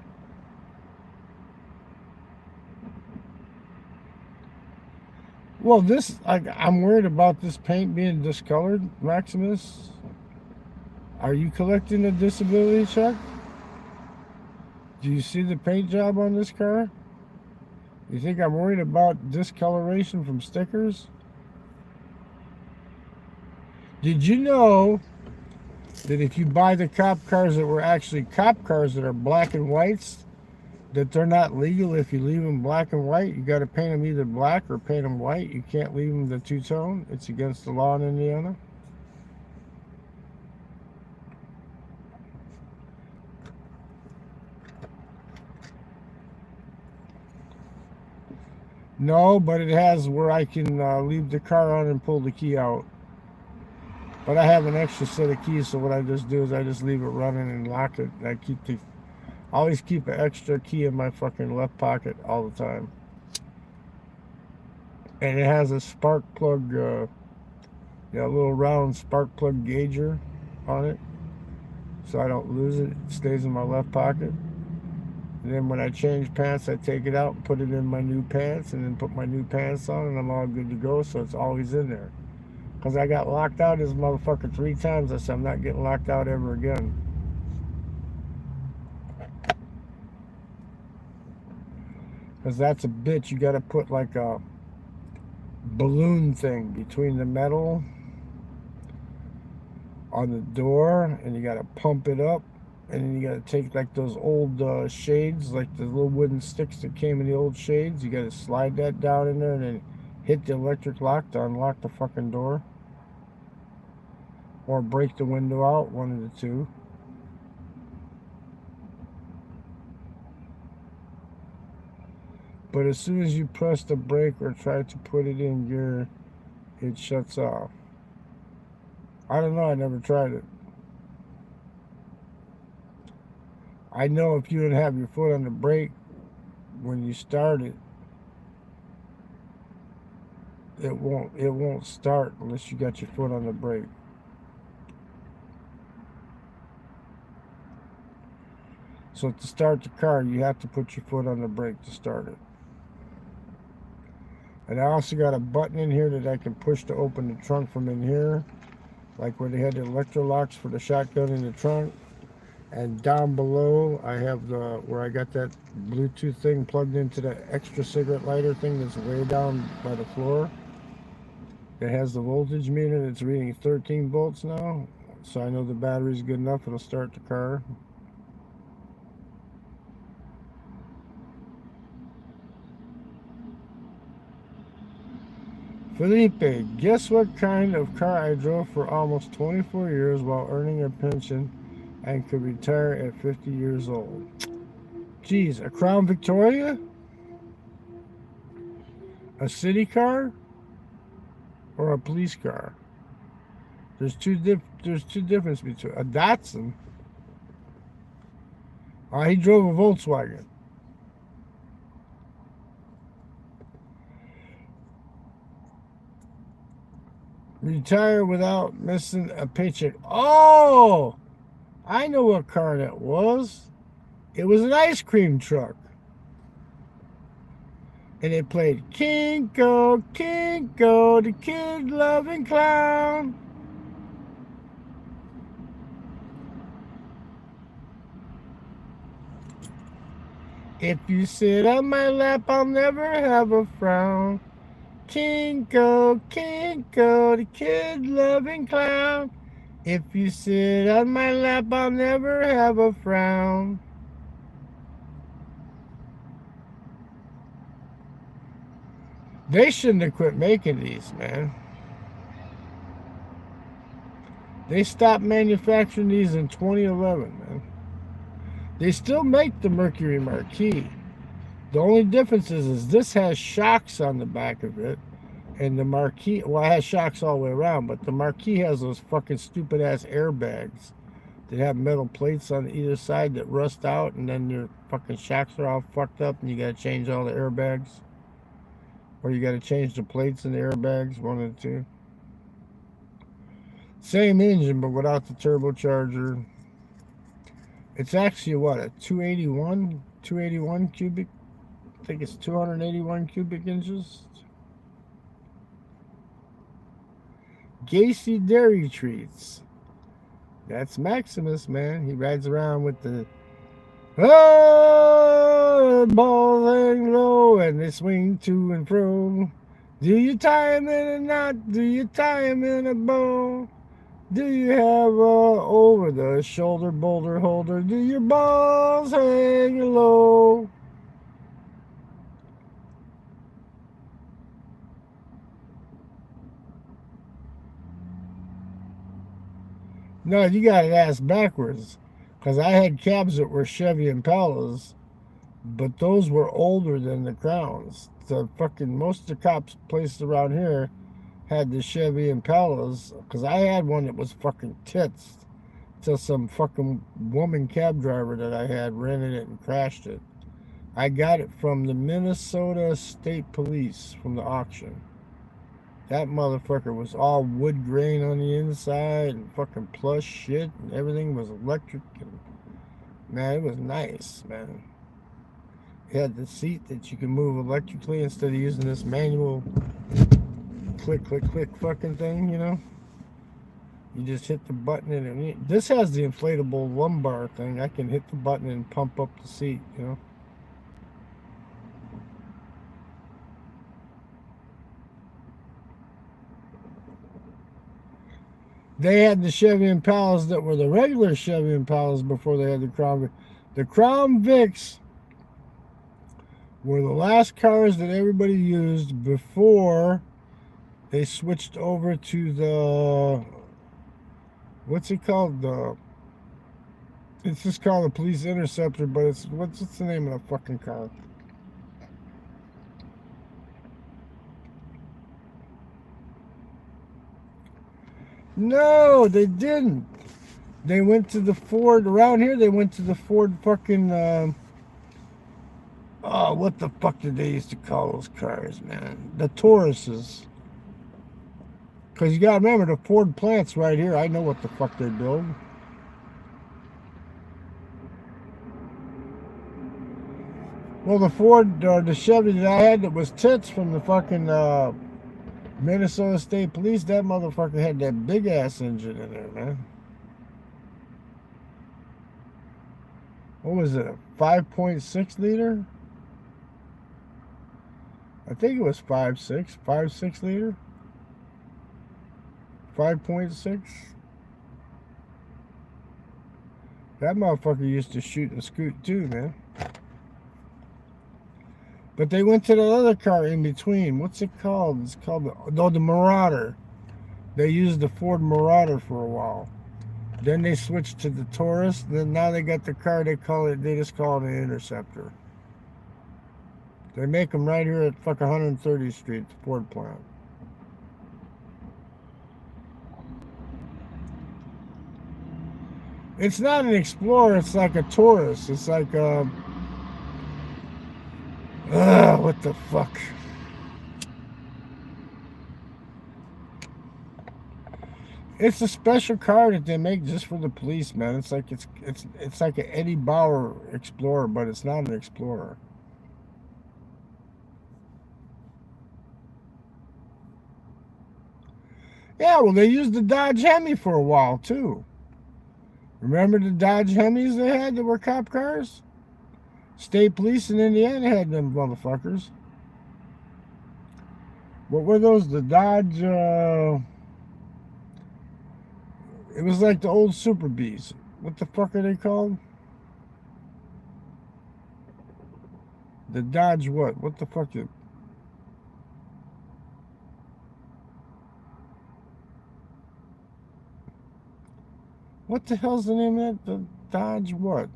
Well, I'm worried about this paint being discolored, Maximus. Are you collecting a disability check? Do you see the paint job on this car? You think I'm worried about discoloration from stickers? Did you know that if you buy the cop cars that were actually cop cars that are black and whites, that they're not legal if you leave them black and white? You got to paint them either black or paint them white. You can't leave them the two-tone. It's against the law in Indiana. No, but it has where I can leave the car on and pull the key out. But I have an extra set of keys, so what I just do is I just leave it running and lock it. And I always keep an extra key in my fucking left pocket all the time. And it has a spark plug, a little round spark plug gauger on it, so I don't lose it. It stays in my left pocket. And then when I change pants, I take it out and put it in my new pants, and then put my new pants on, and I'm all good to go, so it's always in there. Because I got locked out of this motherfucker 3 times. I said, I'm not getting locked out ever again. Because that's a bitch. You got to put like a balloon thing between the metal on the door, and you got to pump it up. And then you got to take like those old shades, like the little wooden sticks that came in the old shades. You got to slide that down in there and then hit the electric lock to unlock the fucking door. Or break the window out, one of the two. But as soon as you press the brake or try to put it in gear, it shuts off. I don't know, I never tried it. I know if you don't have your foot on the brake when you start it, it won't start unless you got your foot on the brake. So to start the car, you have to put your foot on the brake to start it. And I also got a button in here that I can push to open the trunk from in here, like where they had the electro locks for the shotgun in the trunk. And down below, I have where I got that Bluetooth thing plugged into the extra cigarette lighter thing that's way down by the floor. It has the voltage meter that's reading 13 volts now. So I know the battery's good enough, it'll start the car. Felipe, guess what kind of car I drove for almost 24 years while earning a pension and could retire at 50 years old. Geez, a Crown Victoria? A city car? Or a police car? There's two differences between a Datsun. He drove a Volkswagen. Retire without missing a paycheck. Oh, I know what car that was. It was an ice cream truck. And it played Kinko, Kinko, the kid-loving clown. If you sit on my lap, I'll never have a frown. Kinko, Kinko, the kid-loving clown. If you sit on my lap, I'll never have a frown. They shouldn't have quit making these, man. They stopped manufacturing these in 2011, man. They still make the Mercury Marquis. The only difference is this has shocks on the back of it. And the Marquis, well, it has shocks all the way around, but the Marquis has those fucking stupid-ass airbags that have metal plates on either side that rust out, and then your fucking shocks are all fucked up, and you gotta change all the airbags. Or you gotta change the plates in the airbags, one of the two. Same engine, but without the turbocharger. It's actually, what, a 281 cubic? I think it's 281 cubic inches. Gacy Dairy Treats. That's Maximus, man. He rides around with the ball hang low and they swing to and fro. Do you tie him in a knot? Do you tie him in a bow? Do you have a over the shoulder boulder holder? Do your balls hang low? No, you got it ass backwards. Because I had cabs that were Chevy Impalas, but those were older than the Crowns. The fucking, most of the cops places around here had the Chevy Impalas, because I had one that was fucking tits, till some fucking woman cab driver that I had rented it and crashed it. I got it from the Minnesota State Police from the auction. That motherfucker was all wood grain on the inside and fucking plush shit, and everything was electric, and man, it was nice, man. It had the seat that you can move electrically instead of using this manual click, click, click fucking thing, you know? You just hit the button and this has the inflatable lumbar thing. I can hit the button and pump up the seat, you know? They had the Chevy Impalas that were the regular Chevy Impalas before they had the Crown Vic. The Crown Vics were the last cars that everybody used before they switched over to the, what's it called? It's just called a Police Interceptor, but it's, what's the name of the fucking car? No, they didn't. They went to the Ford, around here they went to the Ford fucking, what the fuck did they used to call those cars, man? The Tauruses. Because you gotta remember, the Ford plant's right here. I know what the fuck they build. Well, the Ford, or the Chevy that I had that was tits from the fucking, Minnesota State Police, that motherfucker had that big ass engine in there, man. What was it, a 5.6 liter? I think it was 5.6 liter. 5.6. That motherfucker used to shoot and scoot too, man. But they went to the other car in between. What's it called? It's called the Marauder. They used the Ford Marauder for a while. Then they switched to the Taurus. Then now they got the car. They just call it an Interceptor. They make them right here at fucking 130th Street, the Ford plant. It's not an Explorer. It's like a Taurus. It's like what the fuck? It's a special car that they make just for the police, man. It's like it's like an Eddie Bauer Explorer, but it's not an Explorer. Yeah, well, they used the Dodge Hemi for a while too. Remember the Dodge Hemis they had that were cop cars? State police in Indiana had them motherfuckers. What were those? The Dodge. It was like the old Super Bees. What the fuck are they called? The Dodge what? What the fuck is... What the hell's the name of that? The Dodge what?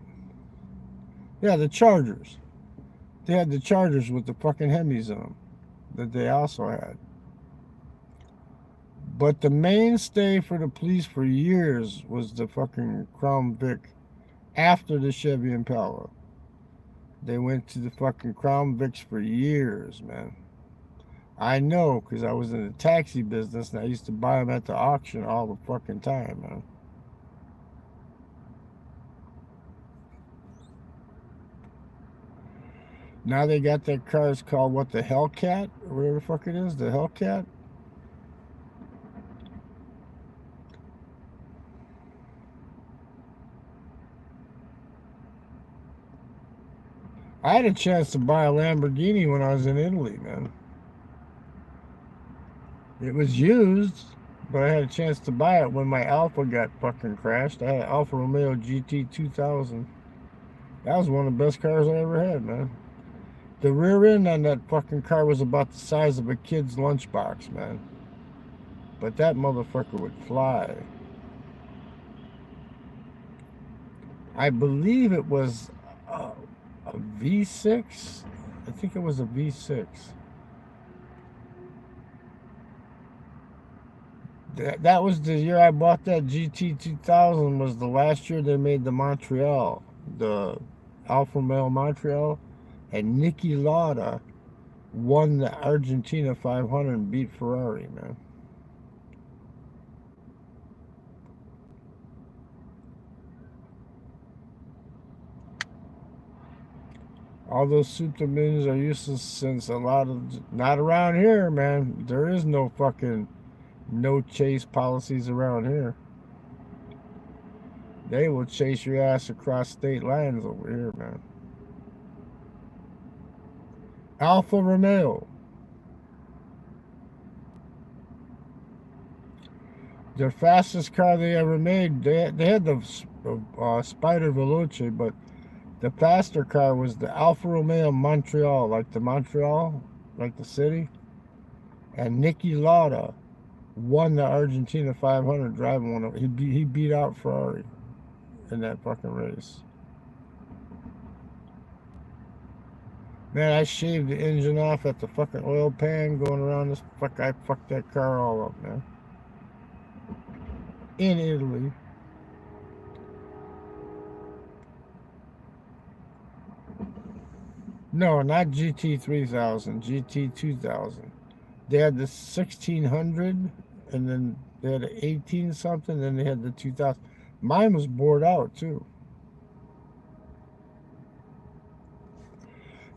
Yeah, the Chargers. They had the Chargers with the fucking Hemis on them that they also had. But the mainstay for the police for years was the fucking Crown Vic after the Chevy Impala. They went to the fucking Crown Vics for years, man. I know, because I was in the taxi business and I used to buy them at the auction all the fucking time, man. Now they got that car, it's called what, the Hellcat? Or whatever the fuck it is, the Hellcat? I had a chance to buy a Lamborghini when I was in Italy, man. It was used, but I had a chance to buy it when my Alfa got fucking crashed. I had an Alfa Romeo GT 2000. That was one of the best cars I ever had, man. The rear end on that fucking car was about the size of a kid's lunchbox, man. But that motherfucker would fly. I believe it was a V6. I think it was a V6. That was the year I bought that GT 2000. Was the last year they made the Montreal, the Alfa Romeo Montreal, and Niki Lauda won the Argentina 500 and beat Ferrari, man. All those supermins are useless since a lot of... Not around here, man. There is no fucking no chase policies around here. They will chase your ass across state lines over here, man. Alfa Romeo. Their fastest car they ever made, they had the Spider Veloce, but the faster car was the Alfa Romeo Montreal, like the Montreal, like the city. And Niki Lauda won the Argentina 500 driving one. He beat out Ferrari in that fucking race. Man, I shaved the engine off at the fucking oil pan going around this I fucked that car all up, man. In Italy. No, not GT 3000, GT 2000. They had the 1600, and then they had an 18 something, then they had the 2000. Mine was bored out too.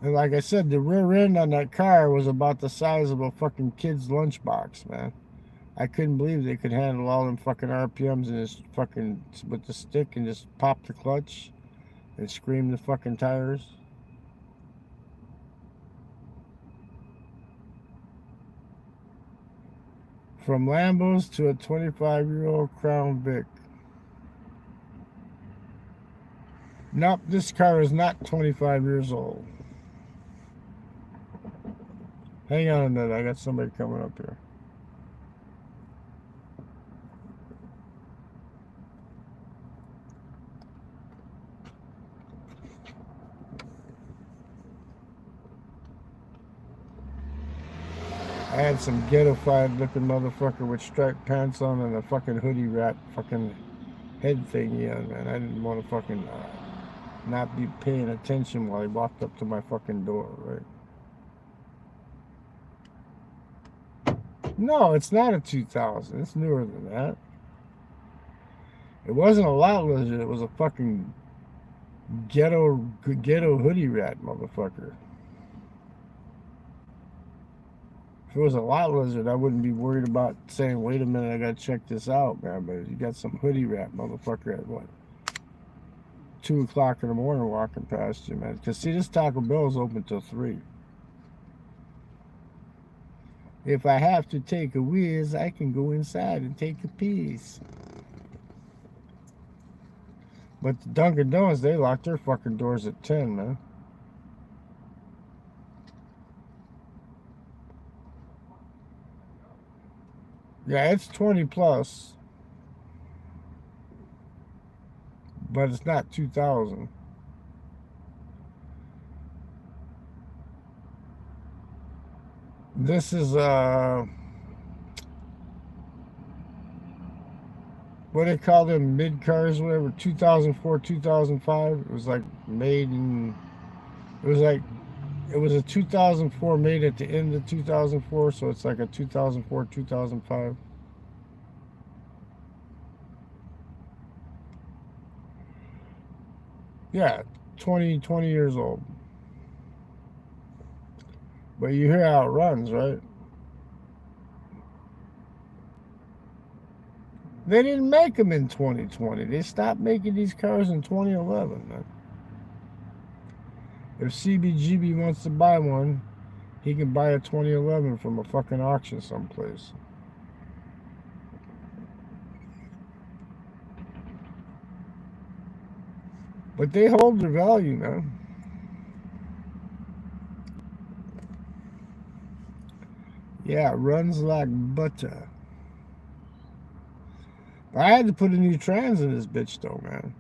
And like I said, the rear end on that car was about the size of a fucking kid's lunchbox, man. I couldn't believe they could handle all them fucking RPMs and just fucking with the stick and just pop the clutch and scream the fucking tires. From Lambos to a 25-year-old Crown Vic. Nope, this car is not 25 years old. Hang on a minute, I got somebody coming up here. I had some ghetto-fied looking motherfucker with striped pants on and a fucking hoodie wrap fucking head thingy on, man. I didn't want to fucking not be paying attention while he walked up to my fucking door, right? No, it's not a 2000. It's newer than that. It wasn't a lot lizard. It was a fucking ghetto hoodie rat motherfucker. If it was a lot lizard, I wouldn't be worried about saying, wait a minute, I gotta check this out, man. But you got some hoodie rat motherfucker at what? 2 o'clock in the morning walking past you, man. Because see, this Taco Bell is open till 3. If I have to take a whiz, I can go inside and take a piece. But the Dunkin' Donuts, they lock their fucking doors at 10, man. Yeah, it's 20 plus. But it's not 2000. This is what they call them, mid cars, whatever, 2004, 2005. It was like made in, it was a 2004 made at the end of 2004, so it's like a 2004, 2005. Yeah, 20 years old. But you hear how it runs, right? They didn't make them in 2020. They stopped making these cars in 2011, man. If CBGB wants to buy one, he can buy a 2011 from a fucking auction someplace. But they hold their value, man. Yeah, it runs like butter. I had to put a new trans in this bitch, though, man.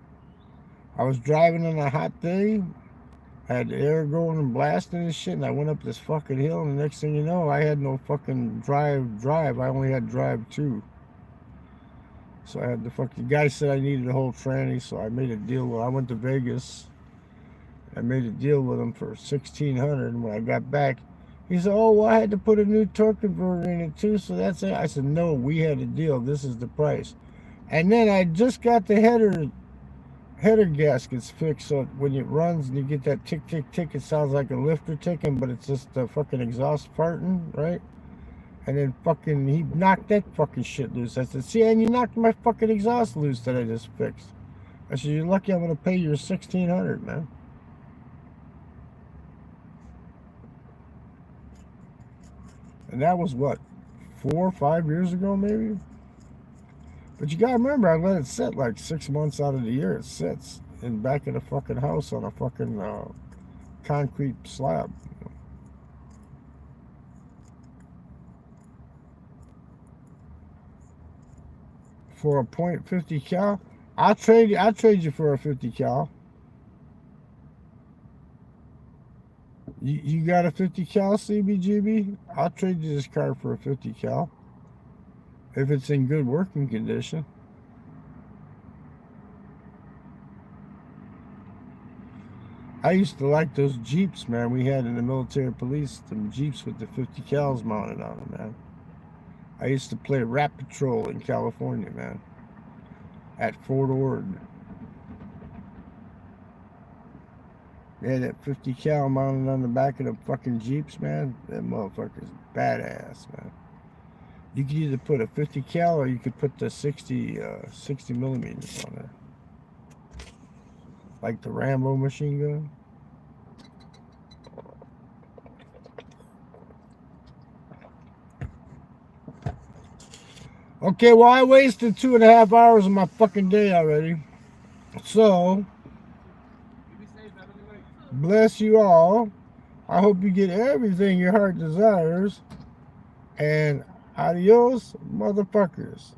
I was driving on a hot day. I had the air going and blasting and shit, and I went up this fucking hill, and the next thing you know, I had no fucking drive. I only had drive-thru. So I had the fucking guy said I needed a whole tranny, so I made a deal with. I went to Vegas. I made a deal with him for $1,600, and when I got back, he said, "Oh, well, I had to put a new torque converter in it too, so that's it." I said, "No, we had a deal. This is the price." And then I just got the header gaskets fixed, so when it runs and you get that tick, tick, tick, it sounds like a lifter ticking, but it's just the fucking exhaust farting, right? And then fucking, he knocked that fucking shit loose. I said, "See, and you knocked my fucking exhaust loose that I just fixed." I said, "You're lucky I'm going to pay you $1,600, man." And that was what, 4 or 5 years ago, maybe? But you gotta remember, I let it sit like 6 months out of the year. It sits in back of the fucking house on a fucking concrete slab. For a .50 cal, I'll trade you for a 50 cal. You got a 50 cal, CBGB? I'll trade you this car for a 50 cal. If it's in good working condition. I used to like those Jeeps, man, we had in the military police, them Jeeps with the 50 cals mounted on them, man. I used to play Rat Patrol in California, man, at Fort Ord. They had that 50 cal mounted on the back of the fucking Jeeps, man. That motherfucker's badass, man. You could either put a 50 cal or you could put the 60 millimeters on there. Like the Rambo machine gun. Okay, well, I wasted 2.5 hours of my fucking day already. So, bless you all. I hope you get everything your heart desires. And adios, motherfuckers.